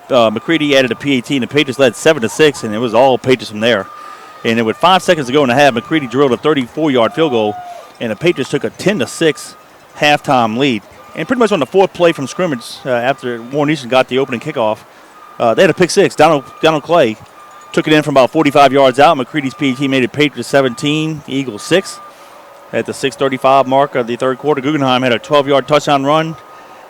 McCready added a PAT, and the Patriots led 7-6, and it was all Patriots from there. And then with 5 seconds to go in the half, McCready drilled a 34-yard field goal, and the Patriots took a 10-6 halftime lead. And pretty much on the fourth play from scrimmage, after Warren Easton got the opening kickoff, they had a pick six. Donald Clay took it in from about 45 yards out. McCready's PAT made it Patriots 17, Eagles 6. At the 6:35 mark of the third quarter, Guggenheim had a 12-yard touchdown run.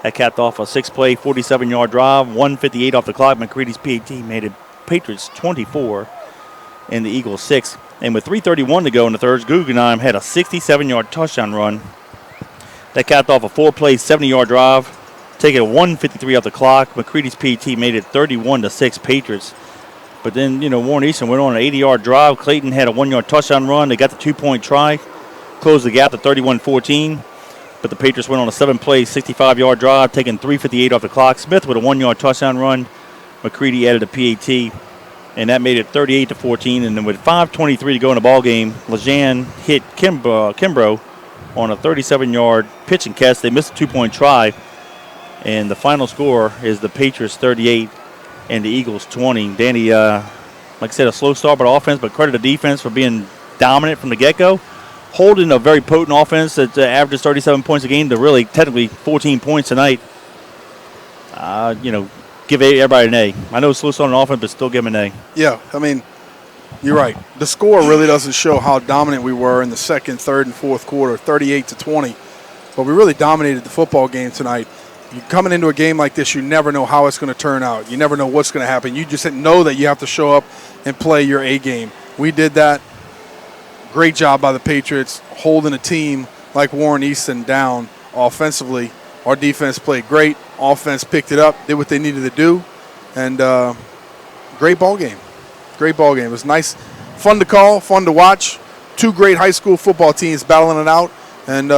That capped off a 6-play, 47-yard drive, 1:58 off the clock. McCready's PAT made it Patriots 24 and the Eagles 6. And with 3:31 to go in the third, Guggenheim had a 67-yard touchdown run. That capped off a 4-play, 70-yard drive, taking a 1:53 off the clock. McCready's PAT made it 31-6 Patriots. But then, Warren Easton went on an 80-yard drive. Clayton had a 1-yard touchdown run. They got the 2-point try, closed the gap to 31-14. But the Patriots went on a 7-play, 65-yard drive, taking 3:58 off the clock. Smith with a 1-yard touchdown run. McCready added a PAT, and that made it 38-14. And then with 5:23 to go in the ball game, Lejean hit Kimbrough on a 37-yard pitch and catch. They missed a 2-point try, and the final score is the Patriots 38 and the Eagles 20. Danny, like I said, a slow start by the offense, but credit the defense for being dominant from the get-go. Holding a very potent offense that averages 37 points a game to really technically 14 points tonight. Give everybody an A. I know it's slow start on offense, but still give them an A. Yeah, I mean, you're right. The score really doesn't show how dominant we were in the second, third, and fourth quarter, 38-20. But we really dominated the football game tonight. You're coming into a game like this, you never know how it's going to turn out. You never know what's going to happen. You just know that you have to show up and play your A game. We did that. Great job by the Patriots holding a team like Warren Easton down offensively. Our defense played great. Offense picked it up, did what they needed to do, and great ball game. Great ball game. It was nice, fun to call, fun to watch. Two great high school football teams battling it out, and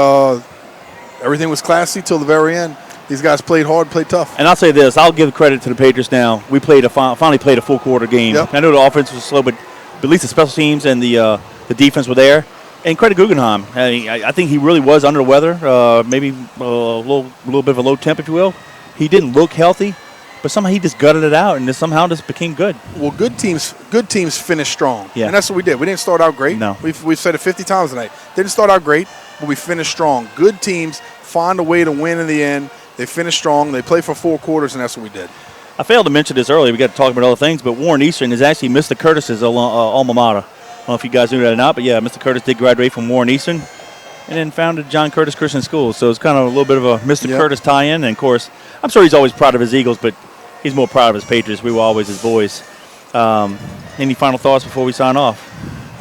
everything was classy till the very end. These guys played hard, played tough. And I'll say this, I'll give credit to the Patriots now. We finally played a full quarter game. Yep. I know the offense was slow, but at least the special teams and the defense were there. And credit Guggenheim. I think he really was under the weather, maybe a little bit of a low temp, if you will. He didn't look healthy, but somehow he just gutted it out and somehow just became good. Well, good teams finish strong. Yeah. And that's what we did. We didn't start out great. No. We've said it 50 times tonight. Didn't start out great, but we finished strong. Good teams find a way to win in the end. They finish strong. They play for 4 quarters, and that's what we did. I failed to mention this earlier. We got to talk about other things, but Warren Easton has actually Mr. Curtis's alma mater. don't know if you guys knew that or not, but yeah, Mr. Curtis did graduate from Warren Easton and then founded John Curtis Christian School. So it's kind of a little bit of a Mr. Curtis tie-in. And, of course, I'm sure he's always proud of his Eagles, but he's more proud of his Patriots. We were always his boys. Any final thoughts before we sign off?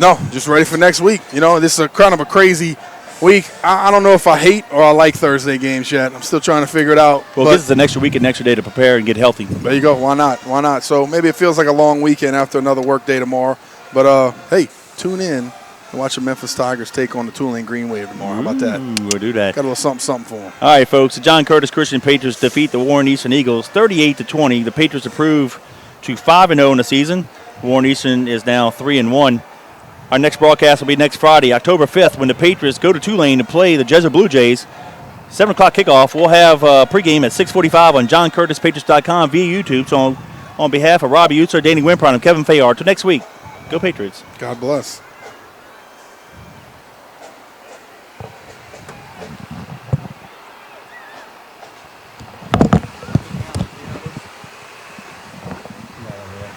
No, just ready for next week. You know, this is kind of a crazy week. I don't know if I hate or I like Thursday games yet. I'm still trying to figure it out. Well, this is an extra week and an extra day to prepare and get healthy. There you go. Why not? Why not? So maybe it feels like a long weekend after another work day tomorrow. But, hey, tune in and watch the Memphis Tigers take on the Tulane Green Wave tomorrow. How about that? We'll do that. Got a little something for them. All right, folks. The John Curtis Christian Patriots defeat the Warren Easton Eagles 38-20. The Patriots improve to 5-0 in the season. Warren Easton is now 3-1. Our next broadcast will be next Friday, October 5th, when the Patriots go to Tulane to play the Jesuit Blue Jays. 7 o'clock kickoff. We'll have pregame at 6:45 on JohnCurtisPatriots.com via YouTube. So on behalf of Robbie Utzer, Danny Wimpron, and Kevin Fayard, till next week, go Patriots. God bless.